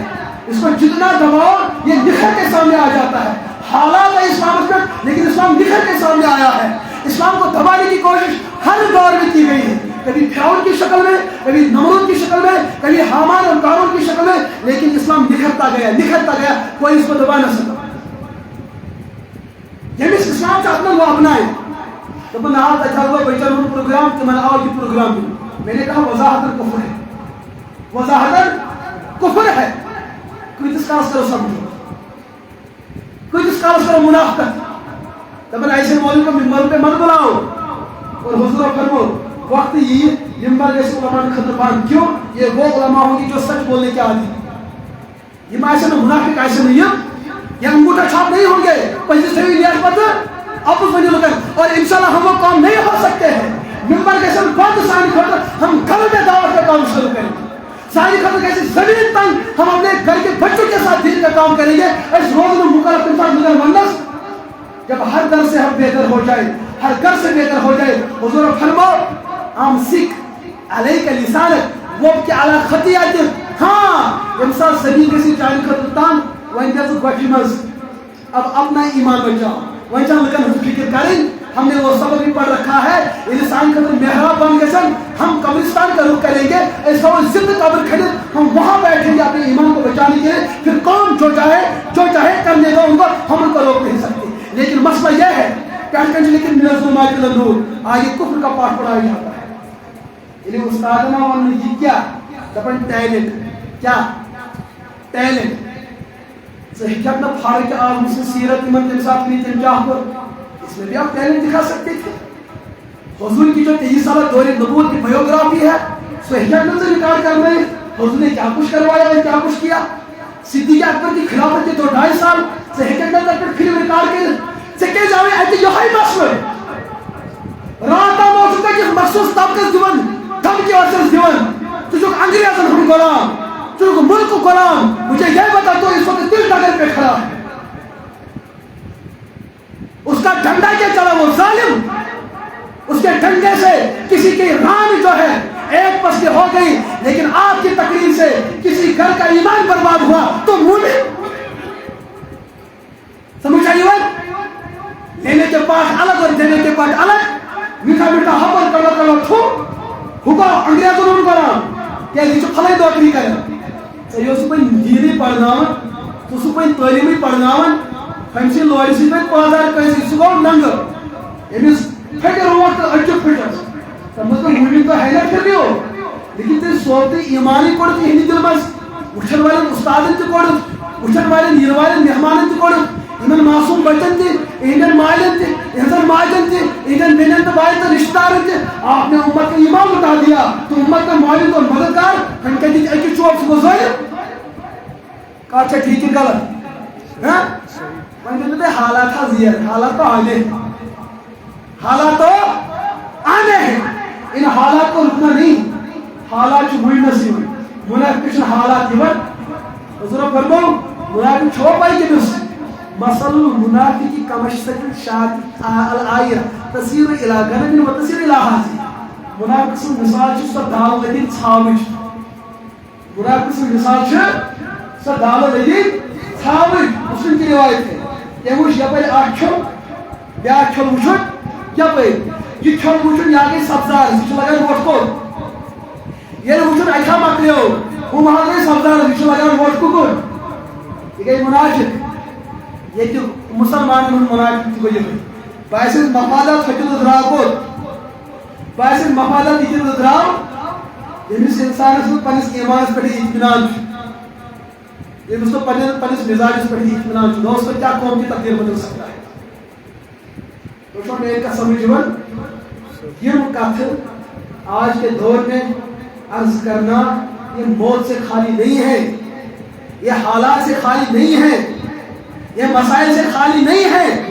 اس کو جتنا دباؤ یہ نکھر کے سامنے آ جاتا ہے، حالات ہے اسلام میں لیکن اسلام نکھر کے سامنے آیا ہے، اسلام کو دبانے کی کوشش ہر دور میں کی گئی ہے، کبھی فرعون کی شکل میں، کبھی نمرود کی شکل میں، کبھی حامان اور قارون کی شکل میں، لیکن اسلام نکھرتا گیا کوئی اس کو دبا نہ سکا، جب اس اسلام سے اپنا وہ اپنائے تو میں نہا تھا ہوا بیچار ان پروگرام کہ میں آؤ یہ پروگرام بھی میں نے کہا وضاحت کفر ہے، وضاحت کفر ہے، کوئی جس کاس کرو سمجھو، کوئی جس کاس کرو منافقت، تب ایسے مولوی کو ممبر پہ مت بلاؤ اور حضور فرمو وقت یہ ممبر جیسے علماء خطر بان کیوں یہ وہ علماء ہوں گی جو سچ بولنے کے عادی، یہ ایسے نہ منافق ایسے نہیں یہ انگوٹھا چھاپ نہیں ہوں گے پچیس سے بھی نیاز پتر آپس میں لگن اور انشاءاللہ ہم وہ کام نہیں ہو سکتے ہیں، ممبر کے ساتھ بہت سانی خطر ہم گھر میں دعوت کا کام شروع کریں گے، سانی خطر کیسے زمین تنگ ہم اپنے گھر کے بچوں کے ساتھ دین کا کام کریں گے، اس روز میں مکلف انسان مگر ونس جب ہر در سے ہم بہتر ہو جائے، ہر گھر سے بہتر ہو جائے، حضور فرماؤ عام سکھ علیہ لسانک وہ کہ علی خطیات ہاں انسان سبھی کسی چاہیے خطرتان وہیں جیسے گوشمز اب اپنا ایمان بچاؤ وہیں جہاں لکن فکر کریں ہم نے وہ سبب بھی پڑھ رکھا ہے انسان خطر محراب بن گئے سن ہم قبرستان کا رخ کریں گے ایسا وہ زند قبر کھڑے ہم وہاں بیٹھیں گے اپنے ایمان کو بچانے کے لیے، پھر کون جو چاہے کرنے گا ان کو ہم ان کو روک نہیں سکتے، لیکن مسئلہ یہ ہے کہ لیکن منظومات النور آگے کفر کا پاٹ پڑھایا جاتا ہے، یعنی استادنا ون یہ کیا دپن ٹیلنٹ کیا ٹیلنٹ ہیکت نا فاروق اعظم سے سیرت من تم سات تم کیا کر اس میں بھی آپ ٹیلنٹ دکھا سکتے تھے حضور کی جو 23 سالہ دور نبوت کی بایوگرافی ہے سو ہیکت نا سے ریکارڈ کرنا ہے حضور نے کیا کچھ کروایا اور کیا کچھ کیا صدیق اکبر کی خلافت کے 2.5 سال سے ہیکت نا تک فلم ریکارڈ کر سے کہ جاوے ایتی یہ ہی مسئلہ رات موجود ہے کہ مخصوص طبقہ دیون دھمکی ورسز دیون تو جو انگریزن ہم غلام تو ملک کو غلام مجھے یہ بتا تو اس وقت دل ڈگر پہ کھڑا ہے اس کا ڈنڈا کیا چلا وہ ظالم اس کے ڈنڈے سے کسی کی ران جو ہے ایک پستی ہو گئی لیکن آپ کی تقریر سے کسی گھر کا ایمان برباد ہوا تو مومن سمجھ آئی بات لینے کے پاس الگ اور دینے کے پاس الگ میٹھا میٹھا ہبر کلو کلو تھو ہوگا انگریزوں نے کرا کہ یہ جو پھلائی دوکری کرے تو یہ سو پہ دینی پڑھناون تو سو پہ تعلیمی پڑھناون ہم سے لوری سی پہ 5000 پیسے سو گو ننگ یعنی پھٹے روٹ تو اچھو پھٹس تو مطلب مومن تو ہے نا پھر بھی ہو لیکن تے صورت ایمانی کوڑ تی ہندی دل بس اٹھن والے استادن تی کوڑ اٹھن والے نیر والے مہمانن تی کوڑ انہن معصوم بچن تی انہن مائلن تی انہن ماجن تی انہن بینن تو بائن تو رشتہ دارن تی آپ نے امت کا ایمان اٹھا دیا تو امت کا مائلن تو مددگار ہم کہتے ہیں ایک چوب سے گزائے کاچھا ٹھیک ہے غلط ہاں میں کہتے ہیں حالات تھا زیر حالات تو آنے حالات تو آنے ہیں ان حالات کو رکنا نہیں حالات جو ہوئی نسی ہوئی منافقشن حالات یہ حضور فرماؤ منافق چھو پائی کہ بس مثل المنافق كمشتك الشاة الآية تسير إلى غنم وتسير إلى حاصل منافق سن مثال چھ سو دال لگی ژھاوچ منافق سن مثال چھ سو دال لگی ژھاوچ مسلم کی روایت ہے کہ وہ یپر اچھو بیا چھل وچھن یپر یہ چھل وچھن یا گئی سبزار یہ لگان ووٹ کو یہ وچھن اچھا مکلیو وہ وہاں گئی سبزار یہ لگان ووٹ کو یہ گئی منافق یہ تو مسلمان منافق کو یہ باعث مفادات فکر دراو کو باعث مفادات فکر دراو یمس انسان اس پنس ایمان پر اطمینان یہ دوستو پنس مزاج پر اطمینان دوستو کیا قوم کی تقدیر بدل سکتا ہے تو شو میں کا سمجھون یہ کتھ آج کے دور میں عرض کرنا یہ موت سے خالی نہیں ہے یہ حالات سے خالی نہیں ہے یہ مسائل سے خالی نہیں ہے